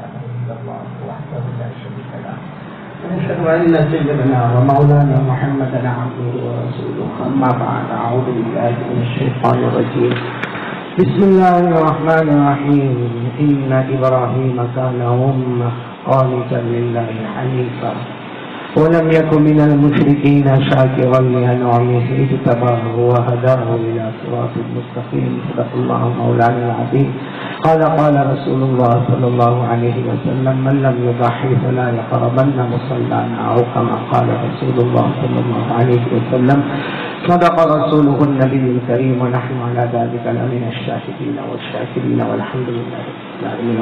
إله إلا الله وحده لا شريك له ونشهد أن سيدنا ومولانا محمدا عبده ورسوله أما بعد أعوذ بالله من الشيطان الرجيم بسم الله الرحمن الرحيم إن إبراهيم كان أمة قانتا لله حنيفا ولم يكن من المشركين شاكرا لأنعمه اجتباه وهداه إلى صراط مستقيم صدق الله مولانا العظيم قال رسول الله صلى الله عليه وسلم من لم يضحي فلا يقربن مصلانا أو كما قال رسول الله صلى الله عليه وسلم صدق رسوله النبي الكريم ونحن على ذلك لمن الشاهدين والشاكرين والحمد لله رب العالمين.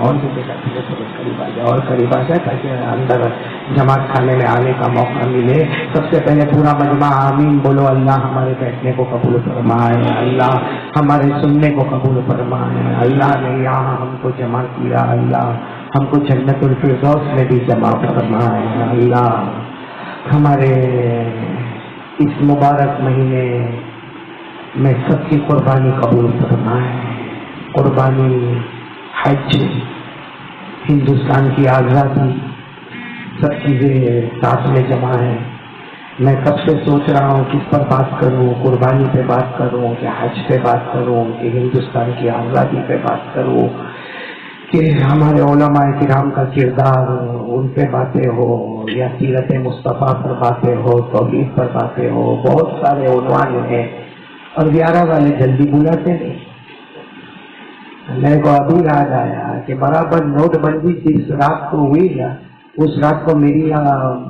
اور قریب آ جائے تاکہ اندر جماعت کھانے میں آنے کا موقع ملے. سب سے پہلے پورا مجمع آمین بولو. اللہ ہمارے بیٹھنے کو قبول فرمائے, اللہ ہمارے سننے کو قبول فرمائے. اللہ نے یہاں ہم کو جمع کیا, اللہ ہم کو جنت الفردوس میں بھی جمع فرمائے. اللہ ہمارے اس مبارک مہینے میں سب کی قربانی قبول فرمائے. قربانی, حج, ہندوستان کی آزادی, سب چیزیں ساتھ میں جمع ہیں. میں کب سے سوچ رہا ہوں کس پر بات کروں, قربانی پہ بات کروں کہ حج پہ بات کروں کہ ہندوستان کی آزادی پہ بات کروں کہ ہمارے علماء کرام کا کردار ان پہ باتیں ہو یا سیرت مصطفیٰ پر باتیں ہو, توحید پر باتیں ہو. بہت سارے عنوان ہیں اور 11 والے جلدی بلاتے نہیں. میرے کو ابھی یاد آیا کہ برابر نوٹ بندی جس رات کو ہوئی نا اس رات کو میری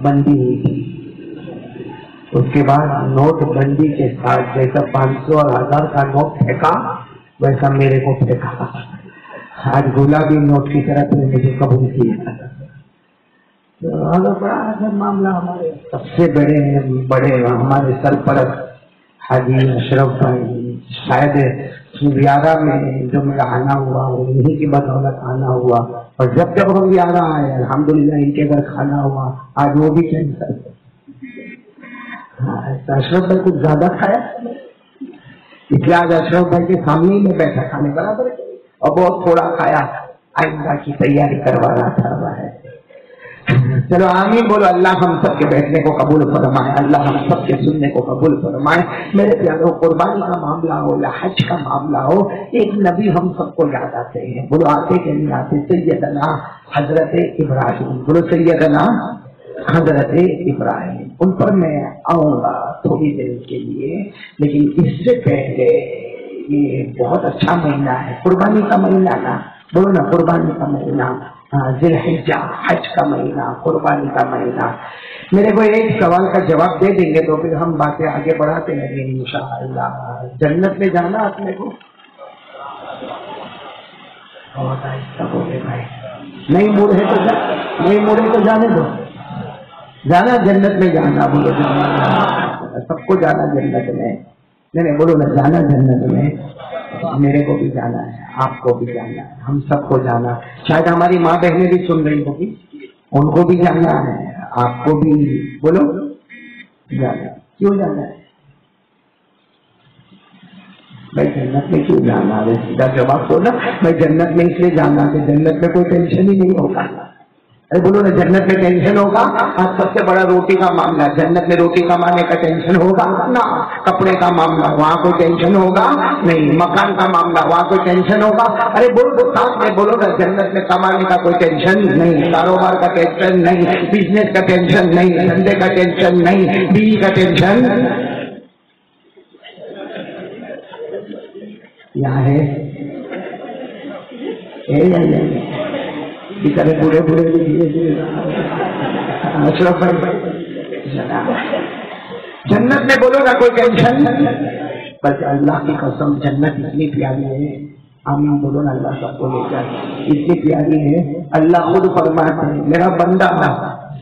بندی ہوئی تھی. اس کے بعد نوٹ بندی کے ساتھ جیسا 500 اور 1000 کا نوٹ پھینکا ویسا میرے کو پھینکا. آج گلابی نوٹ کی طرف نے مجھے قبول کیا. بڑا اہم معاملہ. ہمارے سب سے بڑے ہمارے سرپرست حاجی اشرف بھائی, شاید 11 میں جو میرا آنا ہوا وہ انہیں کی بدولت آنا ہوا, اور جب ہم 11 آئے الحمدللہ ان کے گھر کھانا ہوا. آج وہ بھی کینسر. اشرف بھائی کچھ زیادہ کھایا اس لیے آج اشرف بھائی کے سامنے میں بیٹھا کھانے برابر اور بہت تھوڑا کھایا. آئندہ کی تیاری کروا رہا تھا. چلو آمین بولو. اللہ ہم سب کے بیٹھنے کو قبول فرمائے, اللہ ہم سب کے سننے کو قبول فرمائے. میرے پیاروں, قربانی کا معاملہ ہو یا حج کا معاملہ ہو, ایک نبی ہم سب کو یاد آتے ہیں. بولو آتے کہ نہیں آتے؟ سیدنا حضرت ابراہیم. بولو سیدنا حضرت ابراہیم. ان پر میں آؤں گا تھوڑی دیر کے لیے, لیکن اس سے پہلے یہ بہت اچھا مہینہ ہے, قربانی کا مہینہ نا. بولو نا, قربانی کا مہینہ, ذی الحجہ, حج کا مہینہ, قربانی کا مہینہ. میرے کو ایک سوال کا جواب دے دیں گے تو پھر ہم باتیں آگے بڑھاتے رہیں گے انشاءاللہ. جنت میں جانا اپنے کو بہت آہستہ بولے بھائی. نہیں مڑے تو جانے دو. جانا جنت میں جانا. بولو جانا, سب کو جانا جنت میں. نہیں بولو نا, جانا جنت میں. میرے کو بھی جانا ہے, آپ کو بھی جانا ہے, ہم سب کو جانا. شاید ہماری ماں بہنیں بھی سن رہی ہوگی, ان کو بھی جانا ہے, آپ کو بھی. بولو جانا. کیوں جانا ہے بھائی؟ جنت میں کیوں جانا ہے؟ سیدھا جواب دو نا. میں جنت میں اس لیے جانا کہ جنت میں کوئی ٹینشن ہی نہیں ہوگا. ارے بولو نا, جنت میں ٹینشن ہوگا. آج سب سے بڑا روٹی کا معاملہ. جنت میں روٹی کمانے کا ٹینشن ہوگا نا. کپڑے کا معاملہ, وہاں کوئی ٹینشن ہوگا نہیں. مکان کا معاملہ, وہاں کوئی ٹینشن ہوگا. ارے بولو تو ساتھ میں بولو نا, جنت میں کمانے کا کوئی ٹینشن نہیں, کاروبار کا ٹینشن نہیں, بزنس کا ٹینشن نہیں, دھندے کا ٹینشن نہیں, بیوی کا ٹینشن یہاں ہے. بڑے اشرف بھائی جنت میں بولو نا کوئی ٹینشن. بلکہ اللہ کی قسم جنت اتنی پیاری ہے. آمین بولو نا. اللہ سب کو لے کر اتنی پیاری ہے. اللہ خود فرماتا ہے میرا بندہ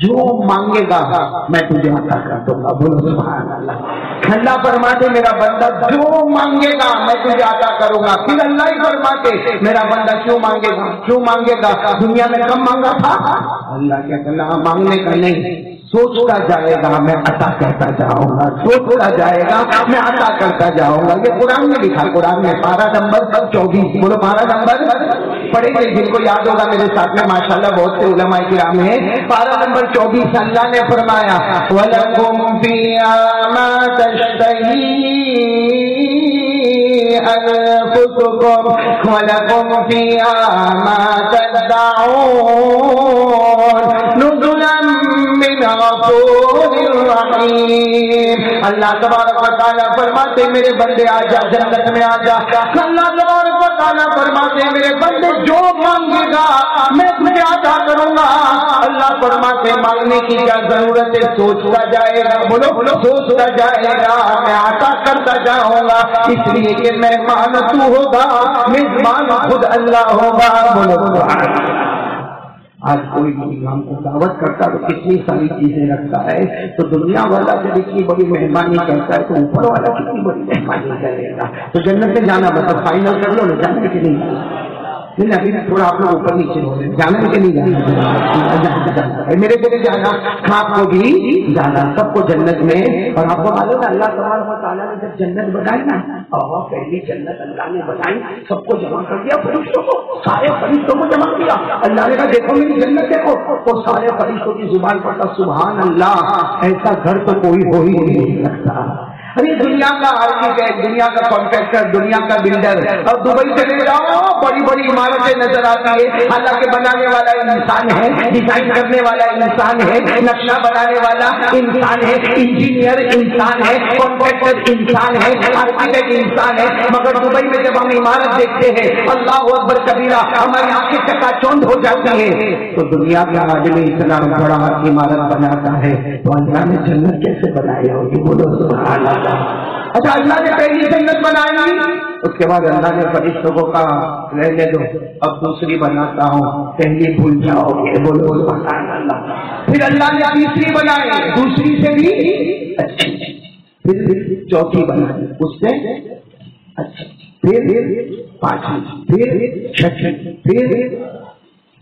جو مانگے گا میں تجھے عطا کر دوں گا. بولو سبحان اللہ. اللہ فرماتے میرا بندہ جو مانگے گا میں تجھے عطا کروں گا. پھر اللہ ہی فرماتے میرا بندہ کیوں مانگے گا دنیا میں کم مانگا تھا. اللہ کیا کرنا, مانگنے کا نہیں, سوچتا جائے گا میں عطا کرتا جاؤں گا، سوچتا جائے گا میں عطا کرتا جاؤں گا. یہ قرآن میں لکھا، قرآن میں پارہ نمبر 24. بولو پارہ نمبر پڑھیں گے جن کو یاد ہوگا میرے ساتھ میں ماشاءاللہ بہت سے علماء کرام ہیں. پارہ نمبر 24 اللہ نے فرمایا وَلَكُمْ فِيهَا مَا تَشْتَهِي أَنفُسُكُمْ وَلَكُمْ فِيهَا مَا تَدَّعُونَ نُزُلًا مِّنْ غَفُورٍ رَّحِيمٍ. اللہ تبارک و تعالیٰ فرماتے میرے بندے آ جا جنت میں آ جا. اللہ تبارک و تعالیٰ فرماتے میرے بندے جو مانگے گا میں تجھے عطا کروں گا. اللہ فرماتے مانگنے کی کیا ضرورت ہے، سوچتا جائے گا. بولو بولو سوچتا جائے گا میں عطا کرتا جاؤں گا، اس لیے کہ مہمان تو ہوگا، میزبان خود اللہ ہوگا. بولو سبحان اللہ. آج کوئی امام کو دعوت کرتا تو کتنی ساری چیزیں رکھتا ہے، تو دنیا والا جب اتنی بڑی مہمانی کرتا ہے تو اوپر والا کتنی بڑی مہمانی کرے گا. تو جنت میں جانا مطلب فائنل کر لو نا، جانے کے نہیں نہیں ابھی تھوڑا آپ لوگ اوپر نیچے ہو رہے ہیں، جانے کے نہیں جانا ہے، میرے کو بھی جانا، آپ کو بھی جانا، سب کو جنت میں. اور آپ کو معلوم ہے اللہ تبارک و تعالیٰ نے جب جنت بنائی نا، پہلی جنت اللہ نے بنائی، سب کو جمع کر دیا، فرشتوں کو، سارے فرشتوں کو جمع کیا. اللہ نے کہا دیکھو میری جنت دیکھو، وہ سارے فرشتوں کی زبان پڑتا سبحان اللہ، ایسا گھر تو کوئی ہو ہی نہیں سکتا. ارے دنیا کا آرکیٹیکٹ، دنیا کا کانٹریکٹر، دنیا کا بلڈر، اور دبئی چلے جاؤ بڑی بڑی عمارتیں نظر آتی ہے، حالانکہ بنانے والا انسان ہے، ڈیزائن کرنے والا انسان ہے، نقشہ بنانے والا انسان ہے، انجینئر انسان ہے، کانٹریکٹر انسان ہے، آرکیٹیکٹ انسان ہے. مگر دبئی میں جب ہم عمارت دیکھتے ہیں اللہ اکبر کبیرہ ہماری آنکھیں چکا چوند ہو جاتی ہے. تو دنیا کا آدمی اتنا بڑا عمارت بناتا ہے تو اللہ نے جنت کیسے بنائی ہوگی؟ بولو سبحان اللہ. اچھا اللہ نے پہلی جنت بنائی، اس کے بعد اللہ نے فرشتوں کو کہا رہنے دو اب دوسری بناتا ہوں، پہلی بھول جاؤ گے. بولو سبحان اللہ. پھر اللہ نے تیسری بنائی، دوسری سے بھی اچھی، پھر چوتھی بنائی اس سے اچھی، پھر پانچویں، پھر چھٹی، پھر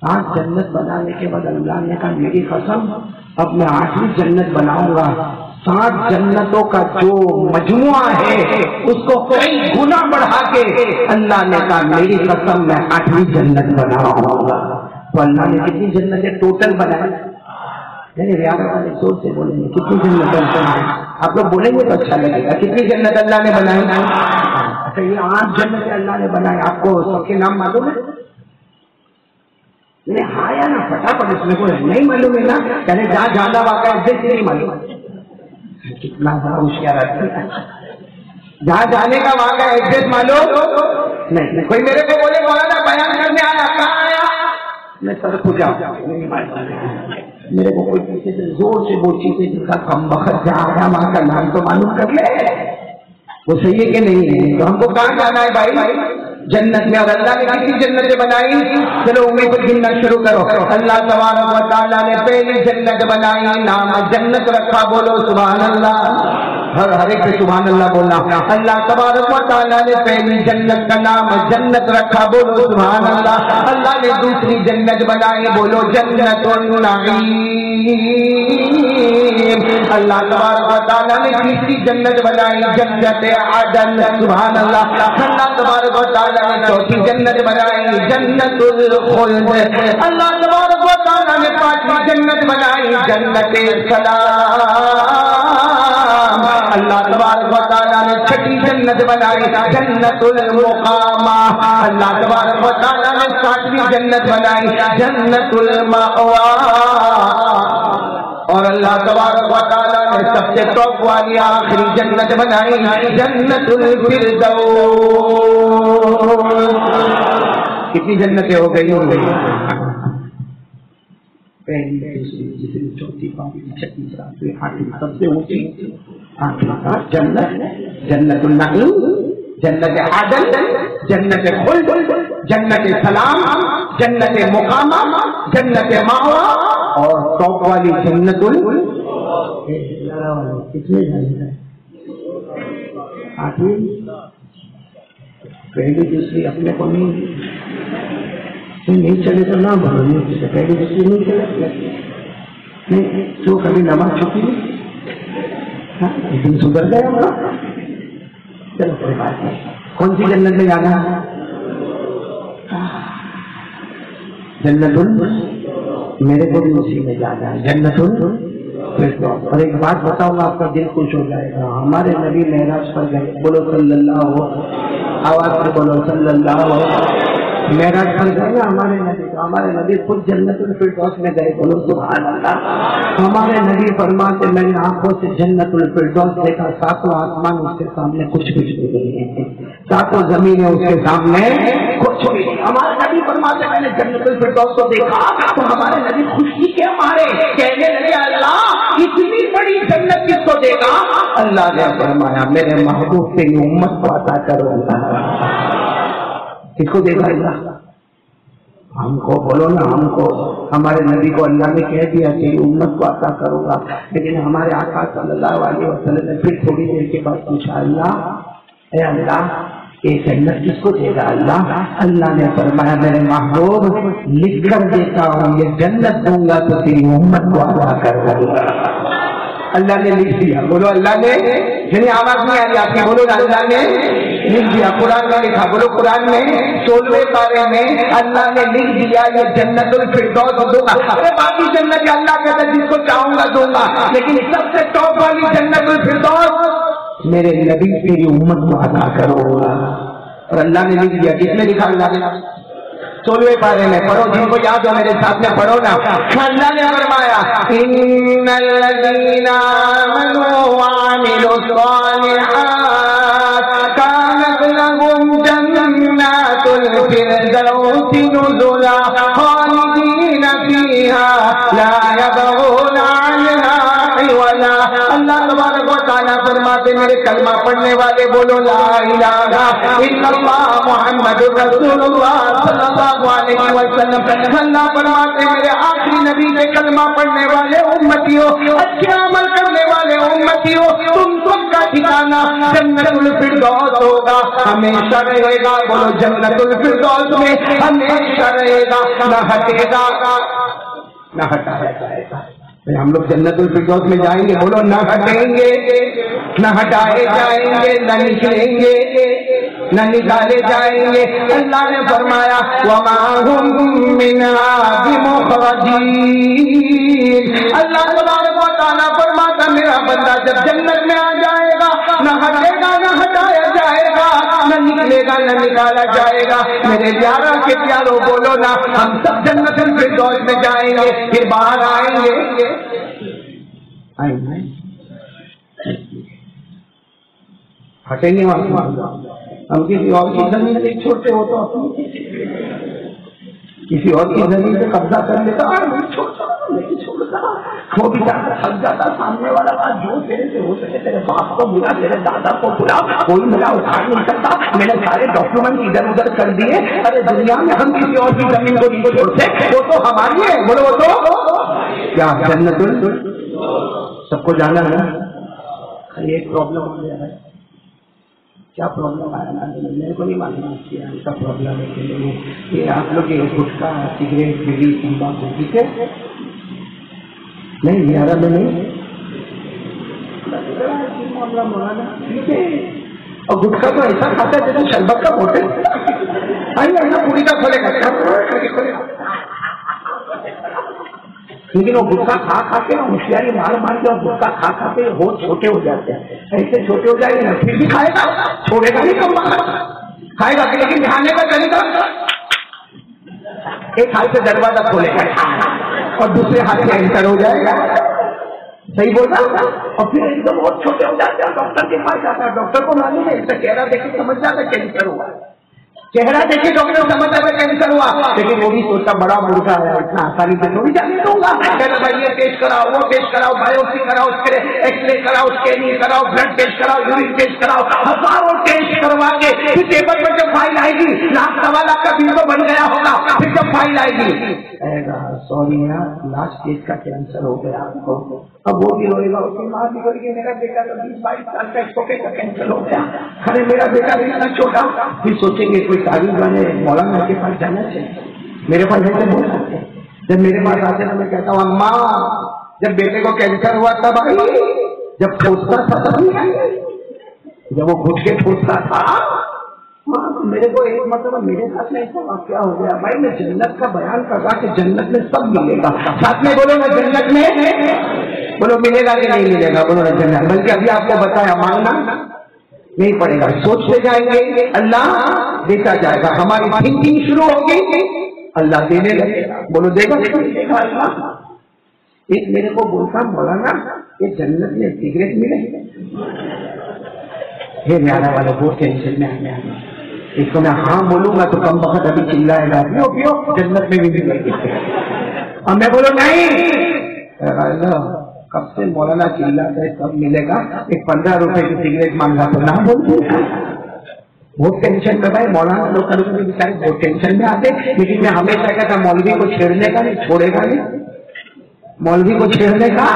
7 جنت بنانے کے بعد اللہ نے کہا میری قسم اب میں 8ویں جنت بناؤں گا. 7 جنتوں کا جو مجموعہ ہے اس کو کئی گنا بڑھا کے اللہ نے کہا میری قسم میں 8ویں جنت بناؤں گا. تو اللہ نے کتنی جنتیں ٹوٹل بنائی؟ ریاض والے زور سے بولیں گے کتنی جنتیں بنائی؟ آپ لوگ بولیں گے تو اچھا لگے گا. کتنی جنت اللہ نے بنائی؟ اچھا یہ 8 جنتیں اللہ نے بنائی. آپ کو سب کے نام معلوم ہے؟ ہاں یا نا فٹافٹ اس میں کوئی نہیں معلوم ہے نا، یعنی جہاں جانا واقع نہیں معلوم. کتنا بڑا ہوشیار آدمی، جہاں جانے کا واقعہ ایڈریس معلوم نہیں. کوئی میرے کو بولے مولانا بیان کرنے آیا، کہاں آیا؟ میں سر کو جاؤں، میرے کو کوئی پیچھے سے زور سے بوچی سے جس کا کم وقت جہاں آیا وہاں کا نام تو معلوم کر لے، وہ صحیح ہے کہ نہیں ہے. تو ہم کو کہاں جانا ہے بھائی؟ جنت میں. اور اللہ نے کتنی جنتیں بنائی؟ چلو امید کو گننا شروع کرو. اللہ تبارک و تعالیٰ نے پہلی جنت بنائی، نام جنت رکھا. بولو سبحان اللہ. ہر ایک پہ سبحان اللہ بولنا. اللہ تبارک و تعالیٰ نے پہلی جنت کا نام جنت رکھا. بولو سبحان اللہ. اللہ نے دوسری جنت بنائی. بولو جنت النعیم. اللہ تبارک و تعالیٰ نے تیسری جنت بنائی جنت عدن. سبحان اللہ. اللہ تبارک و تعالیٰ نے چوتھی جنت بنائی جنت الخلد. اللہ تبارک و تعالیٰ نے 5ویں جنت بنائی جنت سلام. اللہ تبارک و تعالیٰ نے 6ٹھی جنت بنائی جنت المقامہ. اللہ تبارک و تعالیٰ نے 7ویں جنت بنائی جنت المأوى. اور اللہ تبارک و تعالیٰ نے سب سے ٹاپ والی آخری جنت بنائی جنت الفردوس. کتنی جنتیں ہو گئی؟ پہلی، دوسری، تیسری، چوتھی، 5ویں، 6ویں، 7ویں، 8ویں، سب سے اونچی جنت جنت النعیم، جنت عدن، جنت خلد، جنت سلام، جنت مقامہ، جنت مأویٰ، اور ٹاپ والی جنت کتنے جنت؟ 8ویں. پہلی دوسری اپنے کو نہیں چلے تو نہ بولو، پہلی دوسری نہیں چلے. نہیں تو کبھی نماز چھپی نہیں، لیکن سدھر گئے ہم لوگ. چلو کوئی بات نہیں. کون سی جنت میں جانا ہے؟ جنت میرے کو بھی اسی میں جانا ہے، جنت الفردوس. اور ایک بات بتاؤں گا، آپ کا دل خوش ہو جائے گا. ہمارے نبی معراج پر گئے، بولو صلی اللہ، آواز سے بولو صلی اللہ. معراج پر گئے نا ہمارے نبی خود جنت الفردوس میں گئے، بولو سبحان اللہ. ہمارے نبی فرماتے میں نے آنکھوں سے جنت الفردوس دیکھا، ساتوں آسمان اس کے سامنے کچھ بھی نہیں ہے، ساتوں زمینیں اس کے سامنے کچھ بھی نہیں. ہمارے نبی فرماتے میں نے جنت الفردوس کو دیکھا تو ہمارے نبی خوشی کے مارے کہنے لگے اللہ اتنی بڑی جنت کس کو دے گا؟ اللہ نے فرمایا میرے محبوب تیری امت کو عطا کرو. اللہ کس کو دے گا؟ اللہ ہم کو. بولو نا ہم کو. ہمارے نبی کو اللہ نے کہہ دیا کہ امت کو عطا کروں گا، لیکن ہمارے آقا صلی اللہ علیہ وسلم نے پھر تھوڑی دیر کے بعد پوچھا اللہ اے اللہ یہ جنت کس کو دے گا؟ اللہ نے فرمایا میرے محبوب لکھ کر دیتا ہوں یہ جنت دوں گا تو تیری امت کو عطا کروں گا. اللہ نے لکھ دیا. بولو اللہ نے. جنہیں آواز نہیں آ رہی آپ کی، بولو اللہ نے لکھ دیا. قرآن میں لکھا، بولو قرآن میں 16ویں پارے میں اللہ نے لکھ دیا یہ جنت الفردوس دوں گا. ارے باقی جنت اللہ کہتا ہے جس کو چاہوں گا دوں گا، لیکن سب سے ٹاپ والی جنت الفردوس میرے نبی تیری امت کو عطا کرو گا. اور اللہ نے لکھ دیا. کس نے لکھا؟ اللہ نے. 16ویں پارے میں پڑھو، جن کو یاد ہو میرے ساتھ میں پڑھو نا. اللہ نے فرمایا ان الذین آمنوا وعملوا الصالحات كانت لهم جنات الفردوس نزلا خالدین فیها لا يبغون عنها حولا. اللہ تبارک و تعالیٰ فرماتے میرے کلمہ پڑھنے والے بولو لا الہ الا اللہ محمد رسول اللہ صلی اللہ علیہ وسلم. اللہ فرماتے میرے آخری نبی کے کلمہ پڑھنے والے امتیوں، اچھے عمل کرنے والے امتیوں، تم سب کا ٹھکانہ جنت الفردوس ہوگا، ہمیشہ رہے گا. بولو جنت الفردوس میں ہمیشہ رہے گا، نہ ہٹے گا نہ ہٹایا جائے گا. ہم لوگ جنت الفردوس میں جائیں گے، بولو نہ ہٹیں گے نہ ہٹائے جائیں گے، نہ نکلیں گے نہ نکالے جائیں گے. اللہ نے فرمایا وما هم منها بمخرجین. اللہ تبارک و تعالیٰ فرماتا میرا بندہ جب جنت میں آ جائے گا نہ ہٹے گا نہ ہٹایا جائے گا، نہ نکلے گا نہ نکالا جائے گا. میرے پیارا کے پیارو بولو نا ہم سب جنت الفردوس میں جائیں گے، پھر باہر آئیں گے ہٹیں گے وہاں. ہم کسی اور کی زمین سے چھوٹے ہو تو کسی اور کی زمین سے قبضہ کر لیتا وہ بھی تھک جاتا. سامنے والا بات جو تیرے سے ہو سکے تیرے باپ کو بلا، تیرے دادا کو بلا، کوئی ملا اٹھا نہیں سکتا. میں نے سارے ڈاکیومنٹ ادھر ادھر کر دیے. ارے دنیا میں ہم کسی اور کی زمین کو نہیں چھوڑتے، وہ تو ہماری ہے. بولو وہ تو کیا جنت سب کو جانا ہے. خالی ایک پرابلم ہو گیا ہے. کیا پرابلم آیا نا میرے کو نہیں معلوم کیا کا پرابلم ہے کہ آپ لوگ یہ گٹکا سگریٹ بیڑی تمباکو پیتے نہیں؟ میرا میں نہیں اور گٹکا تو ایسا کھاتا ہے جیسے شربت کا ہوٹل. آئیے پوری کا کھولے گا، لیکن وہ گٹکا کھا کھا کے ہوشیاری مار مار کے اور گٹکا کھا کھا کے ہوش چھوٹے ہو جاتے ہیں. ایسے چھوٹے ہو جائیں گے نا پھر بھی کھائے گا، چھوڑے گا نہیں، کم کھائے گا لیکن کھانے کا طریقہ ایک ہاتھ سے دروازہ کھولے گا اور دوسرے ہاتھ سے انٹر ہو جائے گا. صحیح بول رہا. اور پھر ایک دم بہت چھوٹے ہو جاتے ہیں، ڈاکٹر کے پاس جاتا ہے. ڈاکٹر کو معلوم ہے اس کا چہرہ دیکھ کے سمجھ جاتا ہے کینسر ہوا. چہرہ دیکھے ڈاکٹر سمجھ جاتا ہے کینسر ہوا، لیکن وہ بھی سوچتا بڑا مرغا ہے اتنا آسانی سے تھوڑی جانے دوں گا. کہتا بھائی یہ ٹیسٹ کراؤ، وہ ٹیسٹ کراؤ، بایوپسی کراؤ، ایکس رے کراؤ، اسکیننگ کراؤ، بلڈ ٹیسٹ کراؤ، یورین ٹیسٹ کراؤ، ہزاروں ٹیسٹ کروا کے پھر ٹیبل پر جب فائل آئے گی 1,00,000 کا بل تو بن گیا ہوگا. پھر جب فائل آئے گی سوری لاسٹ اسٹیج کا کینسر ہو گیا آپ کو. اب وہ بھی روئے گا، اس کی ماں بھی روئے گی میرا بیٹا تو 20-22 سال کا چھوٹے کا کینسر ہو گیا. ارے میرا بیٹا بھی اتنا چھوٹا. پھر سوچیں گے کوئی تعریف والے مولانا کے پاس جانا چاہیے. میرے پاس ایسے بول سکتے. جب میرے پاس آتے نا میں کہتا ہوں اماں جب بیٹے کو کینسر ہوا تب آئی، جب پھوستا تھا تب نہیں آئی، جب وہ گھٹ کے پھوستا تھا۔ میرے کو ایک مرتبہ میرے ساتھ میں ایسا واقعہ ہو گیا، بھائی میں جنت کا بیان کر رہا کہ جنت میں سب ملے گا، ساتھ میں بولو نا جنت میں، بولو ملے گا کہ نہیں ملے گا، بولو نا جنت، بلکہ ابھی آپ کو بتایا مانگنا نہیں پڑے گا، سوچتے جائیں گے اللہ دیتا جائے گا، ہماری تھنکنگ شروع ہوگی اللہ دینے لگے گا، بولو دے گا اللہ۔ ایک میرے کو بولتا مولانا کہ جنت میں سگریٹ ملے، میرا والے بہت ٹینشن میں آ گیا، اس کو میں ہاں بولوں گا تو کم وقت ابھی چلائے گا پیو پیو جنت میں بھی ملے گی، اور میں بولوں نہیں، کب سے مولانا چلاتا ہے سب ملے گا، ایک 15 روپے کی سگریٹ مانگا تو نہ بول، بہت ٹینشن میں بھائی مولانا لوگ کبھی بیچارے بہت ٹینشن میں آتے، لیکن میں ہمیشہ کہتا مولوی کو چھیڑنے کا نہیں، چھوڑے گا نہیں، مولوی کو چھیڑنے کا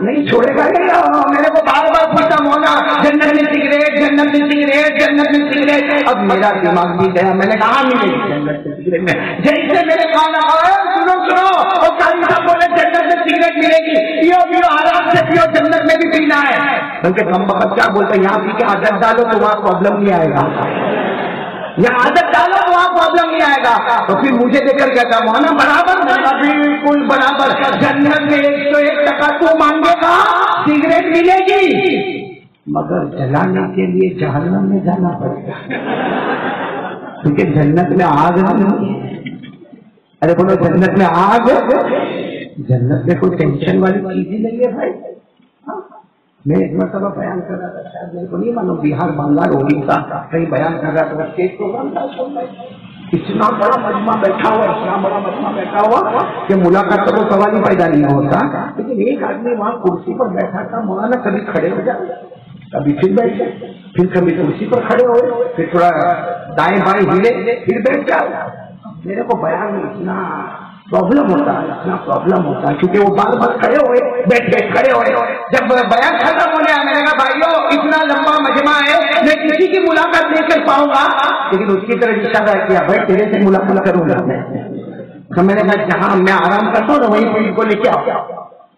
نہیں، چھوڑے گا نہیں۔ میرے کو بار بار پوچھتا مونا جنت میں سگریٹ، جنت میں سگریٹ، جنت میں سگریٹ، اب میرا دماغ بھی گیا، میں نے کہا ملے گی جنت میں سگریٹ میں، جیسے میرے کانا سنو سنو اور کاری صاحب بولے جنت میں سگریٹ ملے گی، پیو پیو آرام سے پیو، جنت میں بھی پینا ہے، بلکہ کم وقت کیا بولتا یہاں پی کے عادت ڈالو تو وہاں پرابلم نہیں آئے گا، یہاں عادت ڈالو تو وہاں پرابلم نہیں آئے گا، تو پھر مجھے دیکھ کر کہتا مولانا برابر بالکل برابر، جنت میں 101% تو مانگے گا سگریٹ ملے گی، مگر جلانے کے لیے جہنم میں جانا پڑے گا، کیونکہ جنت میں آگ نہیں ہے، ارے بولو جنت میں آگ، جنت میں کوئی ٹینشن والی چیز ہی نہیں ہے بھائی۔ میں ایک مرتبہ بیان کر رہا تھا، شاید میرے کو نہیں معلوم بہار بنگال اڑیسہ کہیں بیان کر رہا تھا، اسٹیج پروگرام تھا، اتنا بڑا مجمع بیٹھا ہوا، اتنا بڑا مجمع بیٹھا ہوا کہ ملاقات کا کوئی سوال ہی پیدا نہیں ہوتا، لیکن ایک آدمی وہاں کرسی پر بیٹھا تھا، مولانا کبھی کھڑے ہو جائے، کبھی پھر بیٹھ جائے، پھر کبھی کرسی پر کھڑے ہوئے، پھر تھوڑا دائیں بائیں ہلے، پھر بیٹھ جائے۔ میرے کو بیان میں اتنا پرابلم ہوتا ہے، اتنا پرابلم ہوتا ہے، کیونکہ وہ بار بار کھڑے ہوئے بیٹھ بیٹھ کھڑے ہوئے، جب بیان ختم ہونے آنے لگا بھائیو اتنا لمبا مجمع ہے میں کسی کی ملاقات نہیں کر پاؤں گا، لیکن اس کی طرف اشارہ کیا بھائی تیرے سے ملاقات کروں گا میں نے کہا جہاں میں آرام کرتا ہوں وہیں پہ ان کو لے کے آؤ،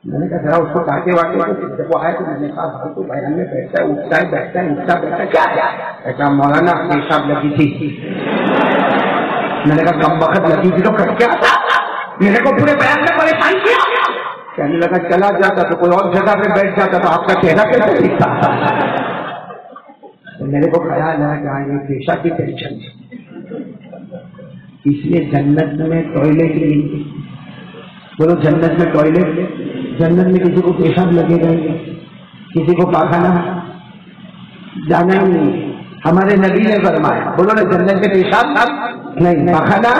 میں نے کہا ذرا اس کو ڈانٹے واٹے، جب وہ آئے تو میں نے کہا بھائی تو بیان میں بیٹھتا ہے اٹھتا ہے بیٹھتا ہے اٹھتا بیٹھتا کیا ایسا مولانا پیشاب لگی تھی، میں نے کہا کم وقت لگی تھی تو کر کیا تھا، میرے کو پورے بیان میں پریشان کیا، کہنے لگا چلا جاتا تو کوئی اور جگہ پہ بیٹھ جاتا تو آپ کا چہرہ کیسے دکھتا، میرے کو خیال ہے کہ آگے پیشہ کی ٹینشن، اس لیے جنت میں ٹوائلٹ نہیں، بولو جنت میں ٹوائلٹ، جنت میں کسی کو پیشاب لگے گا کسی کو پاخانہ جانا ہی نہیں، ہمارے نبی نے فرمایا، بولو نا جنت میں پیشاب نہیں پاخانہ،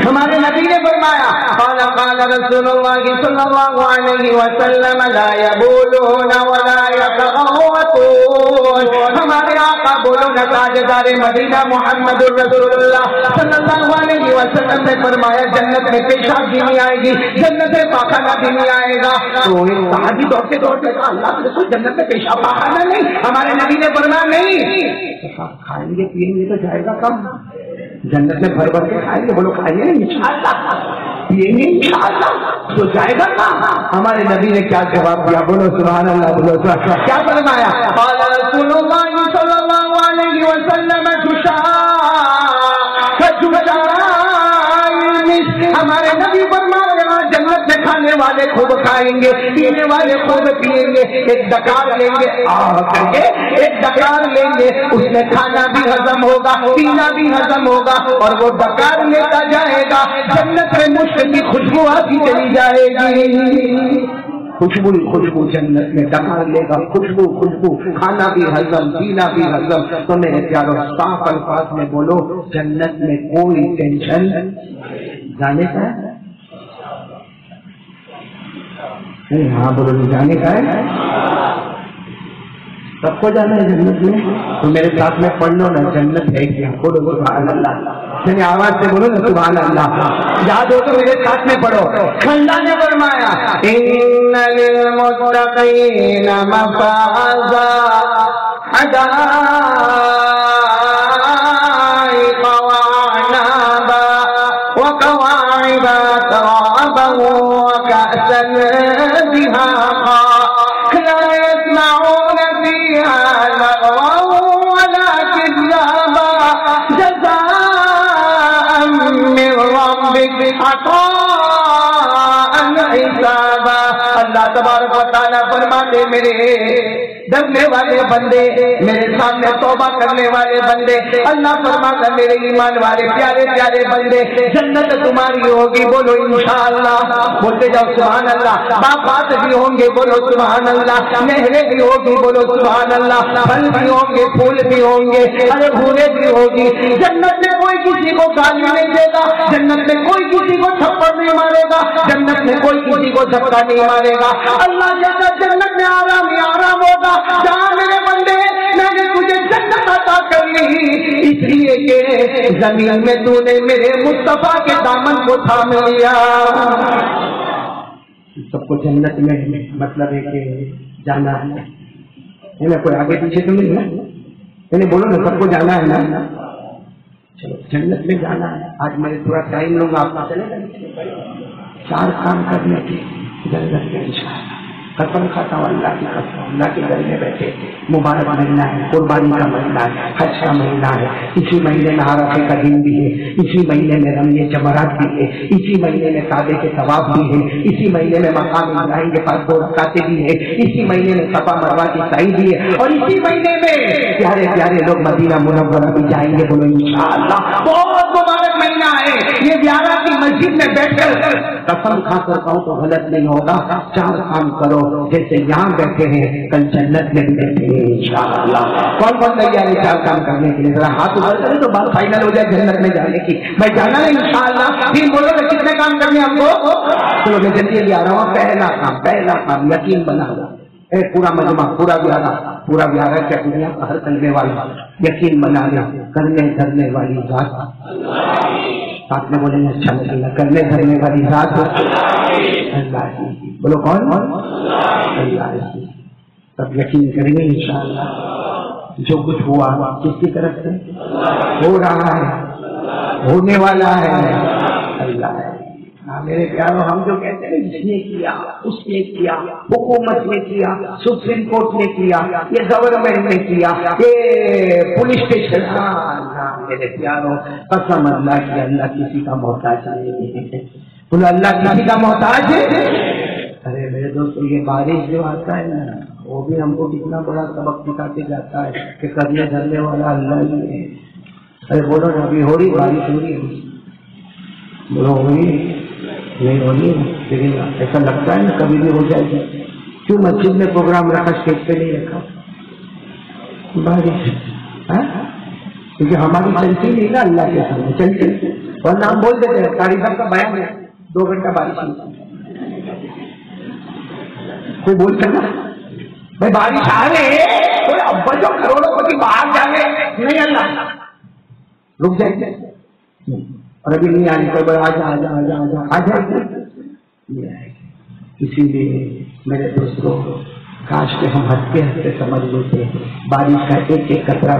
ہمارے نبی نے فرمایا قال قال رسول اللہ صلی اللہ علیہ وسلم لا یبولون ولا یتغوطون، ہمارے آقا بولو نا تاجدار مدینہ محمد رسول اللہ صلی اللہ علیہ وسلم نے فرمایا جنت میں پیشاب بھی نہیں آئے گی، جنت میں پاخانہ بھی نہیں آئے گا، تو ایک صحابی دوڑتے دوڑتے کہا اللہ کے رسول جنت میں پیشاب پاخانہ نہیں، ہمارے نبی نے فرمایا نہیں، پیشاب کھائیں گے پیئیں گے تو جائے گا کم، جنت میں بھر بھر کے کھائیں گے، بولو کھائیں گے انشاءاللہ، پیئیں گے انشاءاللہ، تو جائے گا کہاں، ہمارے نبی نے کیا جواب دیا، بولو سبحان اللہ، بولو سبحان اللہ، کیا فرمایا قال رسول اللہ صلی اللہ علیہ وسلم ہمارے نبی فرمایا جنت میں کھانے والے خوب کھائیں گے، پینے والے خوب پیئیں گے، ایک ڈکار لیں گے کر کے ایک ڈکار لیں گے، اس میں کھانا بھی ہضم ہوگا پینا بھی ہضم ہوگا، اور وہ ڈکار لیتا جائے گا، جنت میں مشک کی خوشبو آتی چلی جائے گی، خوشبو خوشبو جنت میں ڈکار لے گا، خوشبو خوشبو، کھانا بھی ہضم پینا بھی ہضم، تو میرے پیارو صاف الفاظ میں بولو جنت میں کوئی ٹینشن جانے کا ہے نہیں، ہاں بولو جانے کا ہے، سب کو جانا ہے جنت میں، تو میرے ساتھ میں پڑھ لو نا جنت ہے کیا، بولو سبحان اللہ، یعنی آواز سے بولو نا سبحان اللہ، یاد ہو تو میرے ساتھ میں پڑھو، اللہ نے فرمایا ان للمتقین مفازا حدائق وعنابا وكواعب ترابا وكأسا فيها لا يسمعون فيها لغوا ولا كذابا جزاء من ربك عطاء حسابا. اللہ تبارک و تعالیٰ فرماتے میرے ڈرنے والے بندے، میرے سامنے توبہ کرنے والے بندے، اللہ فرماتا میرے ایمان والے پیارے پیارے بندے، جنت تمہاری ہوگی، بولو انشاءاللہ، بولتے جاؤ سبحان اللہ. باغات بھی ہوں گے، بولو سبحان اللہ. نہریں بھی ہوگی، بولو سبحان اللہ. پھل بھی ہوں گے، پھول بھی ہوں گے، ارے بھولے بھی ہوگی. جنت میں کوئی کسی کو گالی نہیں دے گا، جنت میں کوئی کسی کو تھپڑ نہیں مارے گا، جنت میں کوئی کسی کو دھکا نہیں مارے گا. اللہ جیسا جنت میں آرام ہی آرام ہوگا. جہاں میرے بندے میں نے تجھے جنت عطا کر لی اس لیے کہ زمین میں تو نے میرے مصطفیٰ کے دامن کو تھام لیا. سب کو جنت میں مطلب ہے کہ جانا ہے، کوئی آگے پیچھے تو نہیں ہے، بولو نا سب کو جانا ہے نا. چلو جنت میں جانا ہے. آج میں تھوڑا ٹائم لوں گا، آپ چلے گا 4 کام کرنے کے جنت میں انشاءاللہ. قسم کھاتا ہوں اللہ کی قسم، اللہ کے گھر میں بیٹھے مبارک مہینہ ہے، قربانی کا مہینہ ہے، حج کا مہینہ ہے. اسی مہینے میں عرفے کا دن بھی ہے، اسی مہینے میں رمی جمرات بھی ہے، اسی مہینے میں کعبے کے طواف بھی ہے، اسی مہینے میں مقام ابراہیم کے پاس 2 رکعتیں بھی ہے، اسی مہینے میں صفا مروہ کی سعی بھی ہے، اور اسی مہینے میں پیارے پیارے لوگ مدینہ منورہ بھی جائیں گے. بولو انشاءاللہ. بہت مبارک مہینہ ہے یہ. زیارہ کی مسجد میں بیٹھ کر قسم کھا کر کہوں تو غلط نہیں ہوگا. 4 کام کرو جیسے یہاں بیٹھے ہیں کل جنت میں بھی بیٹھے ہیں انشاءاللہ. کون کون تیار ہے 4 کام کرنے کے لیے؟ ذرا ہاتھ اوپر کریں تو بات فائنل ہو جائے جنت میں جانے کی. میں جانا ہے انشاءاللہ. پھر بولو کہ کتنے کام کرنے ہم کو؟ چلو میں جلدی آ رہا ہوں. پہلا کام یقین بنانا. پورا مجمع پورا بیارہ کیا دنیا کا ہر کرنے والا یقین بنا لے کرنے والی ذات. ساتھ میں بولیں اچھا لگے گا. کرنے دھرنے والی ذات اللہ کی. بولو کون؟ اللہ کی. سب یقین کریں گے انشاءاللہ. جو کچھ ہوا کس کی طرف سے ہو رہا ہے، ہونے والا ہے، اللہ ہے. میرے پیاروں، ہم جو کہتے ہیں جس نے کیا، اس نے کیا، حکومت نے کیا، سپریم کورٹ نے کیا، یہ گورنمنٹ نے کیا، یہ پولیس اسٹیشن. میرے پیاروں قسم اللہ کی اللہ کسی کا محتاج نہیں ہے. بولو اللہ کسی کا محتاج ہے. ارے میرے دوستو یہ بارش جو آتا ہے نا وہ بھی ہم کو کتنا بڑا سبق سکھاتے جاتا ہے کہ کرنے دھرنے والا اللہ ہی ہے. ارے بولو نا ابھی ہو رہی بارش ہو رہی ہے. بولو ہو رہی نہیں ہونی، لیکن ایسا لگتا ہے نا کبھی بھی ہو جائے گی. کیوں مسجد میں پروگرام رکھا، اسٹیج پہ نہیں رکھا؟ بارش کیونکہ ہماری چلتی نہیں نا اللہ کے سامنے چلتی، ورنہ ہم بول دیتے ہیں قاری صاحب کا بیان ہے 2 گھنٹہ بارش نہیں. کوئی بولتا نا بھائی بارش آ رہے کوئی ابا جو کروڑوں پتی باہر جا رہے نہیں، اللہ رک جائیں گے اور ابھی نہیں آنے کوئی بڑا آ جائے. اسی لیے میرے دوستوں کاش کہ ہم ہنستے ہنستے سمجھ لیتے بارش کا ایک قطرہ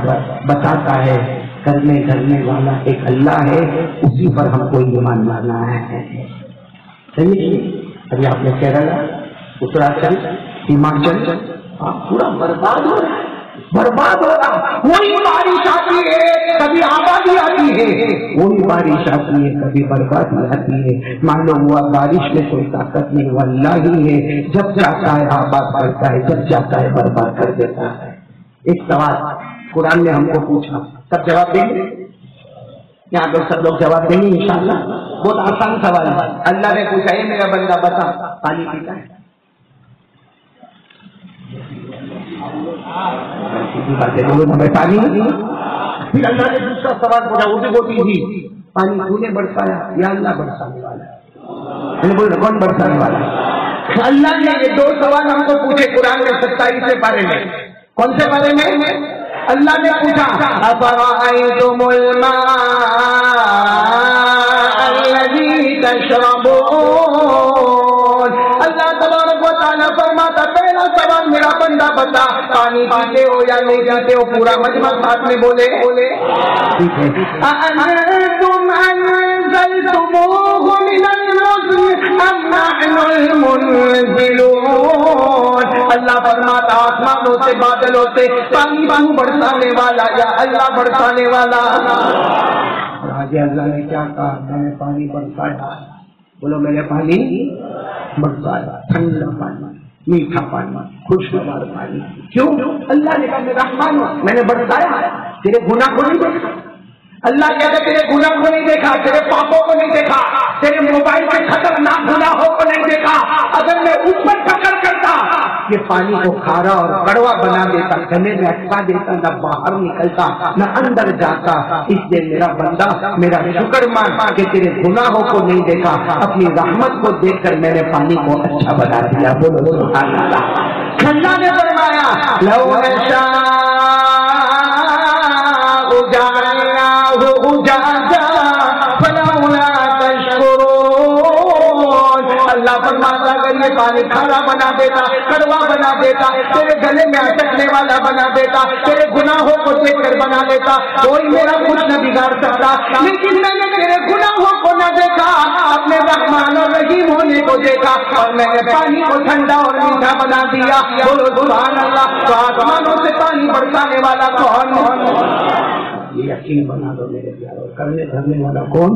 بتاتا ہے کرنے دھرنے والا ایک اللہ ہے، اسی پر ہم کو ایمان لانا ہے. صحیح. ابھی آپ نے کیرلا، اتراکھنڈ، ہماچل پورا برباد ہو رہا ہے، برباد ہو رہا. وہی بارش آتی ہے کبھی آبادی آتی ہے، وہی بارش آتی ہے کبھی بربادی آتی ہے. معلوم ہوا بارش میں کوئی طاقت نہیں، وہ اللہ ہی ہے. جب چاہتا ہے آباد کرتا ہے، جب چاہتا ہے برباد کر دیتا ہے. ایک سوال قرآن نے ہم کو پوچھا، سب جواب دیں گے؟ یہاں پہ سب لوگ جواب دیں گے انشاءاللہ. بہت آسان سوال ہے. اللہ نے پوچھا ہے میرا بندہ بتا پانی پیتا ہے؟ پانی. پھر اللہ نے دوسرا سوال پوچھا، وہ بھی بہت ایزی، پانی تو نے برسایا یا اللہ برسانے والا ہے؟ بول رہے کون برسانے والا ہے؟ اللہ نے یہ 2 سوال ہم کو پوچھے قرآن میں 27 پارے میں. کون سے بارے میں؟ اللہ نے پوچھا افرأیتم الماء الذی تشربون. اللہ تبارک و تعالیٰ فرماتا پہلا سوال میرا بندہ بتا پانی پیتے ہو یا نہیں پیتے ہو؟ پورا مجمع ساتھ میں بولے أأنتم أنزلتموه من المزن أم نحن المنزلون. عطا فرماتا آسمانوں سے بادلوں سے پانی برسانے والا یا اللہ برسانے والا. آج اللہ نے کیا کہا؟ میں نے پانی برسایا. بولو میں نے پانی برسایا. ٹھنڈا پانی، میٹھا پانی، خوشگوار پانی. کیوں؟ اللہ نے کہا میں رحمان ہوں، میں نے برسایا. تیرے گناہ کو نہیں دیکھا. اللہ کہتا تیرے گناہ کو نہیں دیکھا، تیرے پاپوں کو نہیں دیکھا، تیرے موبائل کے خطرناک گناہوں کو نہیں دیکھا. اگر میں اس پر فکر کرتا یہ پانی کو کھارا اور کڑوا بنا دیتا، گلے میں اٹکا دیتا، نہ باہر نکلتا نہ اندر جاتا. اس لیے میرا بندہ میرا شکر مان کہ تیرے گناہوں کو نہیں دیکھا، اپنی رحمت کو دیکھ کر میں نے پانی کو اچھا بنا دیا. بولو سبحان اللہ. اللہ نے فرمایا لو نشاء اللہ فرماتا اگر یہ پانی کھارا بنا دیتا، کڑوا بنا دیتا، تیرے گلے میں اٹکنے والا بنا دیتا، تیرے گناہوں کو دیکھ کر بنا دیتا، کوئی میرا کچھ نہ بگاڑ سکتا. لیکن میں نے تیرے گناہوں کو نہ دیکھا، اپنے رحمان اور رحیم ہونے کو دیکھا اور میں نے پانی کو ٹھنڈا اور میٹھا بنا دیا. بولو سبحان اللہ. تو آسمانوں سے پانی برسانے والا کون؟ یہ یقین بنا دو میرے پیارو. کرنے دھرنے والا کون؟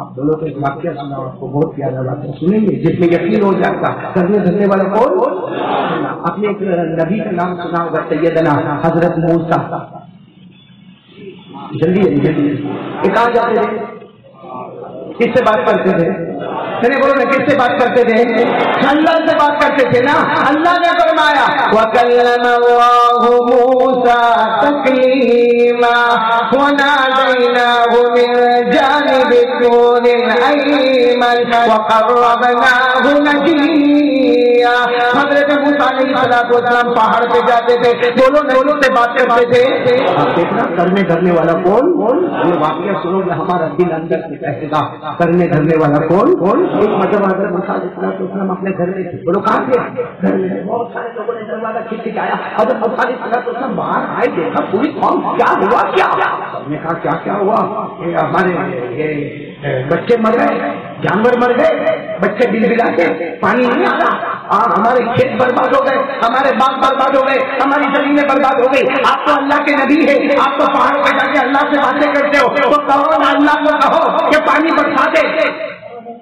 آپ دونوں کو ایک واقعہ سنا، آپ کو بہت پیارا واقعہ سنیں گے جس میں یقین ہو جاتا. کرنے دھرنے والا کون؟ آپ نے ایک نبی کا نام سنا ہوگا، سیدنا حضرت موسیٰ. جلدی ایک آ جاتے تھے. کس سے بات کرتے تھے؟ میں نے بولو نا کس سے بات کرتے تھے؟ اللہ سے بات کرتے تھے نا. اللہ نے فرمایا وَكَلَّمَ اللَّهُ مُوسَىٰ تَكْلِيمًا وَنَادَيْنَاهُ مِن جَانِبِ الطُّورِ الْأَيْمَنِ وَقَرَّبْنَاهُ نَجِيًّا. حضرت موسیٰ علیہ السلام پہاڑ پہ جاتے تھے، دونوں سے بات کرتے تھے. آپ دیکھنا کرنے دھرنے والا کون؟ یہ واقعہ سنو گے ہمارا دل اندر سے کہے گا کرنے دھرنے والا کون؟ ایک مطلب حضرت موسیٰ علیہ السلام اپنے گھر میں تھے. بولو کہاں تھے؟ گھر میں. بہت سارے لوگوں نے دروازہ کھینچ کے آیا. حضرت موسیٰ علیہ السلام باہر آئے، دیکھا پوری قوم کیا ہوا کیا؟ سب نے کہا کیا ہوا؟ ہمارے بچے مر گئے، جانور مر گئے، بچے بل بلاتے، پانی نہیں آ رہا، ہمارے کھیت برباد ہو گئے، ہمارے باغ برباد ہو گئے، ہماری زمینیں برباد ہو گئی. آپ تو اللہ کے نبی ہے، آپ تو پہاڑوں پہ جا کے اللہ سے باتیں کرتے ہو، تو کہو نا اللہ کو کہو کہ پانی برسا دے.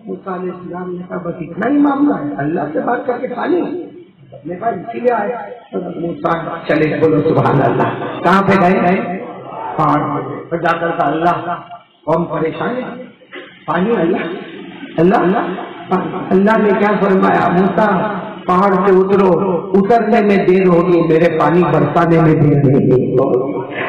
موسیٰ علیہ السلام نے کہا بس اتنا ہی معاملہ ہے، اللہ سے بات کر کے پانی نے کہا اسی لیے آئے. موسیٰ چلے. بولو سبحان اللہ. کہاں پہ گئے؟ پہاڑ پہ جا کر کہا اللہ قوم پریشان ہے، پانی اللہ نے کیا فرمایا؟ موسیٰ پہاڑ سے اترو، اترنے میں دیر ہوگی، میرے پانی برسانے میں دیر نہیں ہوگی.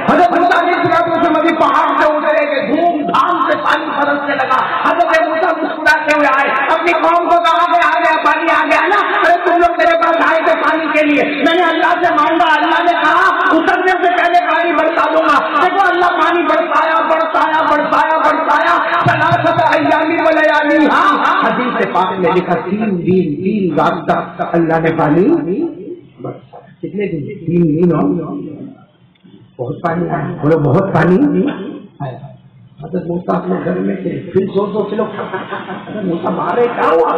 حضرت موسیٰ علیہ السلام ابھی پہاڑ سے اترے گئے، دھوم دھام سے پانی برسنے لگا. حضرت موسیٰ مسکراتے ہوئے آئے، اپنی قوم کو کہا کہ آ گیا پانی آ گیا نا. ارے تم لوگ میرے پاس آئے تھے پانی کے لیے، میں نے اللہ سے مانگا، اللہ نے کہا اترنے سے پہلے پانی برسا دوں گا. دیکھو اللہ پانی برسایا برسایا برسایا برسایا. ثلاثۃ ایام و لیالیہا، حدیث پاک میں لکھا 3 دن 3 رات تک اللہ نے پانی برسایا. کتنے دن؟ 3 دن. بہت پانی آیا. بولو بہت پانی آیا. حضرت موسیٰ اپنے گھر میں تھے، پھر 200 کلو حضرت موسیٰ باہر ہے، کیا ہوا؟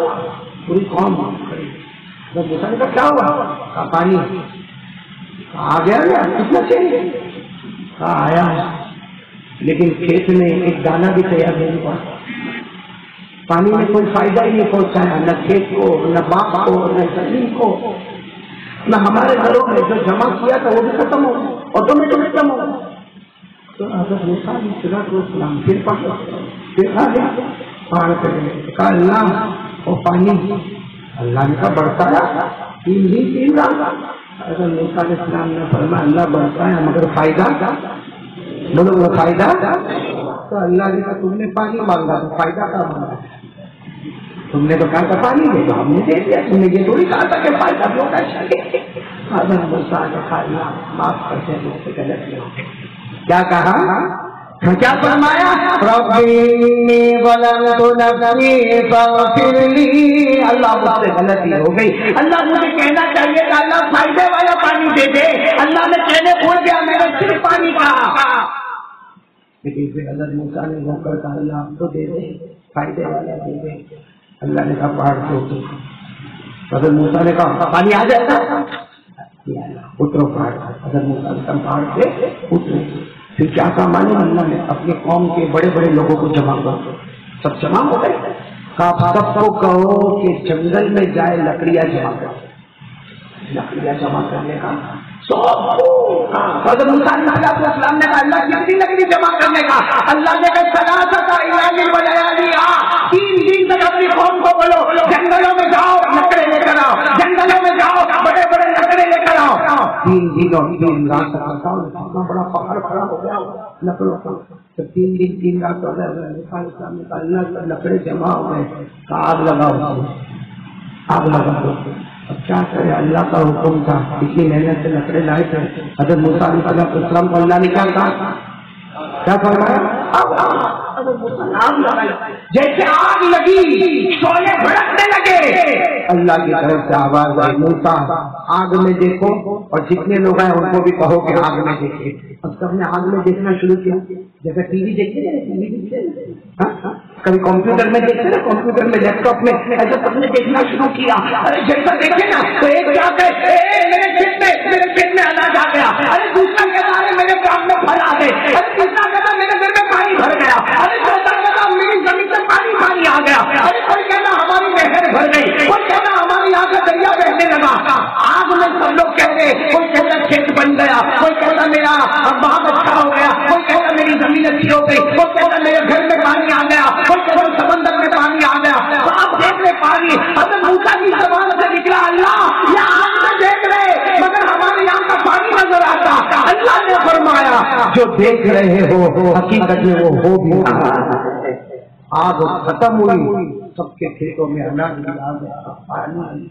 پوری قوم حضرت موسیٰ نے کہا کیا ہوا؟ کہا پانی آ گیا نا. کتنا چاہیے؟ کہا آیا، لیکن کھیت میں ایک دانہ بھی تیار نہیں ہوا. پانی میں کوئی فائدہ ہی نہیں پہنچایا، نہ کھیت کو، نہ باغ کو، نہ زمین کو، نہ ہمارے گھروں میں جو جمع کیا تھا وہ بھی ختم ہو گیا، آٹومیٹک ختم ہو گیا. تو حضرت موسیٰ علیہ السلام پھر پہاڑ پہ کہا اللہ وہ پانی، اللہ نے کہا برسایا 3 دن 3 رات. حضرت موسیٰ علیہ السلام نے فرمایا اللہ برسایا مگر فائدہ کیا؟ بولو وہ فائدہ. تو اللہ نے کہا تم نے پانی مانگا تو فائدہ کیا مانگا؟ تم نے تو کہا تھا پانی دے تو ہم نے دے دیا. تم نے یہ تھوڑی کہا تھا کہ فائدہ بھی ہونا چاہیے. حضرت موسیٰ نے کہا اللہ معاف کرتے ہیں، مجھ سے غلط نہیں ہوتے. کیا کہا؟ کیا فرمایا؟ ربی ظلمت نفسی فاغفر لی. اللہ مجھ سے غلطی ہو گئی، اللہ مجھے کہنا چاہیے کہ اللہ فائدے والا پانی دے دے. اللہ نے کہنے بھول گیا، میں نے صرف پانی کہا. لیکن پھر حضرت موسیٰ نے وہ کر کہا اللہ آپ تو دے دے، فائدے والا دے دے. اللہ نے کہا پہاڑ سے اترو. حضرت موسیٰ نے کہا پانی آ جائے گا، اترو پہاڑ۔ حضرت موسیٰ نے پہاڑ سے اترے، پھر کیا کہا معلوم؟ اللہ نے اپنے قوم کے بڑے بڑے لوگوں کو جمع کر، سب جمع ہو گئے، کہا سب کو کہو کہ جنگل میں جائے لکڑیاں جمع کر، لکڑیاں جمع کرنے کا حضرت موسیٰ علیہ السلام نے کہا اللہ کتنی لکڑی جمع کرنے کا؟ اللہ نے کہا ثلاثۃ ایام و لیالیھا، 3 دن تک اپنی قوم کو بولو جنگلوں میں جاؤ لکڑے لے کر آؤ، جنگلوں میں جاؤ بڑے بڑے لکڑے لے کر آؤ۔ 3 دن اور 3 رات اتنا بڑا پہاڑ کھڑا ہو گیا لکڑوں کا، تو 3 دن 3 رات ہو گئے، اللہ لکڑے جمع ہو گئے، آگ لگاؤ، آگ لگاؤ۔ اب کیا کرے؟ اللہ کا حکم تھا، اتنی محنت سے لکڑے لائے تھے۔ حضرت موسیٰ علیہ السلام کو اللہ نے کیا کہا؟ کیا فرمایا؟ جیسے آگ لگی شعلے بھڑکنے لگے، اللہ کی طرف سے آواز آئی موسیٰ آگ میں دیکھو، اور جتنے لوگ ہیں ان کو بھی کہو کہ آگ میں دیکھے۔ اب سب نے آگ میں دیکھنا شروع کیا، جیسے ٹی وی دیکھتے ہیں، ٹی وی دیکھتے ہیں، کبھی کمپیوٹر میں دیکھتے نا، کمپیوٹر میں لیپ ٹاپ میں، ایسا سب نے دیکھنا شروع کیا۔ ارے جیسا دیکھے نا تو ایک کیا کہ میرے پیٹ میں اناج آ گیا، ارے دوسرا کہتا ہے میرے کام میں پھل آ گئے، ارے تیسرا کہتا میرے گھر میں پانی بھر گیا، ارے چوتھا کہتا میری زمین سے پانی پانی آ گیا، ارے کوئی کہنا ہماری نہر بھر گئی، کوئی کہنا ہماری یہاں کا دریا بہنے لگا۔ آگ میں سب لوگ کہتے، کوئی کہتا کھیت بن گیا، کوئی کہتا میرا باغ اچھا ہو گیا، کوئی کہتا میری زمین اچھی ہو گئی، کوئی کہتا میرے گھر میں پانی آ گیا، کوئی کہتا سمندر میں پانی آ گیا۔ تو آپ دیکھ رہے پانی، حضرت موسیٰ کی زبان سے نکلا اللہ یہ آگ میں دیکھ رہے مگر ہمارے یہاں کا پانی نظر آتا۔ اللہ نے فرمایا جو دیکھ رہے ہو حقیقت میں وہ ہو بھی رہا ہے۔ آگ ختم ہوئی، سب کے کھیتوں میں اناج آ گیا، پانی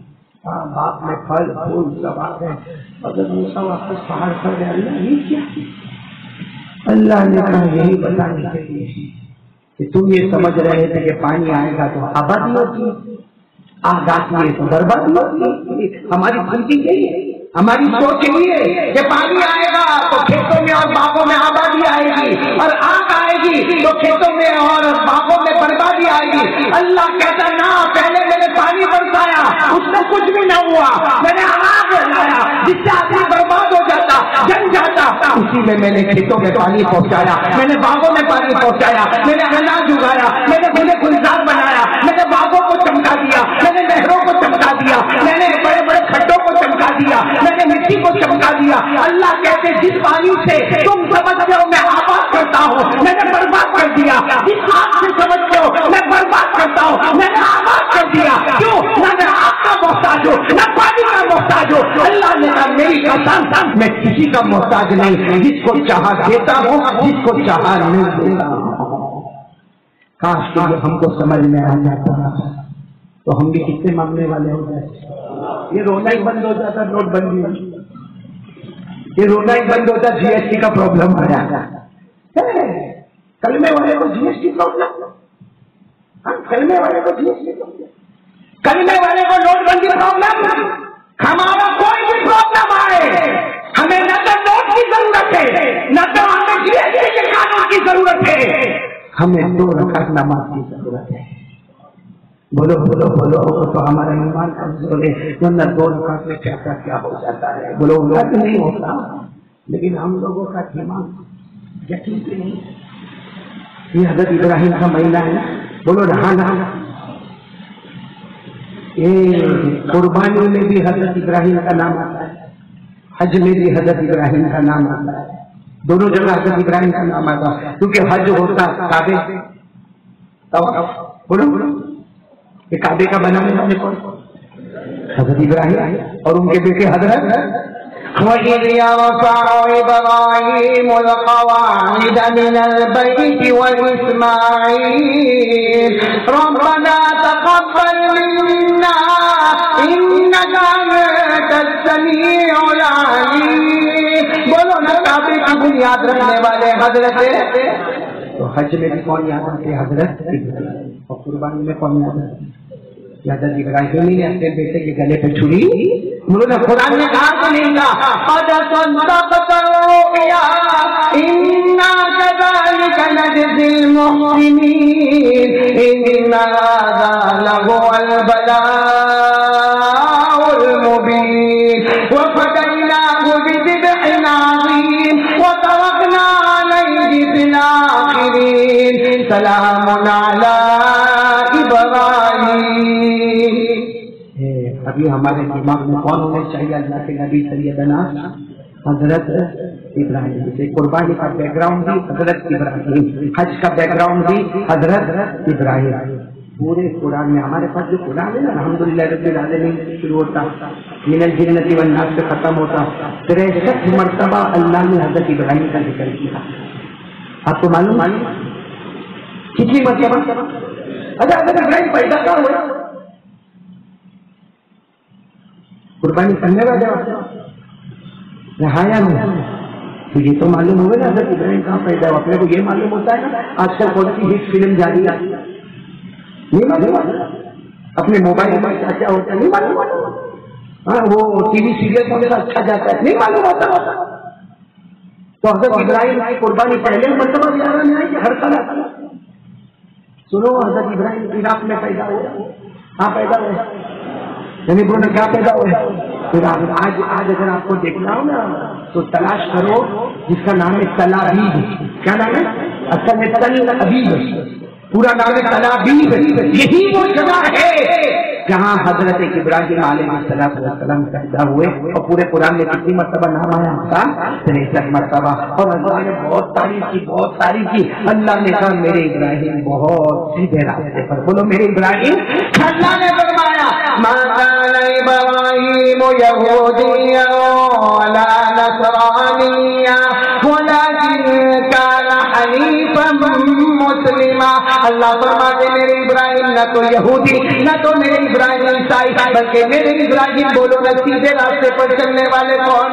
باغ میں پھل پھول سب آ گئے۔ حضرت موسیٰ واپس پہاڑ پر گئے، اللہ یہ کیا؟ اللہ نے کہا یہی بتانے کے لیے کہ تم یہ سمجھ رہے تھے کہ پانی آئے گا تو آبادی ہوتی، آگ آتی ہے تو بربادی ہوتی۔ ہماری تھنکنگ یہی ہے، ہماری سوچ یہی ہے کہ پانی آئے گا تو کھیتوں میں اور باغوں میں آبادی آئے گی، اور آگ آئے گی تو کھیتوں میں اور باغوں میں بربادی آئے گی۔ اللہ کہتا نہ، پہلے میں نے پانی برسایا اس میں کچھ بھی نہ ہوا، میں نے آگ لایا جس سے آدمی برباد ہو جاتا، جل جاتا، اسی میں نے کھیتوں میں پانی پہنچایا، میں نے باغوں میں پانی پہنچایا، میں نے اناج اگایا، میں نے گلے گلزار بنایا، میں نے باغوں کو چمکا دیا، میں نے نہروں کو چمکا دیا، میں نے بڑے بڑے کھڈوں کو چمکا دیا، میں نے مٹی کو چمکا دیا۔ اللہ کہتے جس پانی سے تم سمجھتے ہو میں آباد کرتا ہوں میں نے برباد کر دیا، جس آگ سے سمجھتے ہو میں برباد کرتا ہوں میں نے آباد کر دیا۔ کیوں؟ نہ میں آگ کا محتاج ہوں نہ پانی کا محتاج ہوں۔ اللہ نے کہا میری قسم میں کسی کا محتاج نہیں، جس کو چاہا دیتا ہوں جس کو چاہا نہیں دیتا ہوں۔ کاش کہ ہم کو سمجھ میں آ جاتا تو ہم بھی کتنے مانگنے والے ہو جاتے۔ یہ رونا ہی بند ہو جاتا، نوٹ بندی یہ رونا ہی بند ہوتا، جی ایس ٹی کا پرابلم آ جاتا۔ کلمے والے کو جی ایس ٹی پرابلم، کلمے والے کو جی ایس ٹی پرابلم، کلمے والے کو نوٹ بندی پرابلم۔ ہمارا کوئی بھی پرابلم آئے ہمیں نہ تو نوٹ کی ضرورت ہے نہ تو ہمیں جی ایس ٹی کے قانون کی ضرورت ہے، ہمیں 2 رکعت نماز کی ضرورت ہے۔ بولو بولو بولو تو ہمارا ایمان کمزور ہے، ورنہ 2 رکعت میں کیا ہو جاتا ہے۔ بولو غلط نہیں ہوتا، لیکن ہم لوگوں کا ایمان یقین نہیں۔ یہ حضرت ابراہیم کا مہینہ ہے، بولو رہانا۔ یہ قربانی میں بھی حضرت ابراہیم کا نام آتا ہے، حج میں بھی حضرت ابراہیم کا نام آتا ہے، دونوں جگہ حضرت ابراہیم کا نام آتا ہے، کیونکہ حج ہوتا کعبے سے۔ بولو بولو یہ کعبے کا بنانے والے کون؟ حضرت ابراہیم اور ان کے بیٹے حضرت وَإِذْ يَرْفَعُ إِبْرَاهِيمُ الْقَوَاعِدَ مِنَ الْبَيْتِ وَإِسْمَاعِيلُ رَبَّنَا تَقَبَّلْ مِنَّا إِنَّكَ أَنْتَ السَّمِيعُ الْعَلِيمُ۔ بولو نا کعبے کی بنیاد رکھنے والے حضرت۔ تو حج میں بھی کون یاد رکھتے؟ حضرت ابراہیم۔ اور قربانی میں کون یاد رکھتے؟ حضرت ابراہیم نے اپنے بیٹے کے گلے پہ چھری، انہوں نے قرآن نے کہا تو نہیں کہا قَدْ صَدَّقْتَ الرُّؤْيَا إِنَّا كَذَلِكَ نَجْزِي الْمُحْسِنِينَ إِنَّ هَذَا لَهُوَ الْبَلَاءُ ابھی ہمارے دماغ میں کون ہونے چاہیے؟ اللہ کے نبی سیدنا حضرت ابراہیم. جیسے قربانی کا بیک گراؤنڈ بھی حضرت ابراہیم، حج کا بیک گراؤنڈ بھی حضرت ابراہیم. پورے قرآن میں ہمارے پاس جو قرآن ہے نا الحمدللہ رب العالمین شروع ہوتا من الجنۃ والناس سے ختم ہوتا 63 مرتبہ اللہ نے حضرت ابراہیم کا ذکر کیا. آپ کو معلوم کتنی مرتبہ؟ اچھا حضرت ابراہیم پیدا کیا ہوا؟ قربانی کرنے والے نہایا نہیں تو یہ تو معلوم ہوگا نا حضرت ابراہیم کہاں پیدا ہوا. اپنے کو یہ معلوم ہوتا ہے نا آج کل کون سی ہٹ فلم جاری ہے نہیں معلوم، اپنے موبائل میں کیا کیا ہوتا ہے نہیں معلوم. ہاں وہ ٹی وی سیریل کون سا اچھا جاتا ہے نہیں معلوم ہوتا. تو حضرت ابراہیم کی قربانی پہلے مرتبہ زیادہ نہیں ہے کہ ہر سال آتا. سنو حضرت ابراہیم عراق میں پیدا ہوا. کہاں پیدا ہوا؟ یعنی بولے کیا پیدا ہوا؟ آج اگر آپ کو دیکھنا ہو نا تو تلاش کرو جس کا نام ہے تل ابیب. کیا نام ہے؟ اصل میں تل ابیب، پورا نام ہے تل ابیب. یہی وہ جگہ ہے جہاں حضرت ابراہیم علیہ السلام پیدا ہوئے. اور پورے قرآن میں کتنی مرتبہ نام آیا ان کا؟ 63 مرتبہ. اور اللہ نے بہت تعریف کی. اللہ نے کہا میرے ابراہیم بہت سیدھے راستے پر. بولو میرے ابراہیم. اللہ نے فرمایا ما كان ابراہیم یہودیا ولا نصرانیا ولكن كان حنیفا مسلما. اللہ فرماتے میرے ابراہیم نہ تو یہودی نہ تو میرے ابراہیم عیسائی، بلکہ میرے ابراہیم بولو نہ سیدھے راستے پر چلنے والے کون؟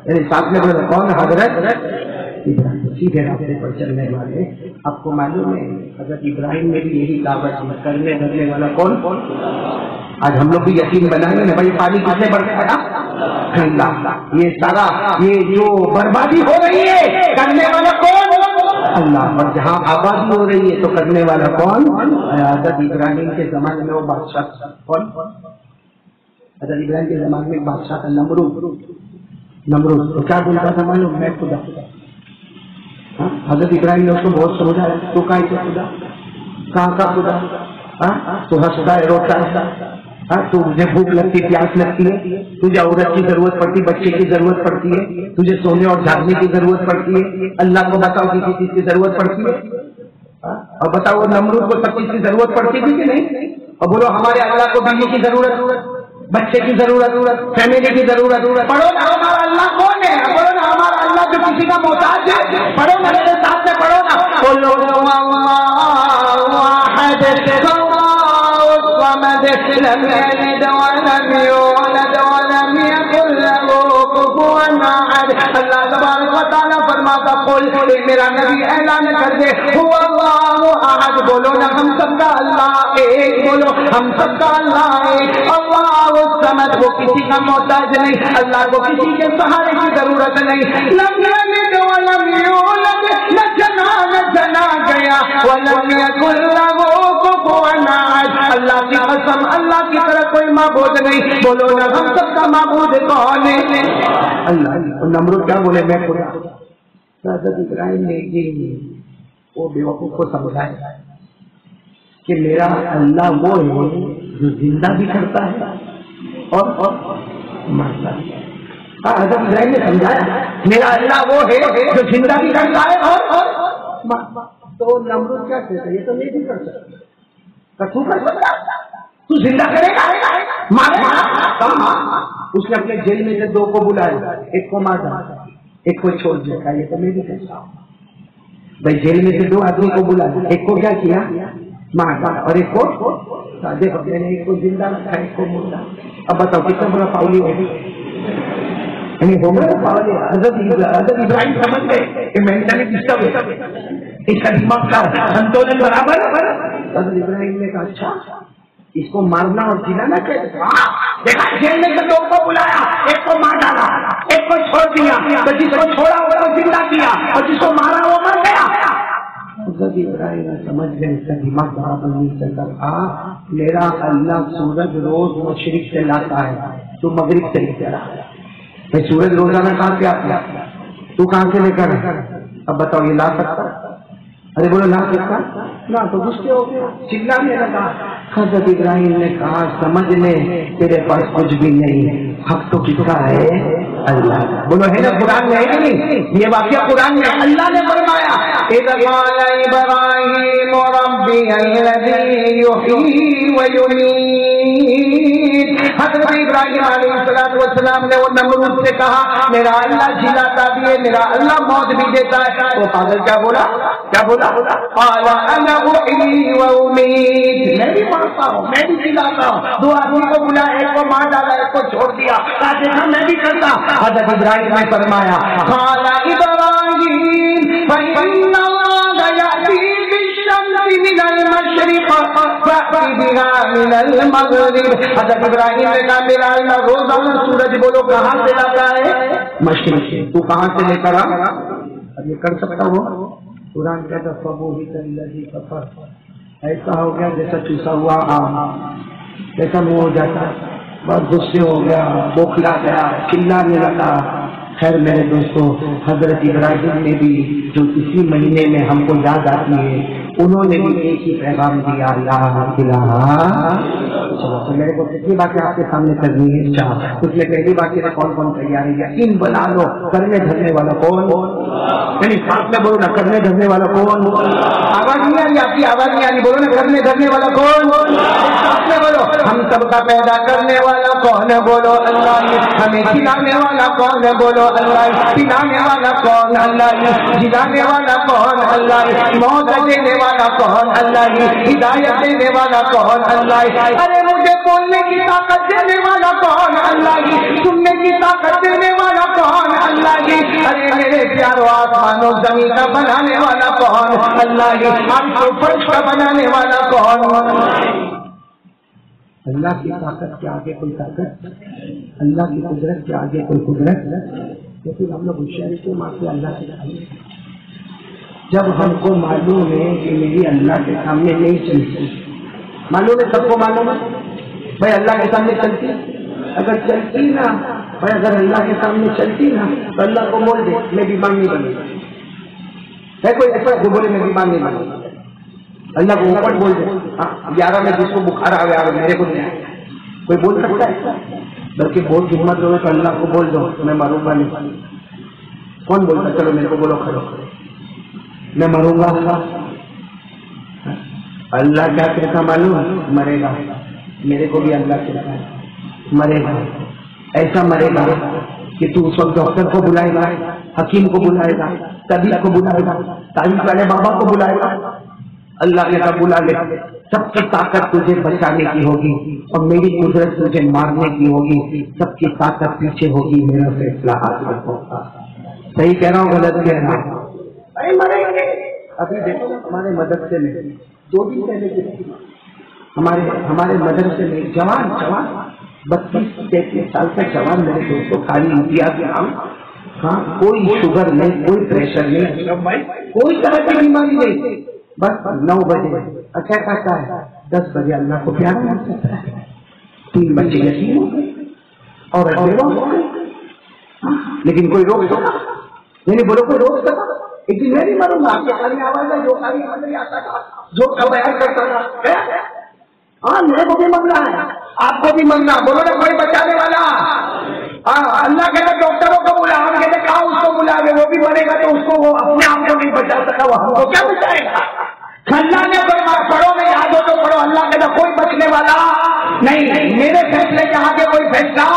میرے ساتھ میں بولو کون؟ حضرت ابراہیم سیدھے راستے پر چلنے والے. آپ کو معلوم ہے حضرت ابراہیم میں بھی یہی دعوت کرنے دھرنے والا کون؟ آج ہم لوگ بھی یقین بنائیں گے بھائی پانی کتنے بڑھتے پڑا اللہ. یہ سارا یہ جو بربادی ہو رہی ہے کرنے والا کون؟ اللہ. اور جہاں آبادی ہو رہی ہے تو کرنے والا کون؟ حضرت ابراہیم کے زمانے میں وہ بادشاہ کون؟ حضرت ابراہیم کے زمانے میں بادشاہ تھا نمرود. تو کیا بولتا تھا معلوم؟ میں خدا. حضرت ابراہیم نے اس کو بہت سمجھا. تو کہاں سے خدا؟ کہاں کا خدا؟ تو ہنستا ہے روتا ہے. تجھے بھوک لگتی پیاس لگتی ہے، تجھے عورت کی ضرورت پڑتی، بچے کی ضرورت پڑتی ہے، تجھے سونے اور جاگنے کی ضرورت پڑتی ہے. اللہ کو بتاؤ کسی چیز کی ضرورت پڑتی ہے؟ اور بتاؤ نمرود کو سب چیز کی ضرورت پڑتی تھی کہ نہیں؟ اور بولو ہمارے اللہ کو بیوی کی ضرورت، بچے کی ضرورت، فیملی کی ضرورت. پڑھو نا ہمارا اللہ کون ہے؟ پڑھو نا ہمارا اللہ جو کسی کا محتاج ہے. پڑھو نا میرے ساتھ میں پڑھو نا. بولو لم يلد ولم يولد ولم يكن له كفوا احد. اللہ تبارک و تعالیٰ فرماتا قل میرا نبی اعلان کر دے هو اللہ احد. بولو نا ہم سب کا اللہ ایک. بولو ہم سب کا اللہ ایک. اللہ الصمد وہ کسی کا محتاج نہیں، اللہ کو کسی کے سہارے کی ضرورت نہیں. لم يلد ولم يولد نہ جنا گیا ولم يكن له كفوا احد. اللہ کی قسم اللہ کی طرح کوئی معبود نہیں. بولو نا ہم سب کا معبود کون ہے؟ اللہ. نمرود کیا بولے؟ میں خدا. حضرت ابراہیم نے وہ بیوقوف کو سمجھایا کہ میرا اللہ وہ ہے جو زندہ بھی کرتا ہے اور مرتا ہے. حضرت ابراہیم نے سمجھایا میرا اللہ وہ ہے جو زندہ بھی کرتا ہے اور تو نمرود کیا کہتا ہے؟ یہ تو نہیں بھی کر سکتا. تو کر سکتا؟ تو زندہ کرے گا؟ اس نے اپنے جیل میں سے 2 کو بلایا، ایک کو مار ڈالا ایک کو چھوڑ دیا. یہ تو میں بھی کہتا ہوں بھائی جیل میں سے 2 آدمی کو بلایا، ایک کو کیا کیا؟ مار ڈالا اور ایک کو دیکھو میں نے ایک کو زندہ رکھا ایک کو مردہ. اب بتاؤ کتنا بڑا پاؤلی ہوگی؟ یعنی ہو گیا پاؤلی. حضرت ابراہیم سمجھ گئے کہ مینٹلی ڈسٹرب ہے، اس کا دماغ کا سنتولن برابر. حضرت ابراہیم نے کہا اچھا اس کو مارنا اور جلانا کیسے؟ دیکھا جیل میں سے 2 کو بلایا، ایک کو مار ڈالا ایک کو چھوڑ دیا. تو جس کو چھوڑا وہ زندہ کیا اور جس کو مارا وہ مر گیا. حضرت ابراہیم سمجھ گئے اس کا دماغ برابر نہیں چلتا. میرا اللہ سورج روز مشرق سے لاتا ہے تو مغرب سے لے کر آتا ہے. سورج روزانہ کہاں سے آتا ہے؟ تو کہاں سے لے کر؟ اب بتاؤ یہ لا سکتا ارے بولو نہ کس کا نہ تو غصے ہو گیا چلانے لگا. حضرت ابراہیم نے کہا سمجھ لے تیرے پاس کچھ بھی نہیں, حق تو کس کا ہے؟ اللہ. بولو ہے نا قرآن میں ہے کہ نہیں؟ یہ واقعہ قرآن میں اللہ نے فرمایا اذ قال ابراہیم ربی الذی یحیی و یمیت. حضرت ابراہیم علیہ السلام نے وہ نمرود سے کہا میرا اللہ جلاتا بھی ہے, میرا اللہ موت بھی دیتا ہے. وہ پاگل کیا بولا قال انا احیی و امیت, میں بھی مرتا ہوں میں بھی جلاتا ہوں. دو آدمی کو بلا, ایک کو مار ڈالا ایک کو چھوڑ دیا, دیکھا میں بھی کرتا. حضرت ابراہیم نے فرمایا قال ابراہیم فإن اللہ یأتی بالشمس من المشرق فأتی بها من المغرب. حضرت ابراہیم نے کہا میرا اللہ روزانہ سورج بولو کہاں سے لاتا ہے؟ مشرق سے. تو کہاں سے لے کر آ؟ اب یہ کر سکتا ہو؟ قرآن کہتا فبہت الذی کفر, ایسا ہو گیا جیسا چوسا ہوا جیسا منہ ہو جاتا, بہت غصے ہو گیا, بوکھلا گیا, چلانے لگا. خیر میرے دوستوں, حضرت ابراہیم نے بھی جو اسی مہینے میں ہم کو یاد آتی ہے, انہوں نے بھی ایک ہی پیغام دیا لا الہ. چلو تو میرے کو کتنی باتیں آپ کے سامنے کرنی ہے. اچھا اس میں پہلی بات یہ کون کون تیار ہے؟ یقین بنا لو. کرنے دھرنے والا کون؟ یعنی ساتھ میں بولو نا, کرنے دھرنے والا کون؟ آواز نہیں آ رہی آپ کی, آواز نہیں آ رہی. بولو نا کرنے دھرنے والا کون؟ ساتھ میں بولو. ہم سب کا پیدا کرنے والا کون ہے؟ بولو اللہ. ہمیں کھلانے والا کون ہے؟ بولو اللہ. پلانے والا کون؟ اللہ. جلانے والا کون؟ اللہ. موت دینے والا کون؟ اللہ. ہدایت دینے والا کون؟ اللہ. ارے مجھے بولنے کی طاقت دینے والا کون؟ اللہ. سننے کی طاقت دینے والا کون؟ اللہ. ارے میرے پیارو آسمانوں زمین کا بنانے والا کون؟ اللہ. ہم کو فرش کا بنانے والا کون؟ اللہ کی طاقت کے آگے کوئی طاقت, اللہ کی قدرت کے آگے کوئی قدرت. تو پھر ہم لوگ ہوشیاری کو مانتے اللہ سے چاہیے. جب ہم کو معلوم ہے کہ میری اللہ کے سامنے نہیں چلتی, معلوم ہے سب کو معلوم ہے بھائی اللہ کے سامنے چلتی, اگر چلتی نا بھائی, اگر اللہ کے سامنے چلتی نا تو اللہ کو بول دے میں بیمار نہیں بنوں. ہے کوئی ایسا جو بولے میں بیمار نہیں بنوں؟ اللہ کو اوپر بول دے 11 میں جس کو بخار آ گیا میرے کو نہیں آیا, کوئی بول سکتا ہے؟ بلکہ بہت ہمت ہو تو اللہ کو بول دو میں مروں گا نہیں. کون بولتا چلو میرے کو بولو کھڑو میں مروں گا. اللہ کیا کہتا معلوم؟ مرے گا. میرے کو بھی اللہ کہتا ہے مرے گا. ایسا مرے گا کہ تو اس وقت ڈاکٹر کو بلائے گا, حکیم کو بلائے گا, طبیب کو بلائے گا, تعلیم والے بابا کو بلائے گا. اللہ نے کہا بلا لے. سب کی طاقت تجھے بچانے کی ہوگی اور میری قدرت تجھے مارنے کی ہوگی. سب کی طاقت پیچھے ہوگی, میرا فیصلہ آخر ہوگا. صحیح کہہ رہا ہوں غلط کہہ رہا ہوں؟ ابھی دیکھو ہمارے مدرسے میں 2 دن پہلے ہمارے مدرسے میں جوان 32-33 سال کا جوان میرے دوستوں خالی امتیاز عام, ہاں کوئی شوگر نہیں, کوئی پریشر نہیں, کوئی طرح کی بیماری نہیں. بس 9 بجے اچھا کہتا ہے 10 بجے اللہ کو پیار کر سکتا ہے. 3 بچے یتیم ہو گئے اور بیوہ ہو گئے, لیکن کوئی روک سکتا, یعنی بولو کوئی روک سکتا. ایک دن میں نہیں مروں گا, آپ کی خالی آواز ہے جو خالی آواز آتا تھا جو بیان کرتا تھا. ہاں میرے کو بھی منگنا ہے, آپ کو بھی منگنا. بولو نا کوئی بچانے والا. اللہ کہتا ڈاکٹروں کو بلا, ہم کہتے کہاں اس کو بلا گے, وہ بھی بنے گا تو اس کو وہ اپنے آپ کو نہیں بچا سکا, وہ ہم کو کیا بچائے گا؟ اللہ نے پڑھو میں یاد ہو تو پڑھو. اللہ کہتا کوئی بچنے والا نہیں, میرے فیصلے کے آگے کوئی فیصلہ.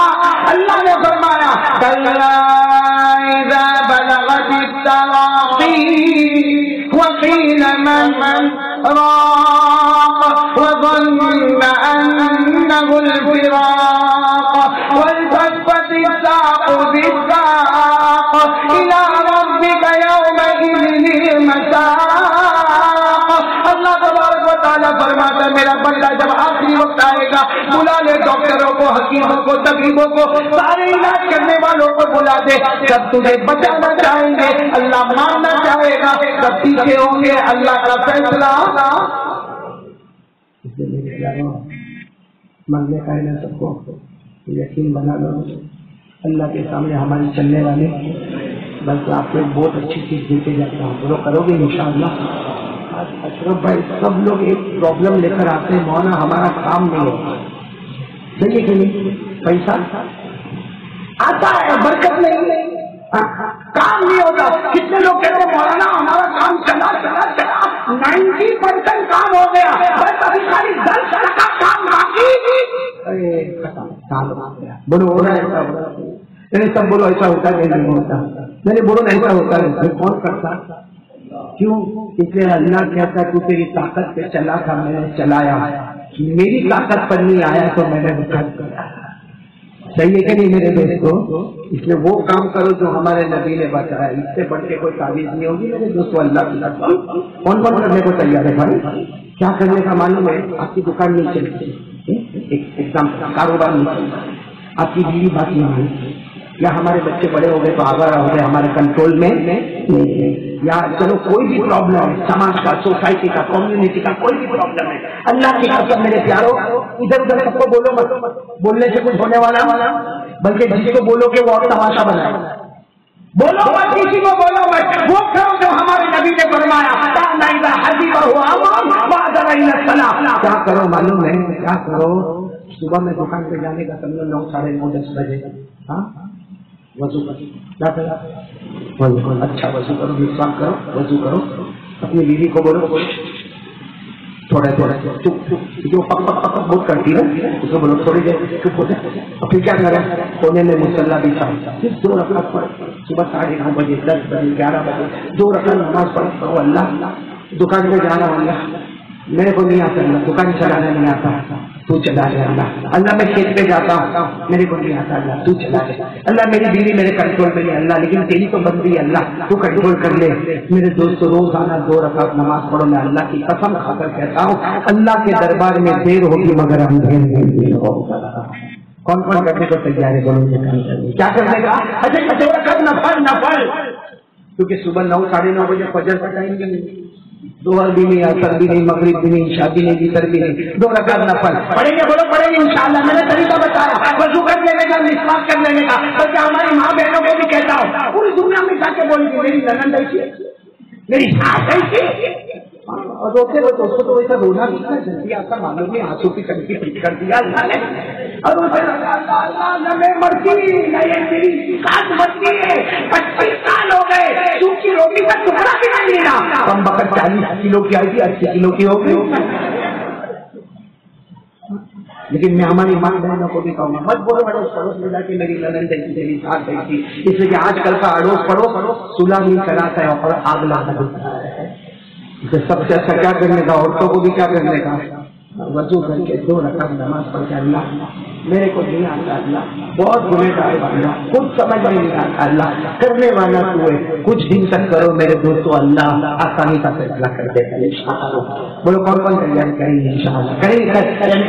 اللہ نے فرمایا کلا اذا بلغت التراقی وقیل من راق وظن انه الفراق والتفت الساق بالساق الى ربك يومئذ المساق. اللہ تبارک و تعالیٰ فرماتا ہے میرا بندہ جب آخری وقت آئے گا بلا لے ڈاکٹروں کو, حکیموں کو, طبیبوں کو, سارے علاج کرنے والوں کو بلا دے. سب تجھے بچانا چاہیں گے, اللہ ماننا چاہے گا, سب پیچھے ہوں گے. اللہ کا فیصلہ مرنے کا ہے نا. سب کو یقین بنا لو اللہ کے سامنے ہماری چلنے والے, بلکہ آپ کو بہت اچھی چیز دیتے جاتا ہوں. وہ کرو گے انشاءاللہ. اشرف بھائی سب لوگ ایک پرابلم لے کر آتے ہیں، مولانا ہمارا کام نہیں ہوتا، صحیح ہے کہ نہیں؟ پیسہ آتا ہے، برکت نہیں، کام نہیں ہوتا. کتنے لوگ کہتے ہیں مولانا ہمارا کام چلا 90% کام ہو گیا، بس ابھی خالی 10% کا کام باقی. بولو ہو رہا ہے ایسا ہو رہا ہے؟ نہیں سب بولو ایسا ہوتا ہے نہیں ہوتا، میں نے بولو ایسا ہوتا ہے پھر کون کرتا؟ کیوں؟ اس لیے اللہ کہتا تو تیری طاقت پہ چلا تھا، میں نے چلایا، میری طاقت پر نہیں آیا تو میں نے اٹھا دیا. صحیح ہے کہ نہیں میرے دوستو؟ اس لیے وہ کام کرو جو ہمارے نبی نے بتایا، اس سے بڑھ کے کوئی تعویذ نہیں ہوگی میرے دوستو. اللہ کی قسم کون کون کرنے کو تیار ہے بھائی؟ کیا کرنے کا معلوم ہے؟ آپ کی دکان نہیں چلتی، ایک دم کاروبار نہیں چلتا، آپ کی بیوی بات نہیں مانتی، یا ہمارے بچے بڑے ہو گئے تو آگاہ ہو گئے، ہمارے کنٹرول میں یا چلو کوئی بھی پرابلم ہے، سماج کا، سوسائٹی کا، کمیونٹی کا کوئی بھی پرابلم ہے، اللہ کی قسم میرے پیارو ادھر ادھر سب کو بولو مت، بولنے سے کچھ ہونے والا، بلکہ جس کو بولو کہ وہ اور تماشا بنائے، بولو مت کسی کو، بولو مت، وہ کرو جو ہمارے نبی نے فرمایا. کیا کرو معلوم ہے؟ کیا کرو؟ صبح میں دکان پہ جانے کا سمجھو 9 ساڑھے 9 10 بجے، ہاں وضو کرو، کیا کرا؟ وضو کرو، اچھا وضو کرو، مسواک کرو، وضو کرو، اپنی بیوی کو بولو تھوڑا تھوڑا چپ جو پک پک پک بہت کرتی ہے اس کو بولو تھوڑی دیر چپ ہو جائے. اور پھر کیا کریں؟ کونے میں مصلی بچھا، صرف 2 رکعت پڑھ، صبح 9:30 بجے 10 بجے 11 بجے 2 رکعت نماز پڑھ کرو. اللہ دکان پہ جانا، اللہ میرے کو نہیں آتا، اللہ دکان چلانا نہیں آتا، تو چلا لے. اللہ میں کھیت پہ جاتا ہوں، میرے کو نہیں آتا، اللہ تو چلا لے. اللہ میری بیوی میرے کنٹرول میں نہیں، اللہ لیکن تیری تو بندی، اللہ تو کنٹرول کر لے. میرے دوستوں روزانہ 2 رکعت نماز پڑھو. میں اللہ کی قسم کھا کر کہتا ہوں اللہ کے دربار میں دیر ہوگی مگر اندھیر ہوگا. کون کون کرنے کو تیار ہے؟ بولو کیا کرنے کا؟ اچھا 2 رکعت نفل، کیونکہ صبح 9 ساڑھے 9 بجے فجر کا ٹائم نہیں، ظہر بھی نہیں، عصر بھی نہیں، مغرب بھی نہیں، عشاء بھی نہیں، عصر بھی نہیں، 2 رکعت نفل پڑھیں گے. بولو پڑھیں گے انشاءاللہ. میں نے طریقہ بتایا وضو کر لینے کا، مسواک کر لینے کا. بلکہ ہماری ماں بہنوں کو بھی کہتا ہوں پوری دنیا میں جا کے بولیں گے میری ننند ایسی ہے، میری ساس ایسی ہے، اور روتے ہوئے تو اس کو تو ویسا رونا کتنا جلدی آتا معلوم نہیں، آنسو کی ٹنکی پھٹ کر دیا اللہ نے. اور اسے اللہ میں مرتی نہیں، میری ساس مرتی ہے، 25 سال ہو گئے، سوکھی روٹی کا ٹکڑا بھی نہیں ملا. کم بخت 40 کلو کی آئی تھی، 80 کلو کی ہو گئی. لیکن میں ہماری ماں بہنوں کو بھی کہوں گا مت بولو اڑوس پڑوس میں جا کے میری ننند ایسی میری ساس ایسی. اس لیے کہ آج کل کا اڑوس پڑوس صلح نہیں کراتا ہے اور آگ لاتا ہے. سب سے اچھا کیا کرنے کا؟ عورتوں کو بھی کیا کرنے کا؟ وضو کر کے 2 رکعت نماز پڑھ کے اللہ میرے کو نہیں آتا، اللہ بہت گنہگار بندہ، خود سمجھ میں نہیں آتا، اللہ کرنے والا تو ہے. کچھ دن تک کرو میرے دوستو، اللہ آسانی کا فیصلہ کر دے گا انشاءاللہ. بولو کون کون تیاری کریں گے؟ انشاءاللہ کریں گے،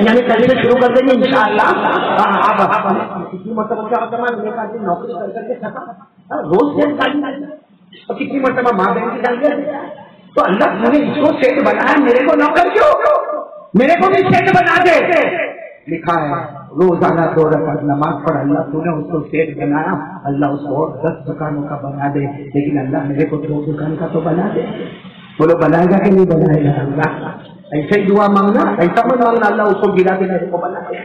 یعنی کل سے شروع کر دیں گے انشاءاللہ. کتنی مرتبہ نوکری کر کے تھکا روز سے کتنی مرتبہ ماں بہن کی ڈال دیا. تو اللہ نے اس کو سیٹ بنایا، میرے کو نوکر کیوں؟ میرے کو بھی سیٹ بنا دے. لکھا ہے روزانہ 2 رکعت نماز پڑھ، اللہ تو نے اس کو سیٹ بنایا، اللہ اس کو اور 10 دکانوں کا بنا دے، لیکن اللہ میرے کو 2 دکان کا تو بنا دے. بولو بنائے گا کہ نہیں بنائے گا؟ اللہ ایسے ہی دعا مانگنا، ایسا مت مانگنا اللہ اس کو گرا کے میرے کو بنا دے.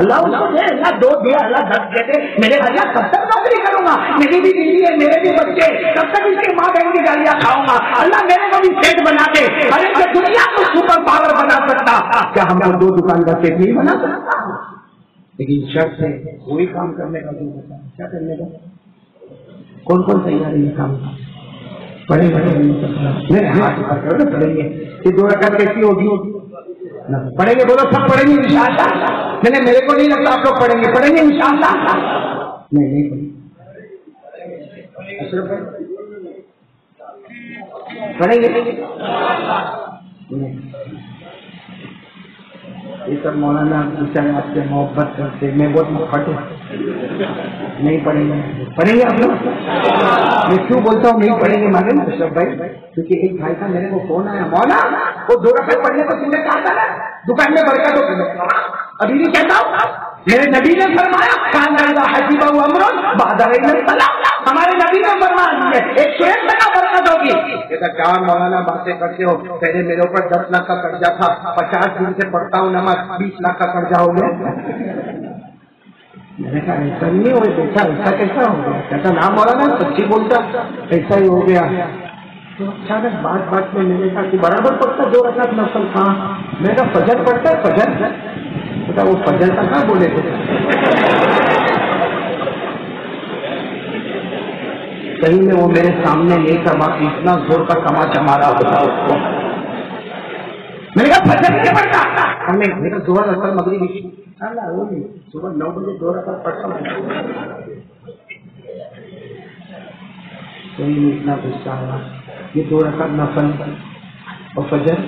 اللہ اس کو دے، اللہ 2 دیا، اللہ 10 دے دے. میرے اللہ کب تک نوکری کروں گا؟ میری بھی بیوی ہے، میرے بھی بچے، کب تک اس کی ماں بہن کی گالیاں کھاؤں گا؟ اللہ میرے کو بھی سیٹ بنا دے. ارے کہ دنیا کو سپر پاور بنا سکتا، کیا ہم کو 2 دکان کا سیٹ نہیں بنا سکتا؟ لیکن شرط ہے وہی کام کرنے کا. جو بتا کیا کرنے کا؟ کون کون تیار ہے یہ کام؟ پڑھیں گے میرے ہاتھ پر کرو نا، پڑھیں گے. یہ 2 رکعت کیسی ہوگی؟ پڑھیں گے. بولو سب پڑھیں گے انشاءاللہ. نہیں میرے کو نہیں لگتا آپ لوگ پڑھیں گے. پڑھیں گے انشاءاللہ. نہیں پڑھیں گے. یہ سب مولانا بیچارے آپ سے محبت کرتے، میں بہت مفت نہیں پڑھیں گے. پڑھیں گے آپ لوگ؟ میں کیوں بولتا ہوں نہیں پڑھیں گے معلوم اشرف بھائی؟ کیونکہ ایک بھائی کا میرے کو فون آیا، مولانا وہ 2 رکعت پڑھنے کو تم نے کہا تھا نا دکان میں برکت ہو. ابھی بھی کہتا ہوں میرے نبی نے فرمایا ہمارے نبی نے فرمایا ایک شعر تک برکت ہوگی. کیا مولانا باتیں کرتے ہو, پہلے میرے اوپر 10 لاکھ کا قرضہ تھا, 50 دن سے پڑھتا ہوں نماز, 20 لاکھ کا قرضہ ہو گیا. میں نے کہا ایسا نہیں ہو بیٹا, ایسا کیسا ہو گیا؟ کہتا نہ مولانا سچی بولتا, ایسا ہی ہو گیا. تو اچانک بات میں میں نے کہا کہ برابر پڑھتا 2 رکعت نفل. کہاں؟ میں نے کہا فجر پڑھتا ہے. فجر بیٹا وہ فجر کا کہاں بولے تھے, کہیں میں وہ میرے سامنے لے کر باقی اتنا زور کا تماچا مارا ہوتا اس کو. میں نے کہا فجر نہیں پڑھتا. ہم نے میرا زور اثر مغربی صبح 9 بجے 2 رکعت پڑھتا ہوں. کہیں میں اتنا غصہ آیا, یہ 2 رکعت نفل اور فجر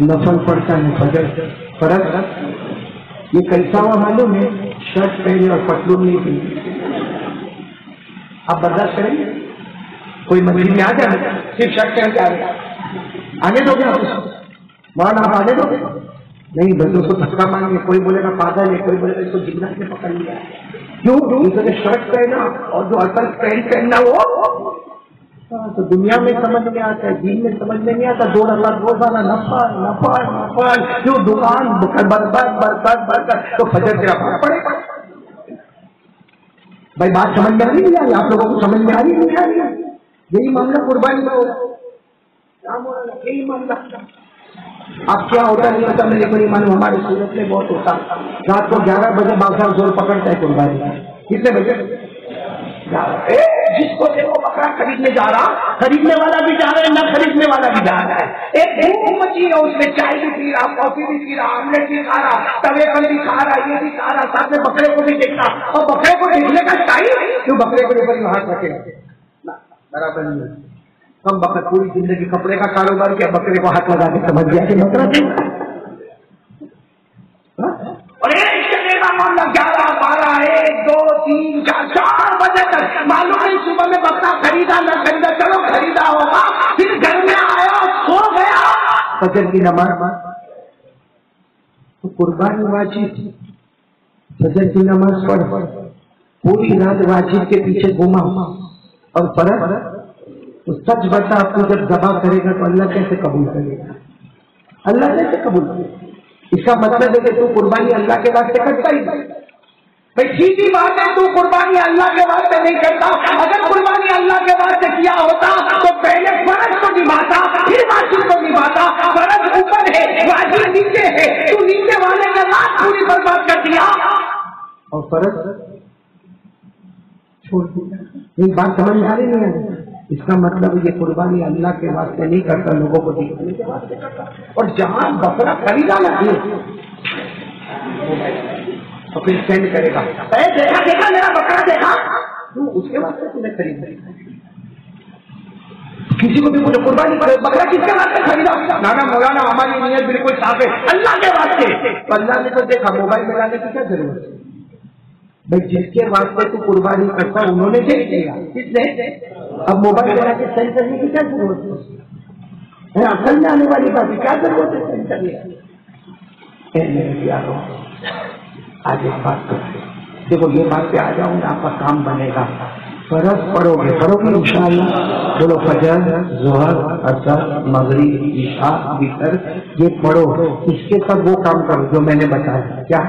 نفل پڑھتا ہے, فجر فرق. یہ کیسا ہوا معلوم ہے؟ شرٹ پہنے اور پتلون نہیں پہنی. آپ برداشت کریں گے؟ کوئی مسجد میں آ جائے صرف شرٹ پہن کے آنے دو گے آپ مولانا, آپ آنے دو گے نہیں؟ بندوں کو دھکا ماریں گے, کوئی بولے گا پاگل ہے, کوئی بولے گا اس کو جنات میں پکڑ لیا. کیوں؟ اس نے شرٹ پہنا اور جو اصل پینٹ پہننا وہ تو دنیا میں سمجھ میں آتا ہے, دین میں سمجھ میں نہیں آتا. 2 رکعت روزانہ نفل کیوں دکان برکت تو فجر تیرا پڑ پڑے گا. بھائی بات سمجھ میں آ رہی ہے؟ آپ لوگوں کو سمجھ میں آ رہی نہیں آ رہی؟ یہی معاملہ قربانی کا ہوگا. یہی معاملہ اب کیا ہوتا نہیں ہوتا میرے کو نہیں معلوم. ہمارے صورت میں بہت ہوتا, رات کو 11 بجے بادشاہ زور پکڑتا ہے قربانی. کتنے بجے؟ جس کو دیکھو بکرا خریدنے جا رہا, خریدنے والا بھی جا رہا ہے, نہ خریدنے والا بھی جا رہا ہے. ایک بھوک مچی ہے, اس میں چائے بھی پی رہا, کافی بھی پی رہا, آملیٹ بھی کھا رہا, توے پر بھی کھا رہا, یہ بھی کھا رہا, ساتھ میں بکرے کو بھی دیکھ رہا. اور بکرے کو دیکھنے کا ٹائم کیوں بکرے کو اوپر ہاتھ رکھے برابر نہیں. ہم بکر پوری زندگی کپڑے کا کاروبار کیا, بکرے کو ہاتھ لگا کے سمجھ گیا کہ بکرا تھا. اور معاملہ 11 12 1 2 3 4 بجے تک معلوم نہیں صبح میں بکرا خریدا نہ خریدا, چلو خریدا ہوگا, پھر گھر میں آیا سو گیا. فجر کی نماز تو قربانی واجب, فجر کی نماز پڑھ, پوری رات واجب کے پیچھے گھوما اور فرق تو سچ بتا آپ کو جب ذبح کرے گا تو اللہ کیسے قبول کرے گا؟ اللہ کیسے قبول کرے گا؟ اس کا مطلب ہے کہ تو قربانی اللہ کے واسطے کرتا ہی نہیں. بھائی سیدھی بات ہے, تو قربانی اللہ کے واسطے نہیں کرتا. اگر قربانی اللہ کے واسطے کیا ہوتا تو پہلے فرض کو نبھاتا, پھر واجب کو نبھاتا. فرض اوپر ہے, واجب نیچے ہے, تو نیچے والے نے رات پوری برباد کر دیا اور فرض چھوڑ دیا. یہ بات سمجھ میں آ رہی نہیں ہے؟ اس کا مطلب یہ قربانی اللہ کے واسطے نہیں کرتا, لوگوں کو دکھانے کے واسطے کرتا. اور جہاں بکرا خریدا نہ تو پھر سینڈ کرے گا, دیکھا میرا بکرا دیکھا, تو اس کے واسطے تمہیں خریدا. کسی کو بھی مجھے قربانی کرے, بکرا کس کے واسطے خریدا؟ نانا مولانا ہماری نیت بالکل صاف ہے, اللہ کے واسطے. تو اللہ نے تو دیکھا, موبائل میں لانے کی کیا ضرورت ہے بھائی؟ جس کے واسطے تو قربانی کرتا انہوں نے دیکھ لیا, کس نے؟ اب موبائل میں لا کے سینڈ کرنے کی کیا ضرورت ہے؟ اصل میں آنے والی بات کیا ضرورت ہے سینڈ کرنے کی؟ آج ایک بات کرتے دیکھو, یہ بات پہ آ جاؤں گا, آپ کا کام بنے گا. فرض پڑھو گے انشاءاللہ. بولو فجر, ظہر, عصر, مغرب, عشاء, وتر, یہ پڑھو. اس کے سب وہ کام کرو جو میں نے بتایا. کیا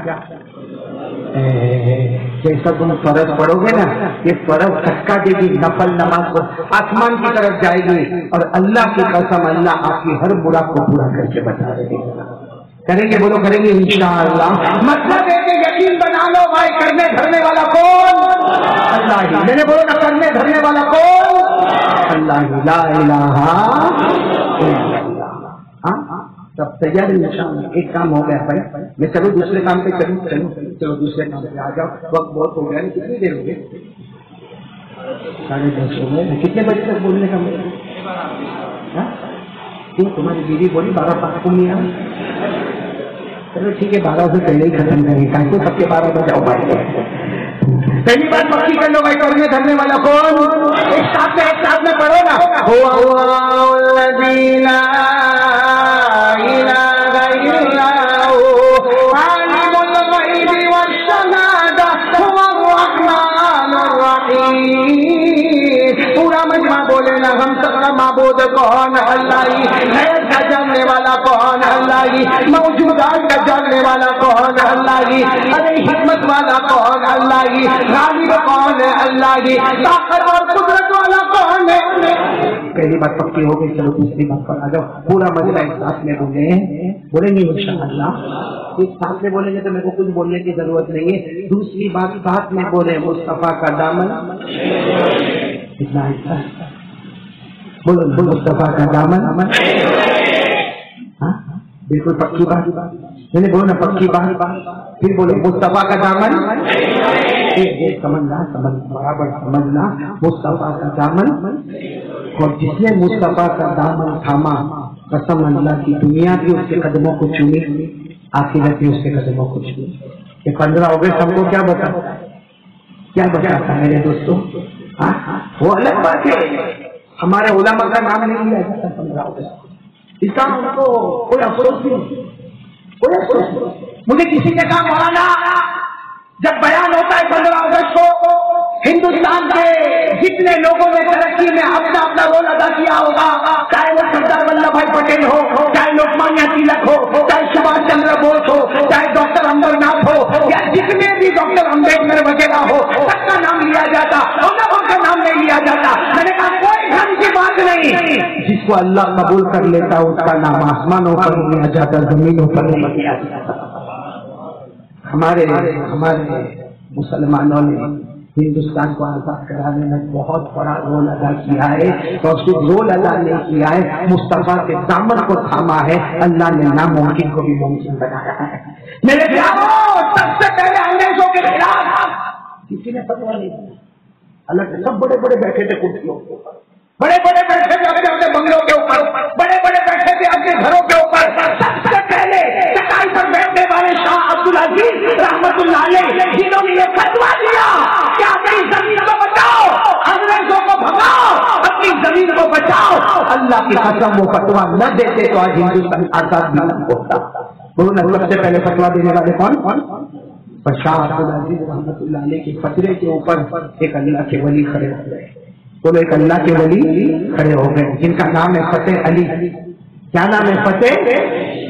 جیسا تم فرض پڑھو گے نا, یہ فرض دھکا دے گی نفل نماز کو, آسمان کی طرف جائے گی. اور اللہ کی قسم اللہ آپ کی ہر برا کو پورا کر کے بتا دے گا. کریں گے؟ بولو کریں گے انشاءاللہ. مطلب ہے کہ یقین بنا لو بھائی, کرنے دھرنے والا کون؟ اللہ ہی. میں نے بولو نا, کرنے دھرنے والا کون؟ اللہ ہی. لا الہ الا اللہ. سب تیار ہے انشاءاللہ. ایک کام ہو گیا بھائی, میں چلو دوسرے کام پہ چلو دوسرے کام پہ آ جاؤ. وقت بہت ہو گیا, کتنی دیر ہو گئی؟ 10:30 ہو گئے. کتنے بجے تک بولنے کا میرا؟ کیوں تمہاری بیوی بولی 12 5 کو نہیں آ؟ چلو ٹھیک ہے, 12 سے پہلے ہی ختم کریں گے. کہیں سب کے 12 بجے آؤ بھائی. پہلی بات پکی کر لو بھائی, کرنے دھرنے والا کون؟ ایک ساتھ میں پڑھو نا. هو الله الذي لا إله إلا جاننے والا کون ہے؟ اللہ ہی. ارے حکمت والا کون ہے؟ اللہ ہی. غالب کون ہے؟ اللہ ہی. طاقت اور قدرت والا کون ہے؟ پہلی بات پکی ہو گئی. چلو دوسری بات پر آ جاؤ. پورا مجمع ایک ساتھ میں بولیں گے انشاءاللہ. ایک ساتھ میں بولیں گے تو میرے کو کچھ بولنے کی ضرورت نہیں ہے. دوسری بات ساتھ میں بولے مصطفیٰ کا دامن. اتنا حصہ بولو مصطفیٰ کا دامن. بالکل پکی بات. میں نے بولو نا پکی بات. پھر بولو مصطفیٰ کا دامن. سمجھنا برابر سمجھنا. مصطفیٰ کا دامن. اور جس نے مصطفیٰ کا دامن تھاما قسم اللہ کی دنیا بھی اس کے قدموں کو چومی, آخرت بھی اس کے قدموں کو چومی. یہ 15 اگست ہم کو کیا بتاتا میرے دوستوں؟ وہ الگ بات ہے. ہمارے علماء کا نام نہیں لیا جاتا 15 اگست. اس کا ہم کو کوئی افسوس نہیں, کوئی افسوس نہیں. مجھے کسی نے کہا مولانا جب بیان ہوتا ہے 15 اگست کو ہندوستان کے جتنے لوگوں نے ترقی میں اپنا اپنا رول ادا کیا ہوگا, چاہے وہ سردار ولبھ بھائی پٹیل ہو, چاہے لوکمانیہ تلک ہو, چاہے سبھاش چندر بوس ہو, چاہے ڈاکٹر امر ناتھ ہو, یا جتنے بھی ڈاکٹر امبیڈکر وغیرہ ہو, سب کا نام لیا جاتا, ان کا نام نہیں لیا جاتا. میں نے کہا کوئی ڈھنگ کی بات نہیں. جس کو اللہ قبول کر لیتا اس کا نام آسمانوں پر لیا جاتا, زمینوں پر نہیں لیا جاتا. ہمارے مسلمانوں نے ہندوستان کو آزاد کرانے میں بہت بڑا رول ادا کیا ہے, اور صرف رول ادا نہیں کیا ہے, مصطفیٰ کے دامن کو تھاما ہے. اللہ نے ناممکن کو بھی ممکن بنایا ہے. میرے پیاروں, سب سے پہلے انگریزوں کے خلاف کسی نے فتویٰ نہیں دیا. اللہ سب بڑے بڑے بیٹھے تھے کرسیوں کے اوپر, بڑے بڑے بیٹھے تھے اپنے اپنے بنگلوں کے اوپر, بڑے بڑے بیٹھے تھے اپنے گھروں کے اوپر. سب سے پہلے چٹائی پر بیٹھنے والے شاہ عبد العزیز رحمت اللہ علیہ, جنہوں نے یہ فتویٰ دیا کہ اپنی زمین کو بچاؤ, انگریزوں کو بھگاؤ, اپنی زمین کو بچاؤ. اللہ کی قسم وہ فتویٰ نہ دیتے تو آج ہندوستان آزاد بھی نہ ہوتا. سب سے پہلے فتویٰ دینے والے کون؟ شاہ عبد العزیز رحمت اللہ علیہ کے فتوے کے اوپر ایک اللہ کے ولی کھڑے ہو گئے. بولو ایک اللہ کے ولی کھڑے ہو گئے جن کا نام ہے فتح علی. کیا نام ہے؟ فتح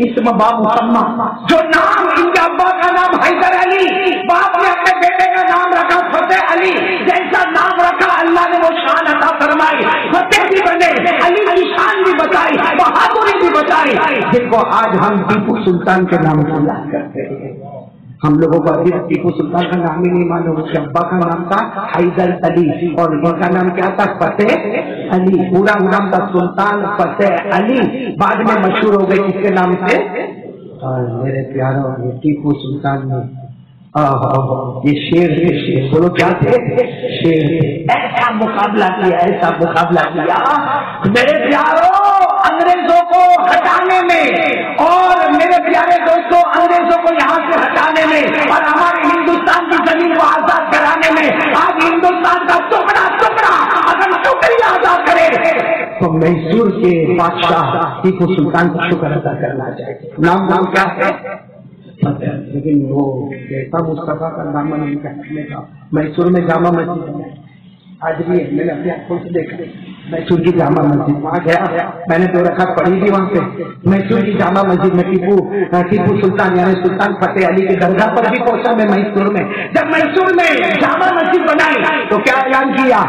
اسم با مسمى. جو نام ان کے ابا کا نام حیدر علی, باپ نے اپنے بیٹے کا نام رکھا فتح علی. جیسا نام رکھا اللہ نے وہ شان عطا فرمائی, فتح بھی بنے, علی کی شان بھی بتائی, بہادری بھی بتائی, جن کو آج ہم ٹیپو سلطان کے نام سے یاد کرتے ہیں. ہم لوگوں کو ابھی ٹیپو سلطان کا نام ہی نہیں معلوم. اس کے ابا کا نام تھا حیدر علی اور ان کا نام کیا تھا؟ فتح علی. پورا نام تھا سلطان فتح علی, بعد میں مشہور ہو گئی کس کے نام سے؟ اور میرے پیاروں, یہ ٹیپو سلطان نے یہ شیر ہے. شیر بولو کیا تھے؟ شیر. ایسا مقابلہ کیا, ایسا مقابلہ کیا میرے پیاروں انگریزوں کو ہٹانے میں, اور میرے پیارے دوستوں انگریزوں کو یہاں سے ہٹانے میں اور ہمارے ہندوستان کی زمین کو آزاد کرانے میں. آج ہندوستان کا ٹکڑا ٹکڑا اگر ٹکڑی آزاد کرے تو میسور کے بادشاہ ٹیپو سلطان کا شکر ادا کرنا چاہیے. نام کیا ہے؟ لیکن وہ کیسا مصطفیٰ کا دامن ان کا رکھنے کا. میسور میں جامع مسجد ہے آج بھی, میں نے اپنی آنکھوں سے دیکھا. میسور کی جامع مسجد وہاں گیا, میں نے 2 رکعت پڑھی تھی وہاں پہ. میسور کی جامع مسجد میں ٹیپو سلطان یعنی سلطان فتح علی کی درگاہ پر بھی پہنچا میں میسور میں. جب میسور میں جامع مسجد بنائی تو کیا اعلان کیا؟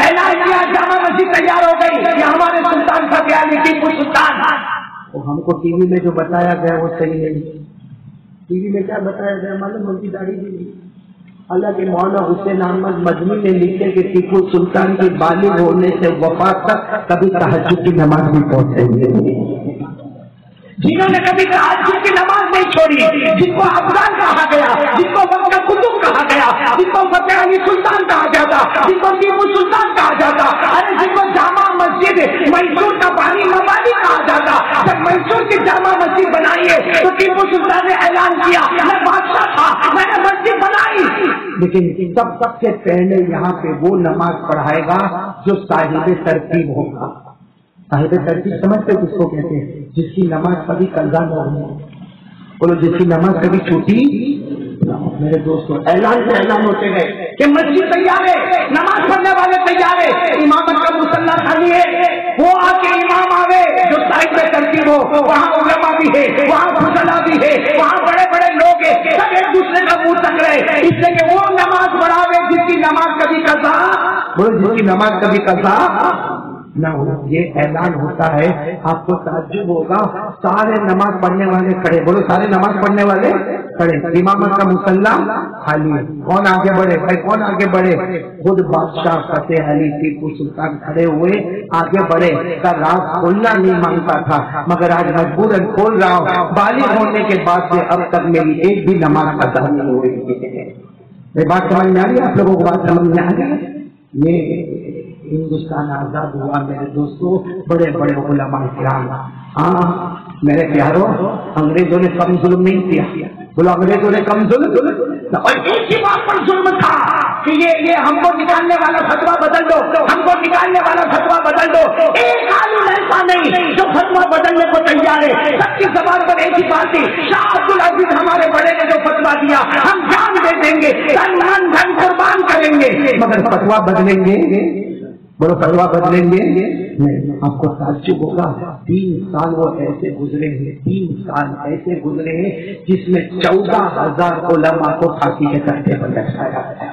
اعلان کیا جامع مسجد تیار ہو گئی, یہ ہمارے سلطان فتح علی ٹیپو سلطان. تو ہم کو ٹی وی میں جو بتایا گیا وہ صحیح نہیں. ٹی وی میں کیا بتایا گیا معلوم؟ ان کی داڑھی بھی نہیں. اللہ کے مولانا حسین احمد مدنی نے لکھے کہ ٹیپو سلطان کی بالغ ہونے سے وفات تک کبھی تہجد کی نماز نہیں پہنچے, جنہوں نے کبھی تہجد کی نماز نہیں چھوڑی, جن کو افغان کہا گیا, جن کو وقت قطب کہا گیا, جن کو فتح علی سلطان کہا جاتا, جن کو ٹیپو سلطان کہا جاتا, ارے جن کو جامع مسجد میسور کا بانی مبانی کہا جاتا. جب میسور کی جامع مسجد بنائی ہے تو ٹیپو سلطان نے اعلان کیا میں بادشاہ تھا, میں نے مسجد بنائی, لیکن سب سے پہلے یہاں پہ وہ نماز پڑھائے گا جو صاحب ترتیب ہوگا. صاحب ترتیب سمجھتے کس کو کہتے ہیں؟ جس کی نماز کبھی قضا نہ ہو. بولو جس کی نماز کبھی چھوٹی. میرے دوستوں اعلان سے اعلان ہوتے گئے کہ مسجد تیار ہے, نماز پڑھنے والے تیار ہے, امامت کا مصلی خالی ہے, وہ آ کے امام آوے جو صاحب ترتیب ہو, وہاں علماء بھی ہے، وہاں فضلا بھی ہے، وہاں بڑے بڑے لوگ ہیں، سب ایک دوسرے کا منہ تک رہے، اس لیے کہ وہ نماز پڑھاوے جس کی نماز کبھی قضا، جس کی نماز کبھی قضا نہ ہو۔ یہ اعلان ہوتا ہے، آپ کو تعجب ہوگا، سارے نماز پڑھنے والے کھڑے، بولو سارے نماز پڑھنے والے کھڑے، امامت کا مصلی خالی، کون آگے بڑھے بھائی، کون آگے بڑھے؟ خود بادشاہ فتح علی ٹیپو سلطان کھڑے ہوئے، آگے بڑھے، کا راز کھولنا نہیں مانگتا تھا مگر آج مجبوراً کھول رہا ہوں، بالغ ہونے کے بعد سے اب تک میری ایک بھی نماز قضا نہیں ہوئی۔ یہ بات سمجھ میں آ رہی ہے؟ آپ لوگوں کو بات سمجھ میں آ رہی ہے؟ یہ ہندوستان آزاد ہوا میرے دوستوں، بڑے بڑے علماء کرام، ہاں میرے پیاروں، انگریزوں نے کم ظلم نہیں کیا، بولو انگریزوں نے کم ظلم، اور ایک ہی بات پر ظلم تھا کہ یہ ہم کو نکالنے والا فتوا بدل دو، ہم کو نکالنے والا فتوا بدل دو۔ ایک عالم ایسا نہیں جو فتوا بدلنے کو تیار ہے، سب کی زبان پر ایک ہی بات تھی، شاہ عبد العزیز ہمارے بڑے نے جو فتوا دیا ہم جان دے دیں گے، تن من دھن قربان کریں گے، مگر فتوا بدلیں گے، بولو فتوا بدلیں گے نہیں۔ آپ کو تعجب ہوگا، 3 سال وہ ایسے گزرے ہیں، 3 سال ایسے گزرے ہیں جس میں 14,000 علماء کو پھانسی کے تختے پر لٹکایا گیا،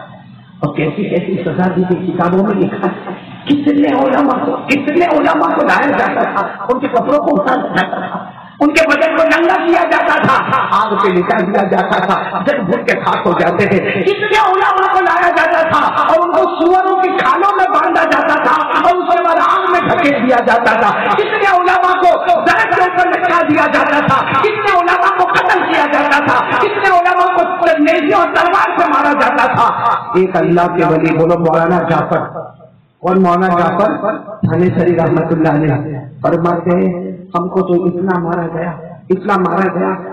اور کیسی کیسی سزا دی تھی، کتابوں میں لکھا ہے۔ کتنے علماء کو لایا جاتا تھا، ان کے کپڑوں کو اتارا جاتا تھا، ان کے بدن کو ننگا کیا جاتا تھا، آگ پہ لٹا دیا جاتا تھا، جب بھوک کے خاک ہو جاتے تھے۔ کتنے علماء کو لایا جاتا تھا اور ان کو سوروں کی کھالوں میں باندھا جاتا تھا اور اس کے بعد آگ میں دھکیل دیا جاتا تھا۔ کتنے علماء کو درخت کے اوپر لٹکا دیا جاتا تھا، کتنے علماء کو قتل کیا جاتا تھا، کتنے علماء کو نیزے اور تلوار سے مارا جاتا تھا۔ ایک اللہ کے ولی، بولو مولانا جعفر، اور مولانا جعفر تھانے سری رحمت اللہ علیہ فرماتے ہیں ہم کو تو اتنا مارا گیا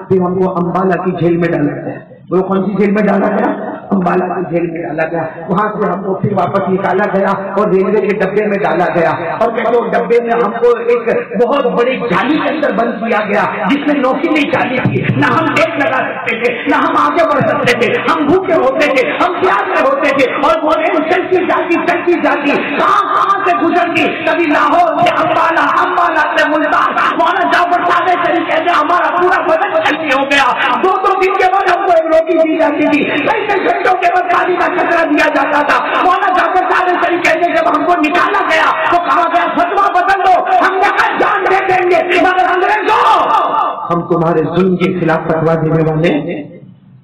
کہ ہم کو امبالہ کی جیل میں ڈالا گیا۔ وہ کون سی جیل میں ڈالا گیا؟ امبالہ کی جیل میں ڈالا گیا۔ وہاں سے ہم کو پھر واپس نکالا گیا اور ریلوے کے ڈبے میں ڈالا گیا، اور کہتے وہ ڈبے میں ہم کو ایک بہت بڑی جالی کے اندر بند کیا گیا جس میں نوکیلی جالی تھی، نہ ہم ٹیک لگا سکتے تھے، نہ ہم آگے بڑھ سکتے تھے، ہم بھوکے ہوتے تھے، ہم پیاسے ہوتے تھے، اور وہ ریل چلتی جاتی کہاں سے گزرتی، کبھی لاہور سے امبالہ، امبالہ سے ملتان، مولانا جعفر صادق شریف کہتے ہیں ہمارا پورا بدن چلتی ہو گیا۔ 2 دن کے بعد ہم کو ایک روٹی دی جاتی تھی، کئی گھنٹوں کے بعد پانی کا کچرا دیا جاتا تھا۔ مولانا جعفر صادق شریف کہتے ہیں جب ہم کو نکالا گیا تو کہا گیا فتوا بدل دو، ہم نے کہا جان دے دیں گے، مگر انگریزوں ہم تمہارے ظلم کے خلاف فتوا دینے والے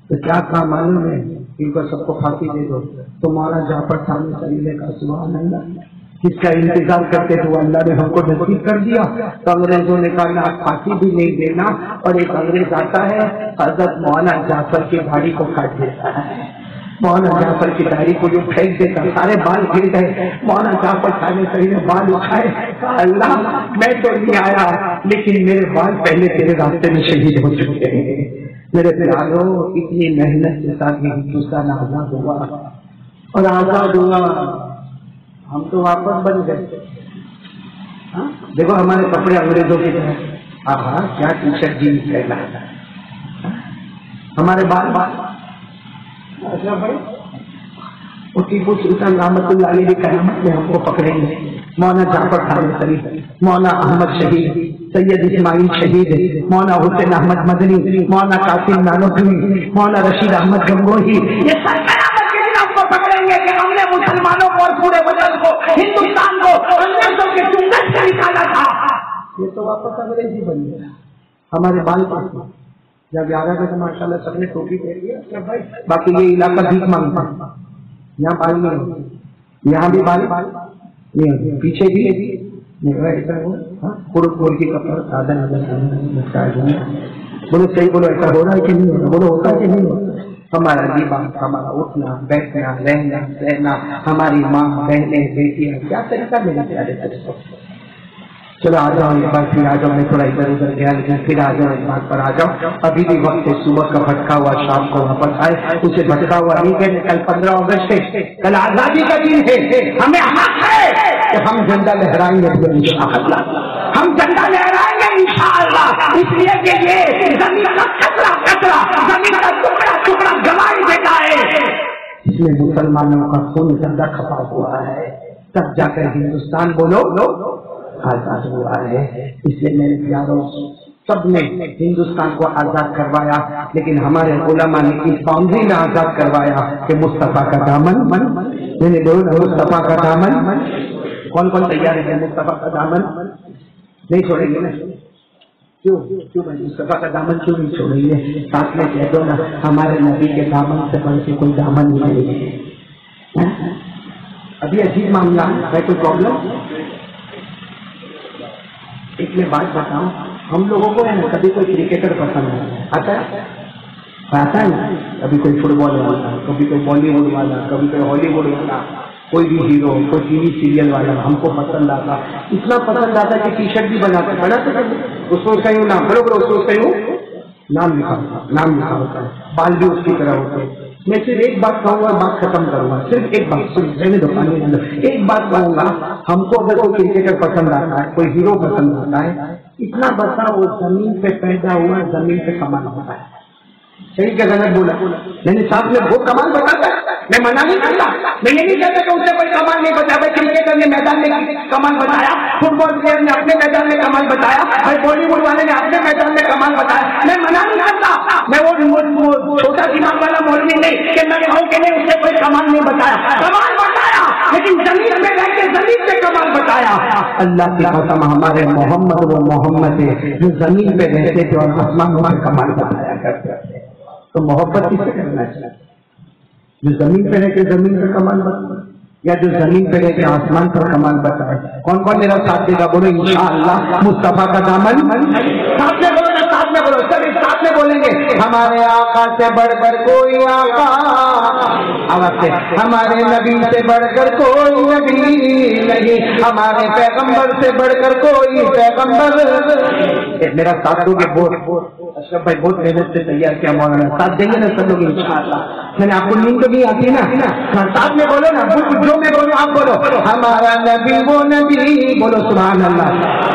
تو کیا کام معلوم ہے، ان کو سب کو پھانسی دے دو۔ تو مولانا جعفر صادق شریف نے کہا سبحان اللہ، جس کا انتظار کرتے تھے وہ اللہ نے ہم کو نصیب کر دیا۔ تو انگریزوں نے کہا نہ پھانسی بھی نہیں دینا، اور ایک انگریز آتا ہے حضرت مولانا جعفر کی داڑھی کو کاٹ دیتا ہے، مولانا جعفر کی داڑھی کو جو پھینک دیتا، سارے بال گر گئے۔ مولانا جعفر کھانے صحیح نے بال اٹھائے، اللہ میں تو نہیں آیا لیکن میرے بال پہلے تیرے راستے میں شہید ہو چکے ہیں۔ میرے پیاروں، اتنی محنت کے ساتھ یہ ہندوستان آزاد ہوا، اور آزاد ہوا ہم تو واپس بن گئے۔ دیکھو ہمارے کپڑے انگریزوں کی طرح، آہا کیا ٹی شرٹ جینس پہنا، ہمارے بال وہ ٹیپو سلطان رحمت اللہ علیہ کی قیامت میں ہم کو پکڑیں گے۔ مولانا جعفر صادق شریف، مولانا احمد شہید، سید اسماعیل شہید، مولانا حسین احمد مدنی، مولانا قاسم نانوتوی، مولانا رشید احمد گنگوہی، یہ سب قیامت کے دن ہم کو پکڑیں گے کہ ہم نے مسلمانوں کو اور پورے وطن کو، ہندوستان کو انگریزوں کے چنگل سے نکالا تھا۔ یہ تو واپس انگریزی بن گیا، ہمارے بال پاس جب یاد آ گیا تو ماشاء اللہ سب نے ٹوپی پہن لیا، باقی یہ علاقہ بھیک مانگتا، یہاں بال نہیں، یہاں بھی بال نہیں، پیچھے بھی پور کی کپڑا سادہ بولو صحیح، بولو ایسا ہو رہا ہے کہ نہیں ہو رہا، بولو ہوتا ہے کہ نہیں ہوتا۔ ہمارا لباس، ہمارا اٹھنا بیٹھنا رہنا سہنا، ہماری ماں بہنیں بیٹیاں، کیا طریقہ میرے پیارے طریقے۔ چلو آ جاؤ ایک بار پھر آ جاؤ، میں تھوڑا ادھر ادھر گیا لیکن پھر آ جاؤ، ایک بات پر آ جاؤ۔ ابھی بھی وقت ہے، صبح کا بھٹکا ہوا شام کو واپس آئے، اسے بھٹکا ہوا نہیں کہ کل 15 اگست ہے، کل آزادی کا دن ہے، ہمیں حق ہے کہ ہم جھنڈا لہرائیں گے انشاءاللہ، ہم جھنڈا لہرائیں گے انشاءاللہ، اس لیے کہ یہ زمین کا کچرا زمین کا ٹکڑا گواہی دیتا ہے، اس میں مسلمانوں کا خون زندہ کھپا ہوا ہے، تب جا کر ہندوستان بولو آزاد ہوا ہے۔ اس لیے میرے پیاروں، سب نے ہندوستان کو آزاد کروایا، لیکن ہمارے علماء نے اس باؤنڈری میں آزاد کروایا کہ مصطفیٰ کا دامن مصطفیٰ کا دامن کون کون تیار ہے مصطفیٰ کا دامن نہیں چھوڑیں گے نا؟ کیوں بھائی مصطفیٰ کا دامن کیوں نہیں چھوڑیں گے؟ ساتھ میں کہہ دو نا ہمارے نبی کے دامن سے بڑھ کے کوئی دامن نہیں ہے۔ ابھی عجیب معاملہ ہے، کوئی پرابلم؟ ایک میں بات بتاؤں، ہم لوگوں کو کبھی کوئی کرکٹر پسند آتا ہے نا، کبھی کوئی فٹ بال والا، کبھی کوئی بالی ووڈ والا، کبھی کوئی ہالی ووڈ والا، کوئی بھی ہیرو، کوئی ٹی وی سیریل والا ہم کو پسند آتا، اتنا پسند آتا کہ ٹی شرٹ بھی بناتے اس کو کہیں نام بڑوں اس کو کہیں نام لکھا ہوتا ہے، بال بھی اس کی طرح ہوتے ہیں۔ میں صرف ایک بات کہوں گا، بات ختم کروں گا، صرف ایک بات رہنے دو، ایک بات کہوں گا، ہم کو اگر کوئی کرکٹر پسند آتا ہے، کوئی ہیرو پسند آتا ہے، اتنا بتا وہ زمین پہ پیدا ہوا، زمین پہ کمال ہوتا ہے۔ صحیح کیا غلط بولا؟ یعنی ساتھ میں وہ کمال بتاتا ہے، میں منع نہیں کرتا، میں یہ نہیں کہتا کہ اس سے کوئی کمال نہیں بتایا۔ بھائی کرکٹر نے میدان میں کمال بتایا، فٹ بال پلیئر نے اپنے میدان میں کمال بتایا، بھائی بالی ووڈ والے نے اپنے میدان میں کمال بتایا، میں منع نہیں کرتا، میں وہ چھوٹا دماغ والا مولوی نہیں کہ میں کہوں کہ نہیں اس سے کوئی کمال نہیں بتایا، کمال بتایا لیکن زمین میں رہ کے زمین پہ کمال بتایا۔ اللہ کی قسم ہمارے محمد وہ محمد ہے جو زمین پہ رہتے تھے اور آسمان پر کمال بتایا کرتے تھے۔ تو محبت کس سے کرنا چاہیے؟ جو زمین پہ رہ کے زمین پہ کمال بتائے یا جو زمین پہ رہ کے آسمان پر کمال بتائے؟ کون کون میرا ساتھ دے گا؟ بولو انشاءاللہ مصطفیٰ کا دامن، ساتھ میں بولو نا، ساتھ میں بولو، سب ساتھ میں بولیں گے۔ ہمارے آقا سے بڑھ کر کوئی آقا، آواز سے، ہمارے نبی سے بڑھ کر کوئی نبی نہیں، ہمارے پیغمبر سے بڑھ کر کوئی پیغمبر۔ میرا ساتھ دو گے؟ بہت اشرف بھائی بہت محنت سے تیار کیا مولانا، ساتھ دیں گے نا سب لوگ انشاءاللہ؟ میں نے آپ کو نیند تو نہیں آتی نا، ساتھ میں بولو نا، جو میں بولوں آپ بولو، ہمارا نبی وہ نبی، بولو سبحان اللہ،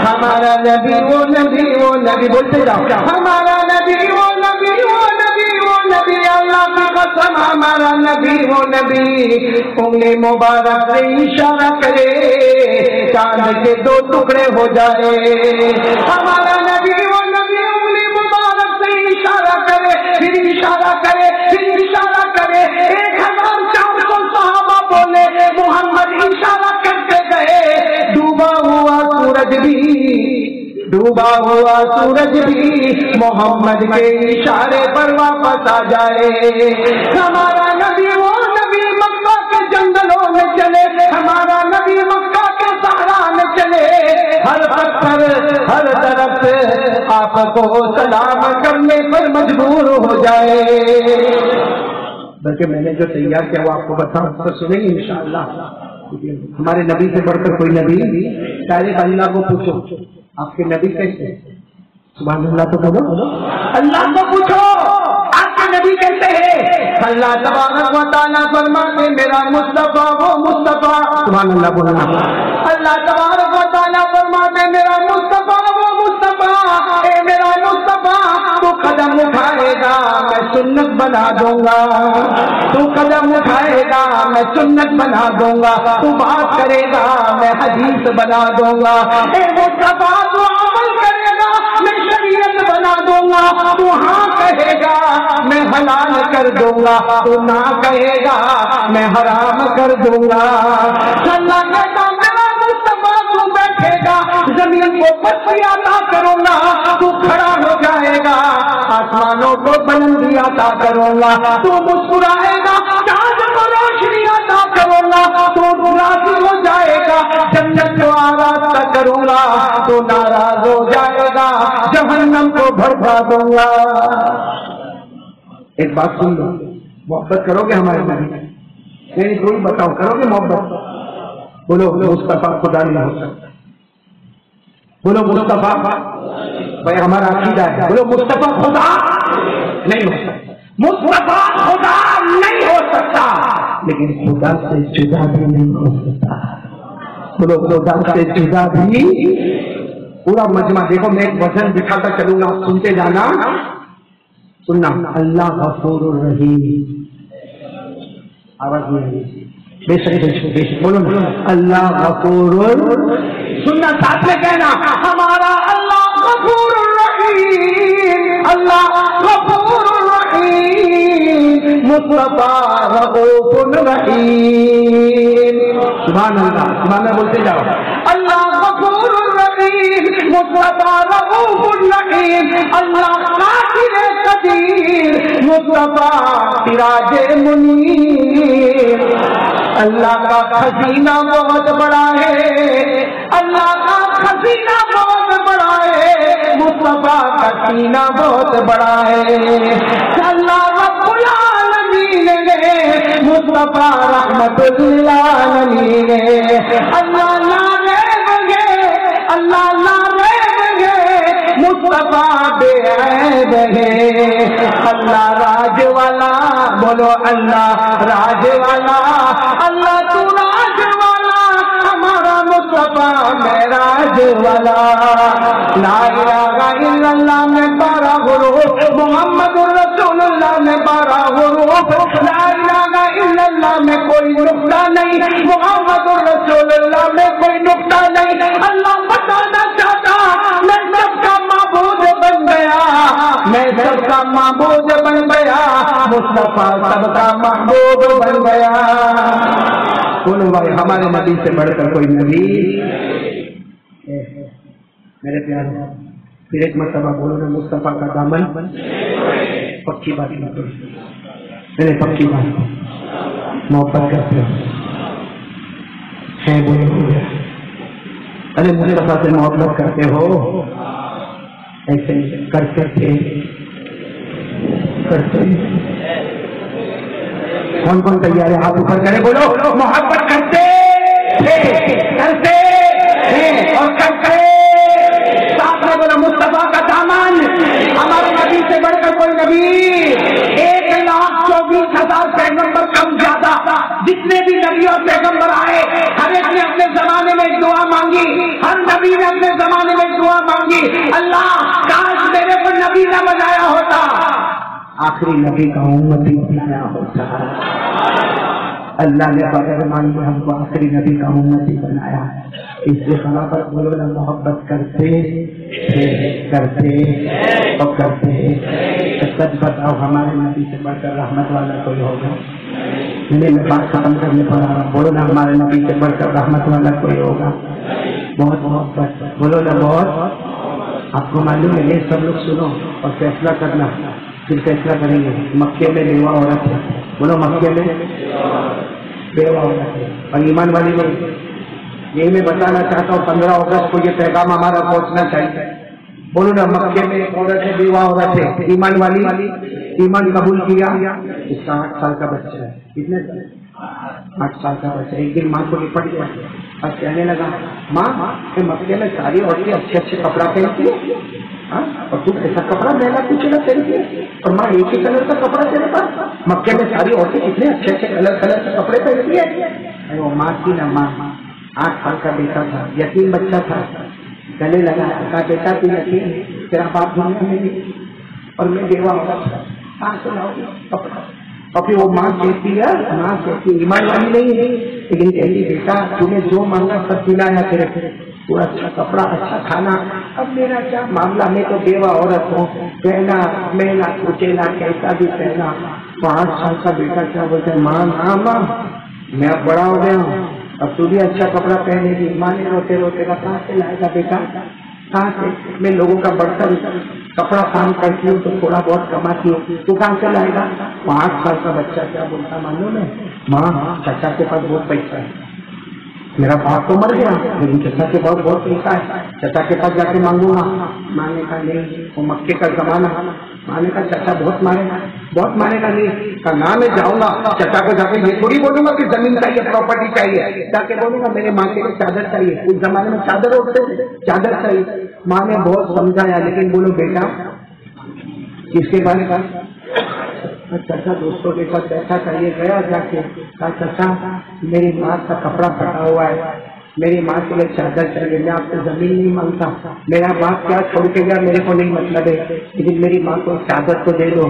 ہمارا نبی وہ نبی، وہ نبی بولتے جاؤ، ہمارا نبی وہ نبی، وہ نبی وہ نبی، اللہ کی قسم ہمارا نبی وہ نبی، انگلی مبارک سے اشارہ کرے چاند کے دو ٹکڑے ہو جائے، ہمارا نبی وہ نبی، انگلی مبارک سے اشارہ کرے، پھر اشارہ کرے، پھر اشارہ کرے، 1400 صحابہ بولے، محمد اشارہ کرتے گئے، ڈوبا ہوا سورج بھی محمد کے اشارے پر واپس آ جائے۔ ہمارا نبی وہ نبی مکہ کے جنگلوں میں چلے، ہمارا نبی مکہ کے صحرا میں چلے، ہر پتھر ہر درخت آپ کو سلام کرنے پر مجبور ہو جائے۔ بلکہ میں نے جو تیار کیا وہ آپ کو بتاؤں تو سنیں گے انشاءاللہ۔ ہمارے نبی سے بڑھ کر کوئی نبی؟ سارے اللہ کو پوچھو آپ کے نبی کیسے؟ سبحان اللہ تو بولو، اللہ کو پوچھو آپ کے نبی کیسے ہیں؟ اللہ تبارک و تعالیٰ فرماتے میرا مصطفیٰ وہ مصطفیٰ، سبحان اللہ بولنا، اللہ تبارک و تعالیٰ فرماتے میرا مصطفیٰ وہ مصطفیٰ، اے میرا مصطفیٰ تو قدم اٹھائے گا میں سنت بنا دوں گا، تو قدم اٹھائے گا میں سنت بنا دوں گا، تو بات کرے گا میں حدیث بنا دوں گا، اے مصطفیٰ تو عمل کرے گا میں شریعت بنا دوں گا، تو ہاں کہے گا میں حلال کر دوں گا، تو نہ کہے گا میں حرام کر دوں گا۔ اللہ کہتا میرا مصطفیٰ تو بیٹھے گا زمین کو پستی عطا کروں گا، تو کھڑا ہو جائے گا آسمانوں کو بلندی عطا کروں گا، تو مسکرائے گا چاند کو روشنی عطا کروں گا، تو راضی ہو جائے گا جنت کو آراستہ کروں گا، تو ناراض ہو جائے گا جہنم کو بھڑکا دوں گا۔ ایک بات سن لو، محبت کرو گے ہمارے نبی؟ نہیں کوئی بتاؤ کرو گے محبت؟ بولو مصطفیٰ خدا نہیں ہو سکتا، بولو مصطفیٰ، بھائی ہمارا عقیدہ ہے، بولو مصطفیٰ خدا نہیں ہو سکتا، مصطفیٰ خدا نہیں ہو سکتا، لیکن خدا سے جدا بھی نہیں ہو سکتا، بولو خدا سے جدا بھی۔ پورا مجمع دیکھو، میں ایک وزن دکھاتا چلوں گا، آپ سنتے جانا، سننا، اللہ غفور الرحیم، آواز نہیں بے شک بولو اللہ غفور، سننا ساتھ میں کہنا ہمارا اللہ غفور الرحیم، مصطفیٰ رؤوف رحیم. سبحان اللہ، سبحان اللہ بولتے جاؤ. اللہ غفور الرحیم، مصطفیٰ رؤوف الرحیم. اللہ قادر قدیر، مصطفیٰ سراج منیر. اللہ کا خزینہ بہت بڑا ہے، اللہ کا خزینہ بہت بڑا ہے، مصطفیٰ کا سینہ بہت بڑا ہے. اللہ رب العالمین نے مصطفیٰ رحمت للعالمین ہے. اللہ لا ریب ہے، اللہ لا ریب ہے، مصطفیٰ بے عیب ہے. اللہ راج والا، بولو اللہ راج والا. اللہ تو راج والا، ہمارا مصطفیٰ معراج والا. لا الہ الا اللہ میں 12 حروف، محمد الرسول اللہ میں 12 حروف. لا الہ الا اللہ میں کوئی نقطہ نہیں، محمد الرسول اللہ میں کوئی نقطہ نہیں. اللہ بتانا چاہتا میں سب کا معبود بن گیا، میں سب کا معبود بن گیا، مصطفیٰ سب کا محبوب بن گیا. بولو بھائی، ہمارے نبی سے بڑھ کر کوئی نبی. میرے پیارے پھر ایک مرتبہ بولو نا، مصطفیٰ کا دامن. پکی بات میں نے پکی بات محبت کرتے ہیں. بولو ارے مصطفیٰ سے محبت کرتے ہو؟ ایسے کرتے تھے، کرتے. کون کون تیار ہے ہاتھ اوپر کرے؟ بولو محبت کرتے تھے، کرتے ہیں اور کرتے. ساتھ میں بولو مصطفیٰ کا دامن. ہمارے نبی سے بڑھ کر کوئی نبی. 1,24,000 پیغمبر کم زیادہ جتنے بھی نبی اور پیغمبر آئے، ہر ایک نے اپنے زمانے میں دعا مانگی، ہر نبی نے اپنے زمانے میں دعا مانگی. اللہ کاش میرے کو نبی نہ بنایا ہوتا، آخری نبی کا امتی بنایا ہوتا. اللہ نے بغیر مانگے ہم کو آخری نبی کا امتی بنایا. اس لیے خلا پر بولو نا، محبت کرتے تھے، کرتے اور کرتے. سچ بتاؤ، ہمارے نبی سے بڑھ کر رحمت والا کوئی ہوگا؟ میں بات ختم کرنے پڑا رہا. بولو نا، ہمارے نبی سے بڑھ کر رحمت والا کوئی ہوگا؟ بہت محبت. بولو نا بہت. آپ کو معلوم ہے، یہ سب لوگ سنو اور فیصلہ کرنا. پھر فیصلہ کریں گے. مکے میں بیوہ عورت ہے. بولو مکے میں بیوہ عورت ہے اور ایمان والی نہیں. یہی میں بتانا چاہتا ہوں، 15 اگست کو یہ پیغام ہمارا پہنچنا چاہیے. بولو نا، مکے میں ایک عورت ہے، بیوہ عورت ہے، ایمان والی، ایمان قبول کیا. اس کا 8 سال کا بچہ ہے. کتنے 8 سال کا بچہ. ایک دن ماں کو لپٹ گیا اور کہنے لگا، ماں مکے میں ساری عورتیں اچھے اچھے کپڑا پہنتی ہے اور تم ایسا کپڑا میلا کچھ نہ پہنتی ہے. اور ماں ایک ہی کلر کا کپڑا تیرے پاس. مکے میں ساری عورتیں کتنے اچھے اچھے کلر کے کپڑے پہنتی ہے. وہ ماں کی نا ماں، 8 سال کا بیٹا تھا، یتیم بچہ تھا. گلے لگا، کہا بیٹا تو یتیم، تیرا باپ دنیا میں نہیں اور میں بیوہ عورت تھا، کہاں سے لاؤ کپڑا؟ اور پھر وہ ماں کہتی ہے، ماں کہتی ایمان والی نہیں ہے، لیکن کہتی بیٹا تو نے جو مانگا سب دلایا تیرے، تو اچھا کپڑا، اچھا کھانا. اب میرا کیا معاملہ، میں تو بیوہ عورت ہوں، پہنا میلا کچیلا کیسا بھی پہنا. تو 8 سال کا بیٹا کیا بولتا ہے، ماں ہاں ماں میں اب بڑا ہو گیا ہوں، اب تو بھی اچھا کپڑا پہنے گی. ماں نے روتے روتے کا کہاں سے لائے گا بیٹا، کہاں سے؟ میں لوگوں کا برتن کپڑا کام کرتی ہوں تو تھوڑا بہت کماتی ہوں، تو کہاں سے لائے گا؟ 5 سال کا بچہ کیا بولتا معلوم ہے، ماں چچا کے پاس بہت پیسہ ہے. میرا باپ تو مر گیا لیکن چچا کے پاس بہت پیسہ ہے، چچا کے پاس جا کے مانگوں گا. ماں نے کہا نہیں، وہ مکے کا زمانہ. ماں نے کہا چچا بہت مارے گا، بہت مارے گا. نہیں کہا نہ میں جاؤں گا چچا کو جا کے یہ تھوڑی بولوں گا کہ زمین چاہیے، پراپرٹی چاہیے. جا کے بولوں گا میرے ماں کے لیے چادر چاہیے. اس زمانے میں چادر اٹھتے تھے، چادر چاہیے. ماں نے بہت سمجھایا لیکن بولو بیٹا کس کے بارے کا چچا دوستوں کے ساتھ بیٹھا تھا. یہ گیا جا کے کہا چچا میری ماں کا کپڑا پھٹا ہوا ہے، میری ماں کے لیے چادر چاہیے. میں آپ سے زمین نہیں مانگتا، میرا باپ کیا چھوڑ کے گیا میرے کو نہیں مطلب ہے، لیکن میری ماں کو چادر تو دے دو.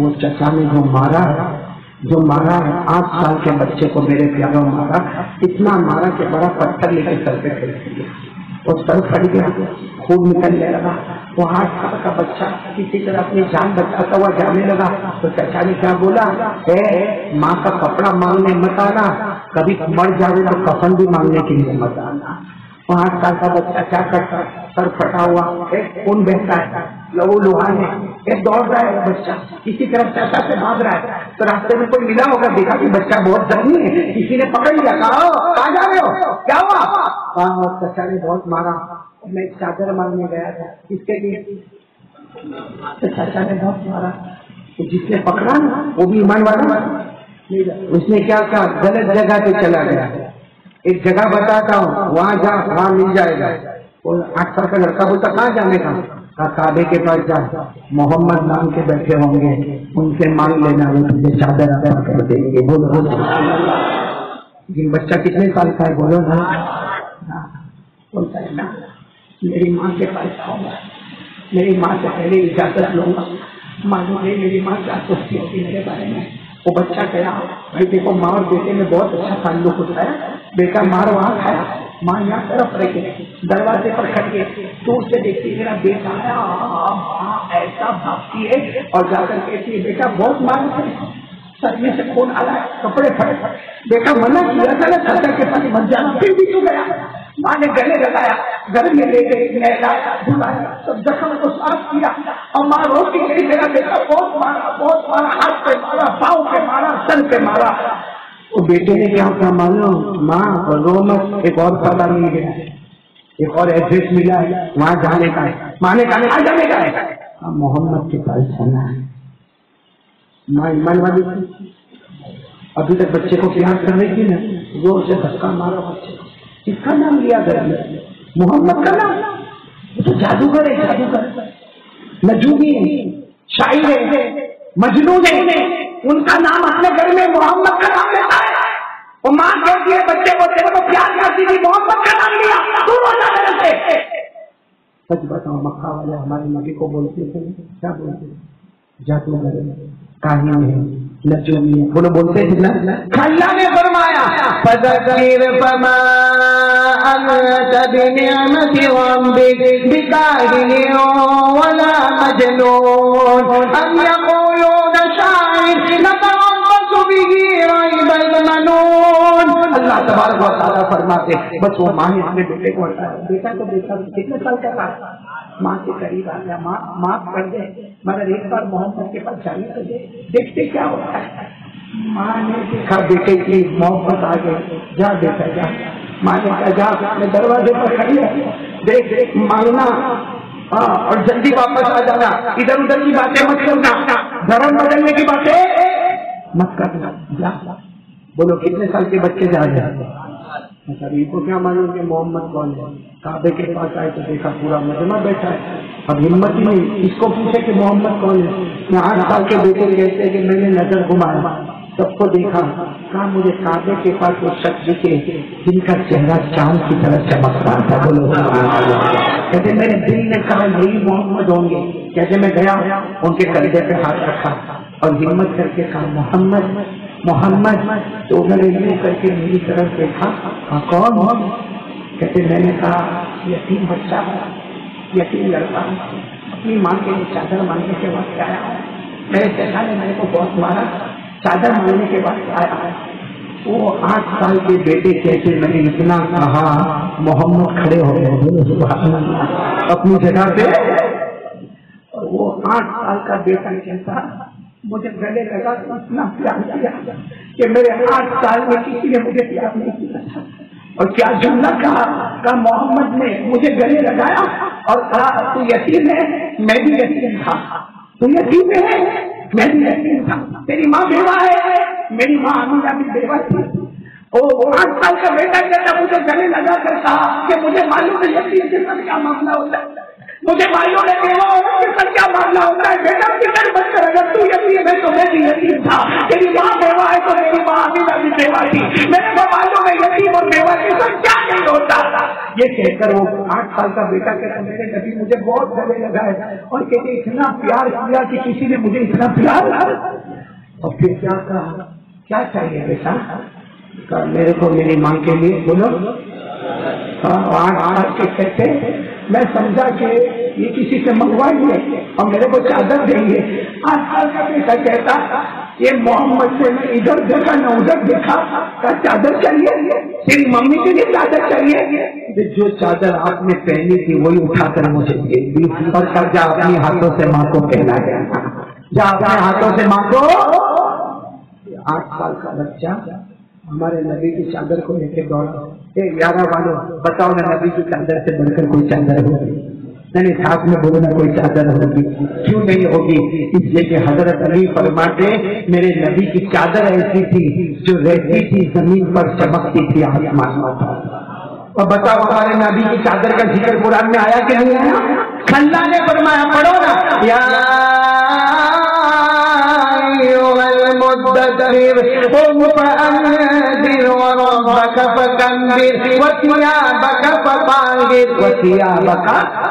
وہ چچا نے جو مارا 8 سال کے بچے کو میرے پیاروں مارا، اتنا مارا کہ بڑا پتھر لے کے سر پہ پھینک دیا. اور سر پھٹ گیا، خون نکلنے لگا. وہ 8 سال کا بچہ کسی طرح اپنی جان بچاتا ہوا جانے لگا تو چچا نے کیا بولا، ماں کا کپڑا مانگنے مت آنا، کبھی مر جاؤ تو کفن بھی مانگنے کے لیے مت آنا۔ وہ 8 سال کا بچہ کیا کرتا، سر پھٹا ہوا، خون بہتا ہے، لہو لہان ہے، دوڑ رہا ہے بچہ کسی طرح چچا سے بھاگ رہا ہے، تو راستے میں کوئی ملا ہوگا، دیکھا کہ بچہ بہت زخمی ہے، کسی نے پکڑ لیا، کہاں جا رہے ہو، کیا ہوا؟ چچا نے بہت مارا، میں ایک چادر مانگنے گیا تھا، اس کے لیے چچا نے بہت مارا، جس نے پکڑا نا وہ بھی ایمان والا، اس نے کیا کہا، غلط جگہ پہ چلا گیا، ایک جگہ بتاتا ہوں وہاں جا، وہاں مل جائے گا۔ 8 سال کا لڑکا بولتا کہاں جانے کا، کعبے کے پاس جا، محمد نام کے بیٹھے ہوں گے، ان سے مانگ لینا، وہ تجھے چادر عطا کر دیں گے۔ بولو یہ بچہ کتنے سال کا ہے، بولو نا، بولتا ہے نا میری ماں کے پاس آؤں گا، میری ماں سے پہلے اجازت لوں گا، معلوم ہے میری ماں کیا سوچتی ہوگی میرے بارے میں۔ وہ بچہ کہا بھائی دیکھو ماں اور بیٹے میں بہت اچھا تعلق ہوتا ہے، بیٹا مار وہاں کھایا، ماں یہاں طرف رہ گئی، دروازے پر کھڑ کے دور سے دیکھتی میرا بیٹا آیا، ماں ایسا بھاگتی ہے اور جا کر کہتی ہے بیٹا بہت مار ہے، سر میں سے خون آ رہا ہے، کپڑے پھٹے، بیٹا منع کیا تھا نا چچا کے پاس مت جانا، پھر بھی کیوں گیا؟ ماں نے گلے لگایا، گھر میں لے گئی، نہلایا دھلایا، سب زخم کو صاف کیا، اور ماں روتی گئی میرا بیٹا بہت مارا، ہاتھ پہ مارا، پاؤں پہ مارا، سر پہ مارا۔ وہ بیٹے نے کیا کہا معلوم، ماں رو مت، ایک اور پتہ مل گیا، ایک اور ایڈریس ملا ہے، وہاں جانے کا ہے۔ ماں نے کہا جانے کا ہے، محمد کے پاس جانا ہے۔ ماں ایمان والی تھی، ابھی تک بچے کو پیار کر رہی تھی نا، زور سے دھکا مارا بچے کو، کس کا نام لیا گھر میں، محمد کا نام، وہ تو جادوگر ہے، جادوگر نجومی ہے، شاعر ہے، مجنون ہے، ان کا نام اپنے گھر میں محمد کا نام لیتا ہے۔ وہ ماں کہتی ہے بچے کو تیرے کو پیار کرتی تھی، محمد کا نام لیا، تو روزہ کرتے۔ سچ بتاؤ مکہ والے ہمارے نبی کو بولتے تھے کیا بولتے تھے، جادوگر کاہن ہے، نجومی ہے، بولو بولتے تھے نا۔ اللہ نے فرمایا فذکر فما انت بنعمت ربک بکاہن ولا مجنون ام یقولون شاعر نتربص به ریب المنون۔ اللہ تبارک و تعالیٰ فرماتے بس وہ ماں نے اپنے بیٹے کو ہٹایا، بیٹا تو بیٹا کتنے سال کا تھا، ماں کے قریب آ گیا، ماں معاف کر دے مگر ایک بار محمد کے پاس جانے کو دے، دیکھتے کیا ہوتا ہے۔ ماں نے دیکھا بیٹے کی محبت آ گئی، جا بیٹا جا، ماں نے کہا جا، اپنے دروازے پر کھڑی ہے، دیکھ مانگنا اور جلدی واپس آ جانا، ادھر ادھر کی باتیں مت کرنا، دھرم بدلنے کی باتیں مت کرنا، جا۔ بولو کتنے سال کے بچے جا جائے، ان کو کیا معلوم کہ محمد کون ہے؟ کعبے کے پاس آئے تو دیکھا پورا مجمع بیٹھا ہے، اب ہمت ہی نہیں اس کو پوچھے کہ محمد کون ہے۔ 8 سال کے بیٹے کہتے ہیں کہ میں نے نظر گھمایا، سب کو دیکھا، کہا مجھے کعبے کے پاس وہ شخص دکھے جن کا چہرہ چاند کی طرح چمکتا تھا، بولو کہتے میرے دل نے کہا یہی محمد ہوں گے۔ کہتے میں گیا ان کے کندھے پہ ہاتھ رکھا اور ہمت کر کے کہا محمد محمد، تو انہوں نے یوں کر کے میری طرف دیکھا، کون؟ کہتے میں نے کہا یتیم بچہ ہے، یتیم لڑکا، اپنی ماں کے لیے چادر مانگنے کے وقت آیا ہے، میرے چچا نے میرے کو بہت مارا، چادر مانگنے کے وقت آیا ہے۔ وہ 8 سال کے بیٹے کہتے میں نے اتنا کہا محمد کھڑے ہو گئے اپنی جگہ پہ، اور وہ 8 سال کا بیٹا کہتا مجھے گلے لگا اتنا پیار کیا کہ میرے 8 سال میں کسی نے مجھے پیار نہیں کیا، اور کیا جملہ کہا محمد نے مجھے گلے لگایا اور کہا تو یتیم ہے، میں بھی یتیم تھا، تو یتیم ہے، میں بھی یتیم تھا، تیری ماں بیوہ ہے، میری ماں آمینہ بھی بیوہ تھی۔ وہ 8 سال کا بیٹا کہتا مجھے گلے لگا کر کہا کہ مجھے معلوم ہے یتیم کے ساتھ کیا معاملہ ہوتا ہے، مجھے معلوم ہے بیوہ عورت کے ساتھ کیا معاملہ ہوتا ہے، بیٹا فکر مت کر، اگر تو یتیم ہے تو میں بھی یتیم تھا، تیری ماں بیوہ ہے تو میری ماں آمینہ بھی بیوہ تھی، میرے کو معلوم ہے یتیم اور بیوہ کے ساتھ کیا نہیں ہوتا۔ یہ کہہ کر وہ 8 سال کا بیٹا کہتا میرے نبی مجھے بہت گلے لگا ہے، اور کہتے اتنا پیار کیا کہ کسی نے مجھے اتنا پیار، اور پھر کیا کہا کیا چاہیے بیٹا، کہا میرے کو میری ماں کے لیے بولو 8 سال کے کہتے میں سمجھا کہ یہ کسی سے منگوائیں گے اور میرے کو چادر دیں گے. 8 سال کا بیٹا کہتا یہ محمد سے میں ادھر دیکھا نہ ادھر دیکھا, کا چادر چاہیے, تیری ممی کے لیے چادر چاہیے. جو چادر آپ نے پہنی تھی وہی اٹھا کر مجھے دے دی اور کر جا اپنے ہاتھوں سے ماں کو پہنا گیا, جا اپنے ہاتھوں سے ماں کو. 8 سال کا بچہ ہمارے نبی کی چادر کو لے کے دوڑا. 11 والوں بتاؤ نا, نبی کی چادر سے بڑھ کر کوئی چادر ہوگی؟ نہیں, ساتھ میں بولو نا کوئی چادر ہوگی. کیوں نہیں ہوگی؟ اس لیے کہ حضرت علی فرماتے میرے نبی کی چادر ایسی تھی جو رہتی تھی زمین پر, چمکتی تھی آسمان پر. اور بتاؤ ہمارے نبی کی چادر کا ذکر قرآن میں آیا کہ نہیں آیا؟ اللہ نے فرمایا, پڑھو نا, یا المدثر قم فأنذر وربك فكبر وثيابك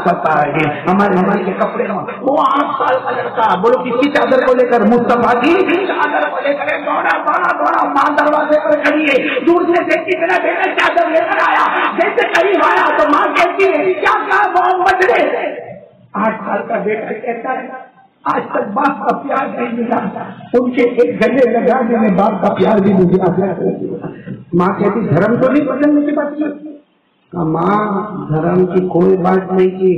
فطهر. ہمارے کے کپڑے وہ 8 سال کا لڑکا, بولو کس کی چادر کو لے کر؟ مصطفیٰ کی چادر کو لے کر دوڑا دوڑا ماں دروازے پر کھڑی ہے, دور سے دیکھتی میرا بیٹا چادر لے کر آیا. جیسے قریب آیا تو ماں کہتی ہے کیا کہا محمد نے؟ 8 سال کا بیٹا کہتا ہے آج تک باپ کا پیار نہیں ملا, ان کے ایک گلے لگانے میں باپ کا پیار بھی مجھے آ گیا. ماں کہتی دھرم تو نہیں بدلنے کی بات کی. ماں دھرم کی کوئی بات نہیں کی,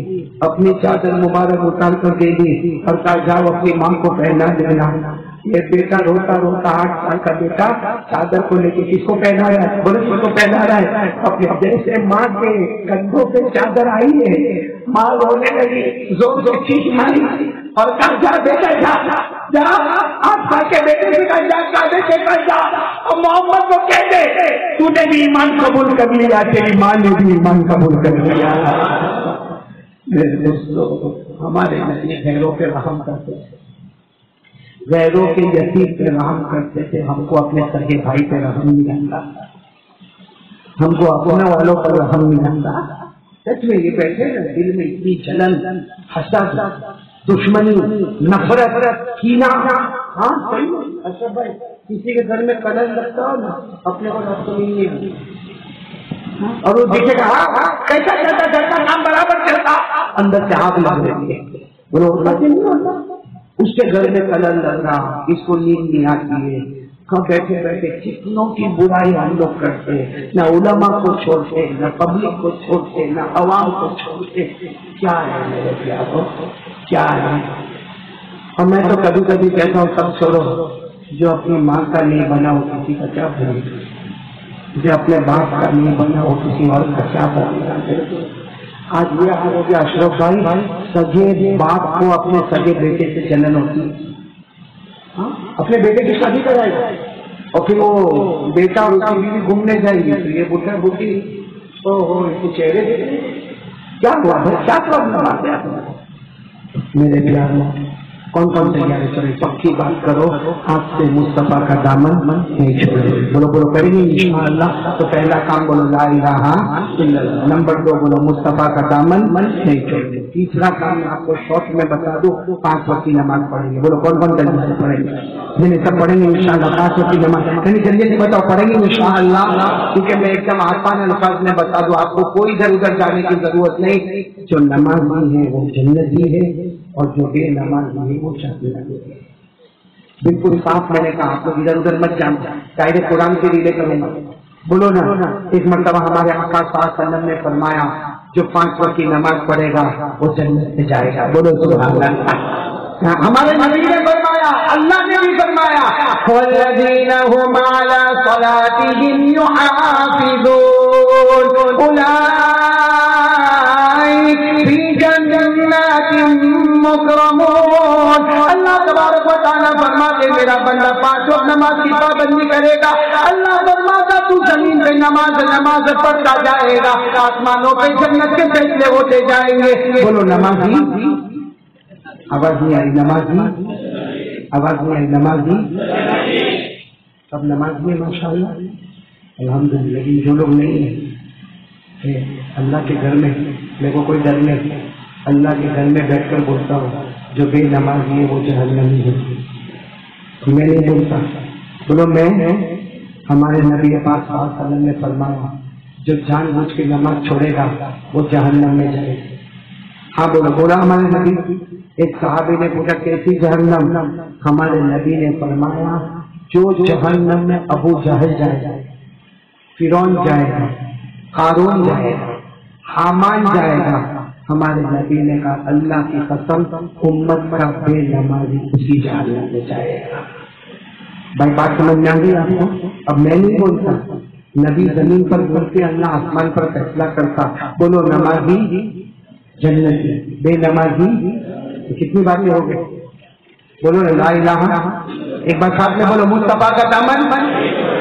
اپنی چادر مبارک اتار کر دے دی اور کہا جاؤ اپنی ماں کو پہنا دینا. یہ بیٹا روتا روتا 8 سال کا بیٹا چادر کو لے کے کس کو پہنا رہا ہے؟ بولے کو پہنا رہا ہے اپنے. جیسے ماں کے کندھوں پہ چادر آئی ہے, ماں رونے لگی, زور سے چیخ ماری اور کہا جا بیٹا جا 8 سال کے بیٹے سے کہا جا چادر کے کر جا اور محمد کو کہہ دے تو نے بھی ایمان قبول کر لیا, تیری ماں نے بھی ایمان قبول کر لیا. میرے دوستو, ہمارے نبی غیروں پہ رحم کرتے تھے, غیروں کے یتیم پہ رحم کرتے تھے. ہم کو اپنے سگے بھائی پہ رحم نہیں آتا, ہم کو اپنے والوں پر رحم نہیں آتا. سچ میں یہ بیٹھے نا, دل میں اتنی جلن, حسد, دشمنی, نفرت, کینہ. ہاں اچھا بھائی, کسی کے گھر میں قلم لگتا ہو نا, اپنے کو رب تو نہیں ہے, اور وہ دیکھے گا کیسا چلتا, گھر کا کام برابر چلتا, اندر سے آگ لگ رہی ہے. بولو نہیں ہوتا, اس کے گھر میں قلم لگ رہا, اس کو نیند نہیں آتی ہے. بیٹھے بیٹھے کتنوں کی برائی ہم لوگ کرتے, نہ علماء کو چھوڑتے, نہ پبلک کو چھوڑتے, نہ عوام کو چھوڑتے. کیا ہے میرے پیاروں, کیا ہے؟ اور میں تو کبھی کبھی کہتا ہوں سب چھوڑو, جو اپنی ماں کا نہیں بنا ہو کسی کا کیا بنے, جو اپنے باپ کا نہیں بنا ہو کسی اور کا کیا بنے. آج یہ حال ہو گیا اشرف بھائی, سگے باپ کو اپنے سگے بیٹے سے جلن ہوتی ہے. اپنے بیٹے کی شادی کرائے گا اور پھر وہ بیٹا اور اس کی بیوی گھومنے جائے گی تو یہ بڈھا بڈھی چہرے دیکھیں کیا ہوا بھائی, کیا پرابلم آتے ہیں میرے پیار میں. کون کون تیار ہے؟ چلے پکی بات کرو, ہاتھ سے مصطفیٰ کا دامن نہیں چھوڑے. بولو بولو کریں گے انشاءاللہ. تو پہلا کام بولو لا الہ الا اللہ. نمبر 2 بولو مصطفیٰ کا دامن نہیں چھوڑے. تیسرا کام میں آپ کو شارٹ میں بتا دوں, 5 وقت کی نماز پڑھیں گے. بولو کون کون تیار سے پڑھیں گے؟ نہیں سب پڑھیں گے انشاءاللہ. 5 وقت کی نماز کہیں جلدی سے بتاؤ, پڑھیں گے انشاءاللہ. کیونکہ میں ایک دم آسان الفاظ میں بتا دوں, آپ کو کوئی ادھر ادھر جانے کی ضرورت نہیں. جو نمازی ہے وہ جنتی ہے اور جو بے نمازی ہے وہ جہنمی ہے. بالکل صاف میں نے کہا, آپ لوگ ادھر ادھر مت جان, ڈائریکٹ قرآن کے ریلے کروں گا. بولو نا, ایک مرتبہ ہمارے آقا صلی اللہ علیہ وسلم نے فرمایا جو 5 وقت کی نماز پڑھے گا وہ جنت میں جائے گا. بولو سبحان اللہ. ہمارے نبی نے فرمایا, اللہ نے بھی فرمایا, والذین هم علی صلاتهم یحافظون اولئک فی جنات مکرمون. اللہ تبارک و تعالیٰ فرماتے میرا بندہ 5 وقت نماز کی پابندی کرے گا, اللہ فرماتا تو زمین پہ نماز پڑھتا جائے گا, آسمانوں پہ جنت کے فیصلے ہوتے جائیں گے. بولو نمازی, آواز نہیں آئی نمازی, آواز نہیں آئی نمازی. سب نمازی ہیں ماشاءاللہ الحمدللہ. لیکن جو لوگ نہیں ہیں اللہ کے گھر میں, میرے کو کوئی ڈر نہیں, اللہ کے گھر میں بیٹھ کر بولتا ہوں جو بے نمازی ہے وہ جہنمی ہے. میں نہیں بولتا. بولو میں, ہمارے نبی پاک صلی اللہ علیہ وسلم نے فرمایا جو جان بوجھ کے نماز چھوڑے گا وہ جہنم میں جائے گا. ہاں بولا ہمارے نبی. ایک صحابی نے پوچھا کیسی جہنم؟ ہمارے نبی نے فرمایا جو جہنم میں ابو جہل جائے گا، فرعون جائے گا، قارون جائے گا، حامان جائے گا، ہمارے نبی نے کہا اللہ کی قسم امت کا بے نمازی اسی جہنم میں جائے گا. بھائی بات سمجھ میں آ گئی آپ کو؟ اب میں نہیں بولتا، نبی زمین پر بولتے، اللہ آسمان پر فیصلہ کرتا. بولو نمازی جنتی، بے نمازی. کتنی باتیں ہو گئی؟ بولو لا الہ. ایک بار ساتھ میں بولو مصطفیٰ کا دامن،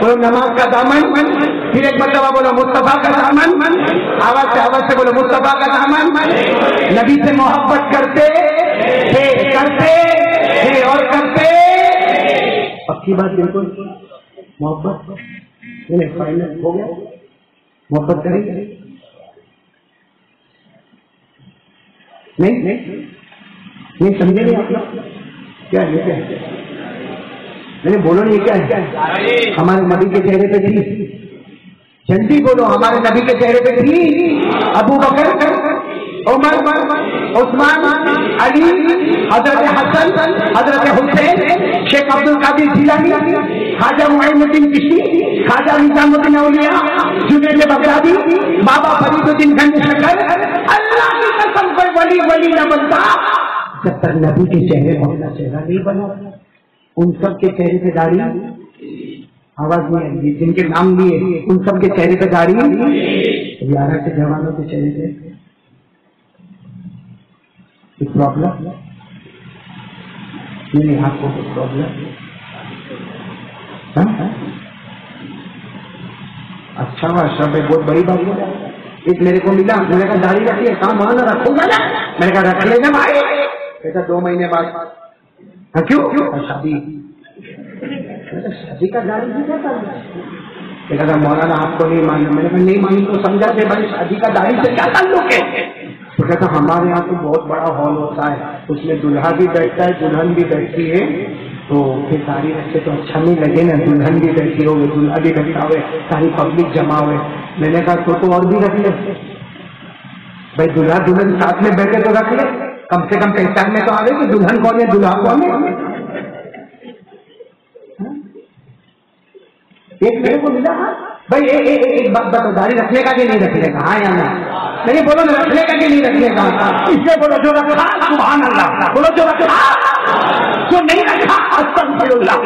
بولو نماز کا دامن. پھر ایک مرتبہ بولو مصطفیٰ کا دامن. آواز سے بولو مصطفیٰ کا دامن. نبی سے محبت کرتے تھے اور کرتے. پکی بات بالکل. محبت فائنل ہو گیا. محبت کریں گے نہیں سمجھے نہیں آپ لوگ کیا ہے؟ نہیں بولو نہیں کیا ہے؟ ہمارے نبی کے چہرے پہ تھی. جلدی بولو. ہمارے نبی کے چہرے پہ تھی ابو بکر، عمر، عثمان، علی، حضرت حسن، حضرت حسین، شیخ عبد القادر جیلانی، خواجہ معین الدین چشتی، خواجہ نظام الدین اولیاء، جنید بغدادی، بابا فرید الدین گنج شکر. اللہ کی قسم پر ولی نہ بنتا جب تک نبی کے چہرے پر اپنا چہرہ نہیں بنا. ان سب کے چہرے پہ داڑھی، آواز نہیں آئی، جن کے نام لیے ان سب کے چہرے پہ داڑھی. 11 کے جوانوں کے چہرے پہ پرابلم نہیں. آپ کو پرابلم؟ اچھا بہت بڑی بات ہے. ایک میرے کو ملا، میں نے کہا داڑھی رکھی ہے، کہاں وہاں نہ رکھوں گا نا. میں نے کہا رکھ لینا بھائی. کہتا 2 مہینے بعد. کیوں؟ شادی کا داڑھی نہیں کرتا. کہتا مولانا آپ کو نہیں مانی. میں نے کہا نہیں مانی تو سمجھا کہ بھائی شادی کا داڑھی سے کیا تعلق ہے؟ تو کہتا ہمارے یہاں تو بہت بڑا ہال ہوتا ہے، اس میں دلہا بھی بیٹھتا ہے، دلہن بھی بیٹھتی ہے، تو پھر داڑھی رکھے تو اچھا نہیں لگے نا. دلہن بھی بیٹھی ہوگی، دلہا بھی بیٹھا ہوئے، ساری پبلک جمع ہوئے. میں نے کہا تو اور بھی رکھ لے بھائی. دلہا دلہن ساتھ میں بیٹھے تو رکھ لے، کم سے کم پہچان میں تو آ گئی کہ دلہن کون ہے، دلہا کون ہے. ایک میرے کو ملا بھائی ایک بات بتاؤ، داڑھی رکھنے کا کہ نہیں رکھنے کا؟ ہاں یا نا؟ نہیں بولو نا رکھنے کا کہ نہیں رکھنے کا. اس سے بولو جو رکھا سبحان اللہ، بولو جو رکھا، جو نہیں رکھا استغفر اللہ.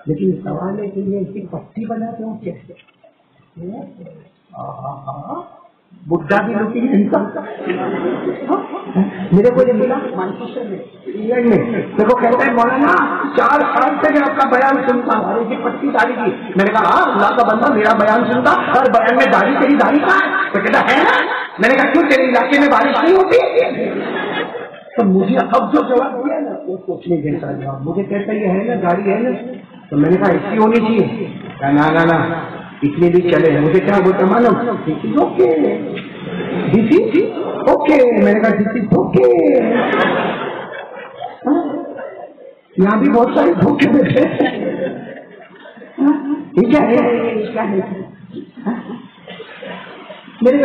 لیکن سوال ہے کہ یہ اس کی پٹی بناتے ہوں کیسے؟ بڈھا بھی لوگ میرے کو یہ ملا مانچسٹر میں انگلینڈ میں. دیکھو کہتا ہے مولانا 4 سال سے میں آپ کا بیان سنتا ہوں، اور پٹی داڑھی کی. میں نے کہا ہاں اللہ کا بندہ میرا بیان سنتا، اور بیان میں داڑھی تیری داڑھی کہاں ہے؟ تو کہتا ہے نا. میں نے کہا کیوں تیرے علاقے میں بارش نہیں ہوتی؟ تو مجھے اب جو جواب دیا نا وہ سوچنے جیسا جواب. مجھے کہتا یہ ہے نا گاڑی ہے نا، تو میں نے کہا ایسی ہونی چاہیے. نا اتنے بھی چلے. مجھے کیا بولتا معلوم؟ Okay okay. میں نے کہا اوکے. یہاں بھی بہت سارے دھوکے بیٹھے. ٹھیک ہے میرے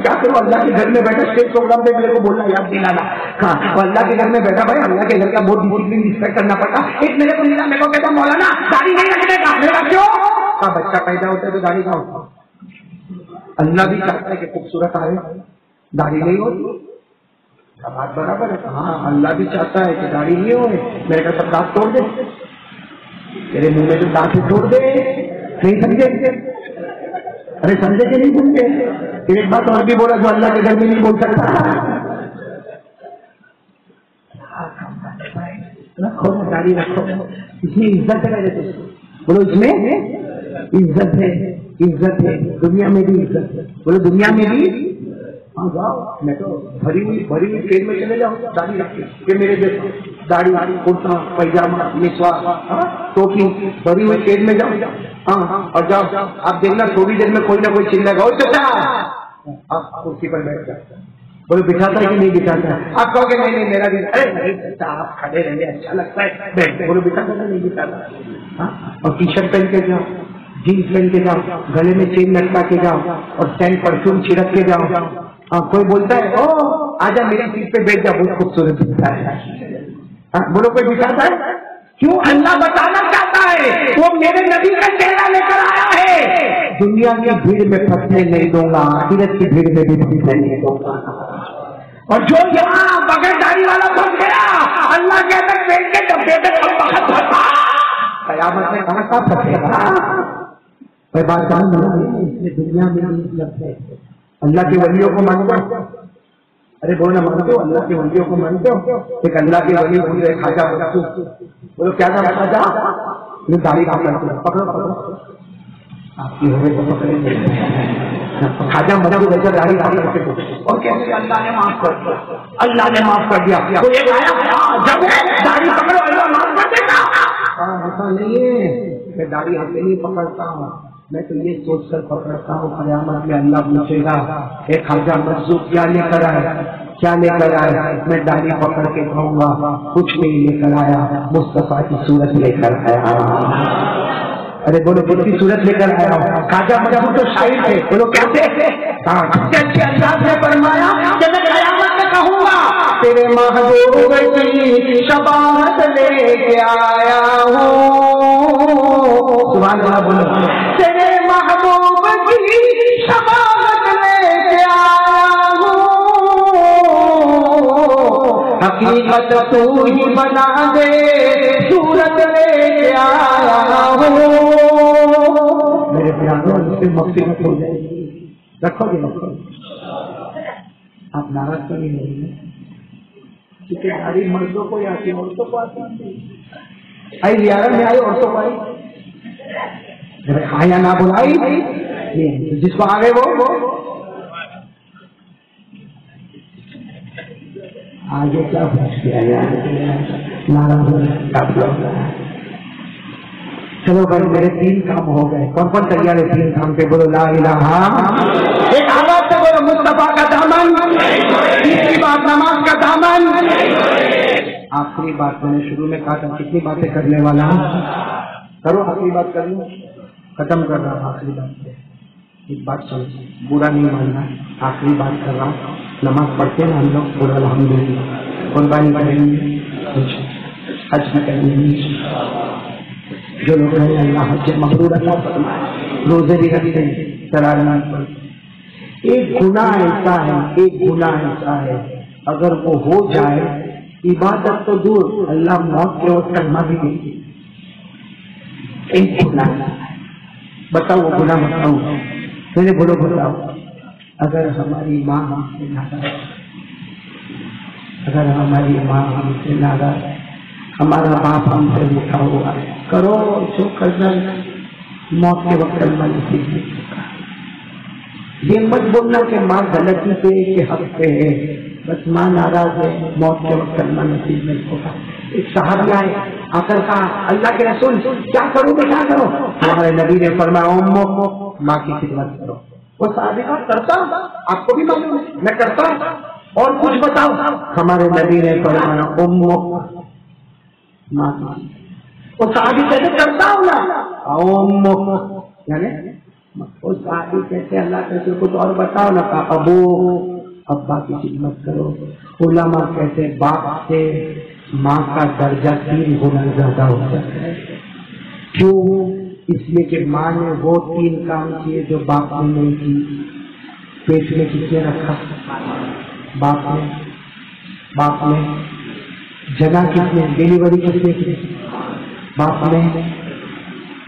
کیا کروں؟ اللہ کے گھر میں بیٹھا اسٹیج پروگرام پہ میرے کو بولنا یاد دلانا. ہاں اللہ کے گھر میں بیٹھا بھائی، اللہ کے گھر کا بہت ڈسپلن رسپیکٹ کرنا پڑتا. ایک میرے کو ملا، میرے کو کہتا مولانا داڑھی نہیں رکھنے کا. میرا کیوں؟ کہا بچہ پیدا ہوتا ہے تو داڑھی کا ہوتا. اللہ بھی چاہتا ہے کہ خوبصورت آئے، داڑھی نہیں ہوتی. بات برابر ہے. ہاں اللہ بھی چاہتا ہے کہ داڑھی نہیں ہوئے. میرے کا سب دانت توڑ دے، تیرے منہ میں جو دانت توڑ دے. نہیں سمجھے؟ ارے سمجھے کہ نہیں سمجھے؟ پھر ایک بات اور بھی بولا جو اللہ کے گھر میں نہیں بول سکتا. رکھو داڑھی رکھو، اس میں عزت ہے. میرے کو بولو اس میں عزت ہے، عزت ہے. دنیا میں بھی عزت ہے. بولو دنیا میں بھی. ہاں جاؤ، میں تو بھری ہوئی ٹرین میں چلے جاؤں داڑھی رکھ کے. میرے جیسے داڑھی کرتا پیجامہ مسواک ٹوپی بھری ہوئی ٹرین میں جاؤ. ہاں اور جاؤ آپ دیکھنا تھوڑی دیر میں کوئی نہ کوئی چلے گا چچا آپ کرسی پر بیٹھ جاتے. بولو بٹھاتا ہے کہ نہیں بٹھاتا ہے؟ آپ کہو گے نہیں میرا بھی. ارے چچا آپ کھڑے رہیں گے اچھا لگتا ہے. بولو بٹھاتا ہے نہیں بٹھاتا. اور ٹی شرٹ پہن کے جاؤ، جینس پہن کے جاؤ، گلے میں چین لٹکا کے جاؤ اور سینٹ پرفیوم چھڑک کے جاؤ، کوئی بولتا ہے او آجا میری سیٹ پہ بیٹھ جا، بہت خوبصورت دکھتا ہے، بولو کوئی بٹھاتا ہے؟ کیوں؟ اللہ بتانا چاہتا ہے وہ میرے نبی کا چہرہ لے کر آیا ہے، دنیا کی بھیڑ میں پھنسنے نہیں دوں گا، آخرت کی بھیڑ میں بھی پھنسنے نہیں دوں گا، اور جو یہاں بغیر داڑھی والا پھنس گیا اللہ کے اندر پیٹ کے ڈبے میں بہت پھنسا، قیامت میں کہاں کا پھنسے گا؟ کوئی بات سمجھ دنیا میں لفظ ہے اللہ کے ولیوں کو مانتے ہو؟ ارے بولنا مانتے ہو اللہ کے ولیوں کو مانتے ہو؟ ایک اللہ کے ولی بولے خواجہ بولو کیا تھا خواجہ؟ یہ داڑھی کام کرتے پکڑو پکڑو آپ کی ہوئے تو پکڑیں گے خواجہ مجھے ویسے داڑھی کام کرتے اور کیسے اللہ نے معاف کر دیا، اللہ نے معاف کر دیا، جب داڑھی پکڑو اللہ معاف کر دیتا۔ ایسا نہیں ہے، میں داڑھی ہاتھ نہیں پکڑتا ہوں، میں تو یہ سوچ کر پکڑتا ہوں قیامت میں اللہ پوچھے گا اے خواجہ مرزوق کیا لے کر آئے، کیا لے کر آئے؟ میں داڑھی پکڑ کے کہوں گا کچھ نہیں لے کر آیا، مصطفیٰ کی صورت لے کر آیا۔ ارے بولو کس کی صورت لے کر آیا ہوں؟ خواجہ مرزوق تو شاعر تھے، بولو کیسے؟ اچھے انداز میں فرمایا کہ میں قیامت میں کہوں گا تیرے محبوب کی شباہت لے کے آیا ہوں، سبحان اللہ بولو، تیرے محبوب کی شباہت لے کے آیا ہوں، حقیقت تو ہی بنا دے صورت لے کے آیا ہوں۔ میرے پیاروں اس سے مغفرت ہو جائے گی، رکھو گے رکھو آپ ناراض تو نہیں ہوگی کیونکہ ہماری مردوں کو یا آتی عورتوں کو آتی آئی زیارت میں آئی عورتوں کو آئی آیا نہ بلائی جس کو آگے وہ آگے کیا پوچھ کیا ناراض ہو۔ چلو بھائی میرے 3 کام ہو گئے، کون کون تیار ہے 3 کام پہ؟ بولو لا الہ، ایک آواز سے بولو مصطفیٰ کا دامن، تیسری بات نماز کا دامن، آخری بات میں نے شروع میں کہا تھا کتنی باتیں کرنے والا ہوں، کرو آخری بات کر لوں، ختم کر رہا ہوں آخری بات سے، ایک بات سمجھو برا نہیں ماننا، آخری بات کر رہا ہوں، نماز پڑھتے ہیں ہم لوگ پورا الحمدللہ، قربانی کریں گے، حج بھی کریں گے، جو لوگ ہیں اللہ حج مبرور عطا فرمائے، روزے بھی رکھتے ہیں، تراویح پڑھتے۔ ایک گناہ ایسا ہے اگر وہ ہو جائے عبادت تو دور اللہ موت کے وقت کلمہ بھی دے، ایک گناہ بتاؤ وہ گناہ بتاؤ، میرے بولو بتاؤ، اگر ہماری ماں ہم سے ناراض ہے، ہمارا باپ ہم سے اٹھا ہوا ہے، کرو جو کرنا موت کے وقت کلمہ نصیب نہیں ہوگا۔ یہ مت بولنا کہ ماں غلطی پہ کہ حق پہ ہے، بس ماں ناراض ہے موت کے وقت کلمہ نصیب نہیں ہوگا۔ ایک صحابی آئے آ کر کہا اللہ کے رسول کیا کروں میں کیا کروں؟ ہمارے نبی نے فرمایا ماں کی خدمت کرو۔ وہ صحابی کہا کرتا ہوں، آپ کو بھی معلوم ہے میں کرتا ہوں، اور کچھ بتاؤ؟ ہمارے نبی نے فرمایا ماں کی، وہ صحابی کہتے کرتا ہوں نا، یعنی وہ صحابی کہتے اللہ کے رسول کو اور بتاؤ نا، کہا ابو ابا کی خدمت کرو۔ علماء کہتے باپ سے ماں کا درجہ 3 گنا زیادہ ہوتا ہے، کیوں؟ اس لیے کہ ماں نے وہ 3 کام کیے جو باپ نے نہیں کی۔ پیٹ میں کس نے رکھا؟ باپ نے جگہ کس نے؟ ڈیلیوری کس نے کی؟ باپ نے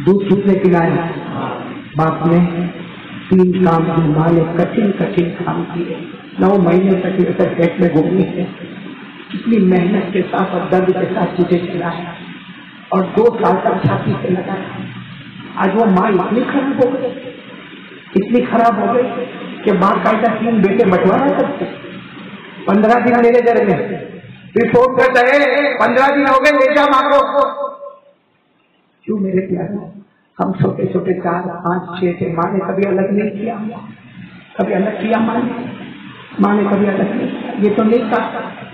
دودھ کس نے پلایا؟ باپ نے 3 کام کی، ماں نے کٹھن کام کیے، 9 مہینے تک پیٹ میں گھومنے سے کتنی محنت کے ساتھ اور درد کے ساتھ تجھے کھلایا، اور 2 سال تک چھاتی سے لگایا۔ آج وہ ماں اتنی خراب ہو گئی کہ ماں کا 3 بیٹے بٹوارا کرتے، 15 دن میرے گھر میں پھر فون کرتا ہے 15 دن ہو گئے لے جا ماں کو۔ کیوں میرے پیارے؟ ہم چھوٹے 4 5 6 تھے، ماں نے کبھی الگ نہیں کیا، کبھی الگ کیا ماں نے کبھی الگ نہیں کیا۔ یہ تو نہیں کہا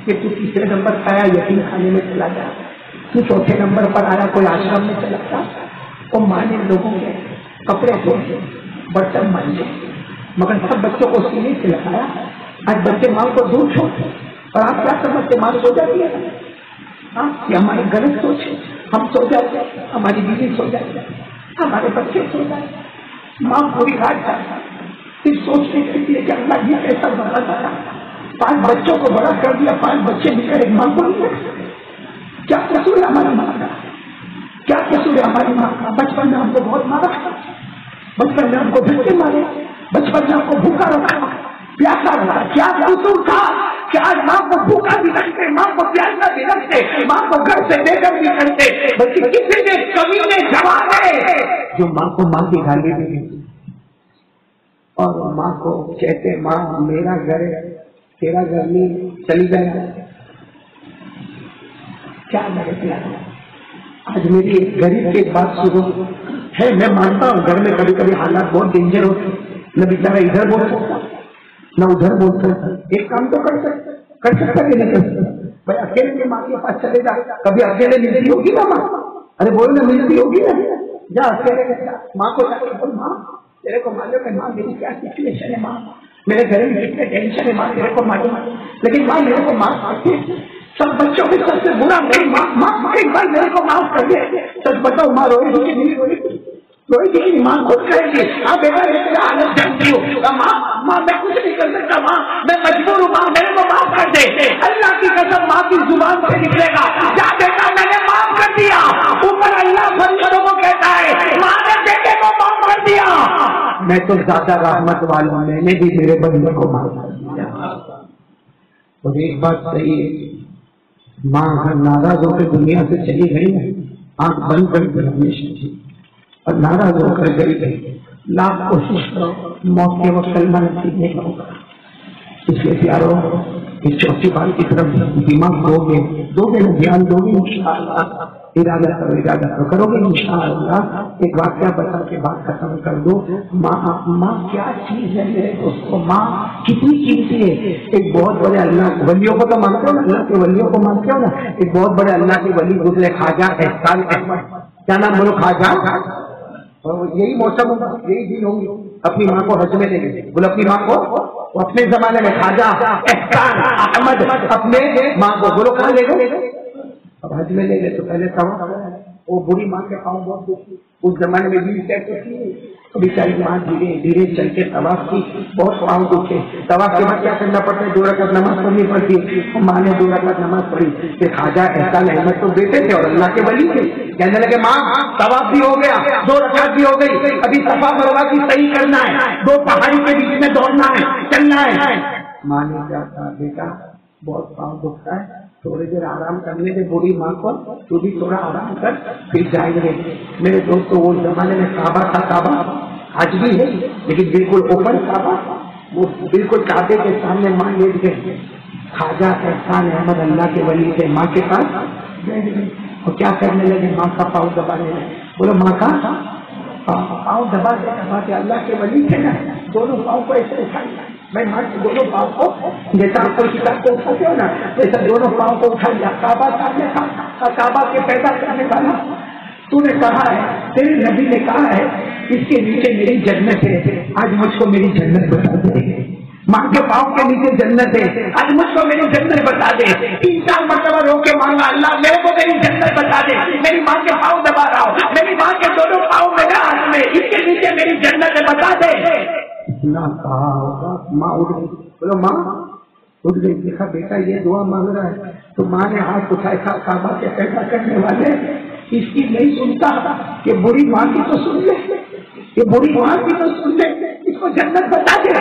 کہ تو 3 نمبر پہ آیا یتیم خانے میں چلا جا، تو 4 نمبر پر آیا کوئی آشرم میں چلا جا۔ وہ ماں نے لوگوں کے کپڑے دھوئے، برتن مانجے، مگر سب بچوں کو سینے سے لگایا. آج بچے ماں کو دور چھوڑتے اور آپ کیا سمجھتے ماں سو جاتی ہے؟ یہ ہماری غلط سوچ ہے. ہم سو جاتے، ہماری بیوی سو جاتی، ہمارے بچے سو جاتے، ماں پوری رات جاتا صرف سوچنے کے لیے کہ اللہ یہ کیسا بڑا تھا. 5 بچوں کو بڑا کر دیا، 5 بچے مل کر ایک ماں کو نہیں کرتے. کیا قصور ہے ہماری ماں کا؟ کیا قصور ہے ہماری ماں کا؟ بچپن میں ہم کو بہت مارا، بچپن میں ہم کو دھکے مارے، بچپن میں ہم کو بھوکا رکھا، پیاسا رکھا. کیا قصور تھا کہ آج ماں کو بھوکا بھی رکھتے، ماں کو پیاسا بھی رکھتے، ماں کو گھر سے بے گھر بھی کرتے. بلکہ کسی نے کمی نے جواب ہے جو ماں کو ماں کی گالی بھی دی اور ماں کو کہتے ماں میرا گھر ہے تیرا گھر نہیں، چلی جائے. کیا لگے کیا؟ آج میری غریب کی ایک بات سنو ہے، میں مانتا ہوں گھر میں کبھی کبھی حالات بہت ڈینجر ہوتے، نہ بیچارہ ادھر بول سکتا نہ ادھر بول سکتا. ایک کام تو کر سکتا کہ نہیں کر سکتا؟ بھائی اکیلے میں ماں کے پاس چلے جا، کبھی اکیلے ملتی ہوگی نا ماں؟ ارے بولو نا ملتی ہوگی نا، جا اکیلے ماں کو جا کے بول ماں تیرے کو معلوم ہے ماں میری کیا سچویشن ہے، ماں میرے گھر میں کتنے ٹینشن ہے، ماں تیرے کو معلوم ہے، لیکن ماں میرے کو معاف کرتی ہے. سب بچوں کے سب سے برا میری ماں ایک بار میرے کو معاف کر دے. سچ بتاؤ ماں روئے گی کہ نہیں روئے گی؟ روئے گی کہ ماں خود کہے گی ہاں بیٹا میرا حالت جانتی ہوں ماں میں کچھ نہیں کر سکتا، ماں میں مجبور ہوں، ماں میرے کو معاف کر دے. اللہ کی قسم ماں کی زبان سے نکلے گا جا بیٹا میں نے معاف کر دیا. اوپر اللہ فرشتوں کو کہتا ہے ماں نے بیٹے کو معاف کر دیا. میں تو زیادہ رحمت والا ہوں، میں نے بھی میرے بندے کو معاف کر دیا. اور ایک بات صحیح ہے، ماں اگر ناراض ہو کر دنیا سے چلی گئی نا، آنکھ بند کر کے ہمیشہ اور ناراض ہو کر گئی لاکھ کوشش کرو موت کے وقت کلمہ نصیب نہیں ہوگا. اس لیے پیارو اس چوتھی بات کی طرف دماغ دو گے نا، دھیان دو گے انشاءاللہ. ارادہ کرو کرو گے انشاءاللہ. ایک واقعہ بتا کے بات ختم کر دو. ماں کیا چیز ہے میرے دوستوں، ماں کتنی قیمتی ہے. ایک بہت بڑے اللہ ولیوں کو تو مانتے ہو نا، اللہ کے ولیوں کو مانتے ہو نا. ایک بہت بڑے اللہ کے ولی گزرے خواجہ احسان احمد. کیا نام بولو؟ خواجہ. یہی موسم ہوگا، یہی دن ہوں گے اپنی ماں کو حج میں لے گئے. بولو اپنی ماں کو اپنے زمانے میں خواجہ احسان احمد اپنے ماں کو بولو کہاں لے گئے؟ اب حج میں لے گئے تو پہلے وہ بری ماں کے پاؤں بہت دکھی. اس زمانے میں بھی بیچاری ماں دھیرے دھیرے چل کے طواف کی، بہت پاؤں دکھے. طواف کے بعد کیا کرنا پڑتا ہے؟ 2 رکعت نماز پڑھنی پڑتی ہے. ماں نے 2 رکعت نماز پڑھی کہ خواجہ احسان احمد تو بیٹے تھے اور اللہ کے ولی تھے. کہنے لگے ماں طواف بھی ہو گیا، 2 رکعت بھی ہو گئی، ابھی صفا مروا کی صحیح کرنا ہے، 2 پہاڑی کے بیچ میں دوڑنا ہے، چلنا ہے. ماں نے کیا کہا بیٹا بہت پاؤں دکھتا ہے، تھوڑی دیر آرام کرنے دے بوڑھی ماں کو، تو بھی تھوڑا آرام کر پھر جائیں گے. میرے دوستوں وہ زمانے میں کعبہ تھا، کعبہ آج بھی ہے لیکن بالکل اوپن کعبہ، وہ بالکل کعبے کے سامنے ماں لیٹ گئے. خواجہ احسان احمد اللہ کے ولی تھے، ماں کے پاس اور کیا کرنے لگے؟ ماں کا پاؤں دبانے لگے. بولو ماں کا پاؤں دباتے اللہ کے ولی تھے نا، دونوں پاؤں کو ایسے اٹھائیے. میں ماں کے دونوں پاؤں کو جیسا آپ کو کتاب کو اٹھاتے ہو نا، ویسا دونوں پاؤں کو اٹھا لیا. کعبہ سامنے تھا، کعبہ کے پیدا کرنے والا تو نے کہا ہے، تیرے نبی نے کہا ہے اس کے نیچے میری جنت ہے، آج مجھ کو میری جنت بتا دے. ماں کے پاؤں کے نیچے جنت ہے، آج مجھ کو میری جنت بتا دے. 3-4 مرتبہ رو کے مانگا اللہ میرے کو میری جنت بتا دے. میری ماں کے پاؤں دبا رہا ہوں، میری ماں کے دونوں پاؤں میرے ہاتھ میں، اس کے نیچے میری جنت بتا دے. اتنا کہا ہوگا ماں اٹھ گئی. بولو ماں اٹھ گئی. دیکھا بیٹا یہ دعا مانگ رہا ہے تو ماں نے ہاتھ اٹھایا تھا. کعبہ کے پیدا کرنے والے اس کی نہیں سنتا کہ بری ماں کی تو سن لے، یہ بری ماں کی تو سن لے، اس کو جنت بتا دے.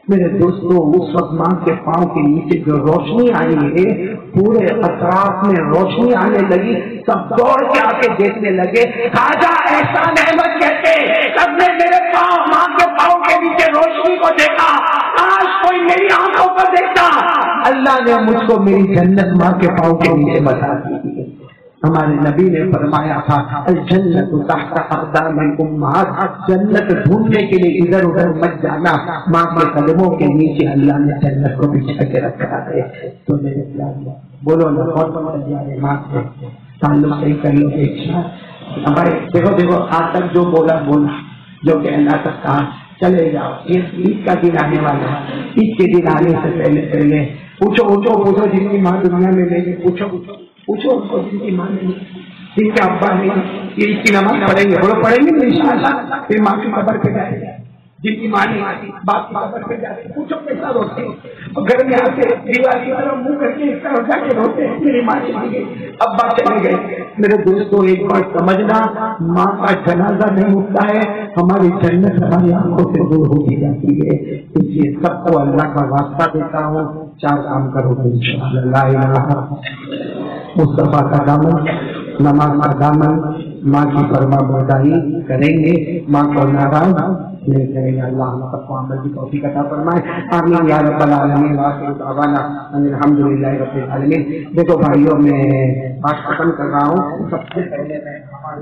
میرے دوستوں اس وقت ماں کے پاؤں کے نیچے جو روشنی آئی ہے، پورے اطراف میں روشنی آنے لگی. سب دوڑ کے آ کے دیکھنے لگے. خواجہ احسان احمد کہتے سب نے میرے پاؤں ماں کے پاؤں کے نیچے روشنی کو دیکھا، آج کوئی میری آنکھوں کو دیکھتا. اللہ نے مجھ کو میری جنت ماں کے پاؤں کے نیچے بتا دی. ہمارے نبی نے فرمایا تھا الجنت تحت اقدام الامہات، جنت ڈھونڈنے کے لیے ادھر ادھر مت جانا، ماں کے قدموں کے نیچے اللہ نے جنت کو بچھا کے رکھا ہے. تو میرے بولو نا اور ماں سے تعلق صحیح کر لو. ہمارے دیکھو آج تک جو بولا جو کہ اللہ تک کہا چلے جاؤ، عید کا دن آنے والا ہے، عید کے دن آنے سے پہلے پوچھو جن کی ماں دنیا میں نہیں ہے، پوچھو ان کو جن کی ماں نہیں، جن کے ابا نہیں، عید کی نماز پڑھیں گے، وہ پڑھیں گے انشاءاللہ، پھر ماں کی قبر پہ جائیں گے، جن کی ماں نہیں آتی باپ کی قبر پہ جاتے، پوچھو کیسا روتے، گھر میں آتے دیوالی والا منہ کر کے اس طرح جا کے روتے، میری ماں چلی گئی، ابا چلے گئے۔ میرے دوستوں ایک بات سمجھنا، ماں کا جنازہ نہیں اٹھتا ہے، ہماری جنت ہماری آنکھوں سے دور ہوتی جاتی ہے۔ اس لیے سب کو اللہ کا واسطہ دیتا ہوں، 4 کام کرو گے انشاءاللہ، لا الہ مصطفیٰ کا دامن، نماز کا دامن، ماں کی فرما برداری کریں گے، ماں کو ناراض نہیں کریں گے۔ اللہ ہم سب کو عمل کی توفیق عطا فرمائے، آمین یا رب العالمین۔ وآخر دعوانا ان الحمدللہ رب العالمین۔ دیکھو بھائیوں، میں بات ختم کر رہا ہوں، سب سے پہلے میں ہمارے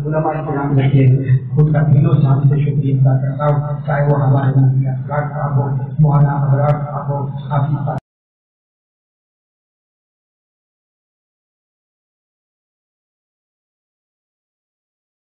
علماء کرام بیٹھے ان کا دل و جان سے شکریہ ادا کرتا ہوں، چاہے وہ ہمارے صاحب ہو، مولانا حضرات صاحب ہو،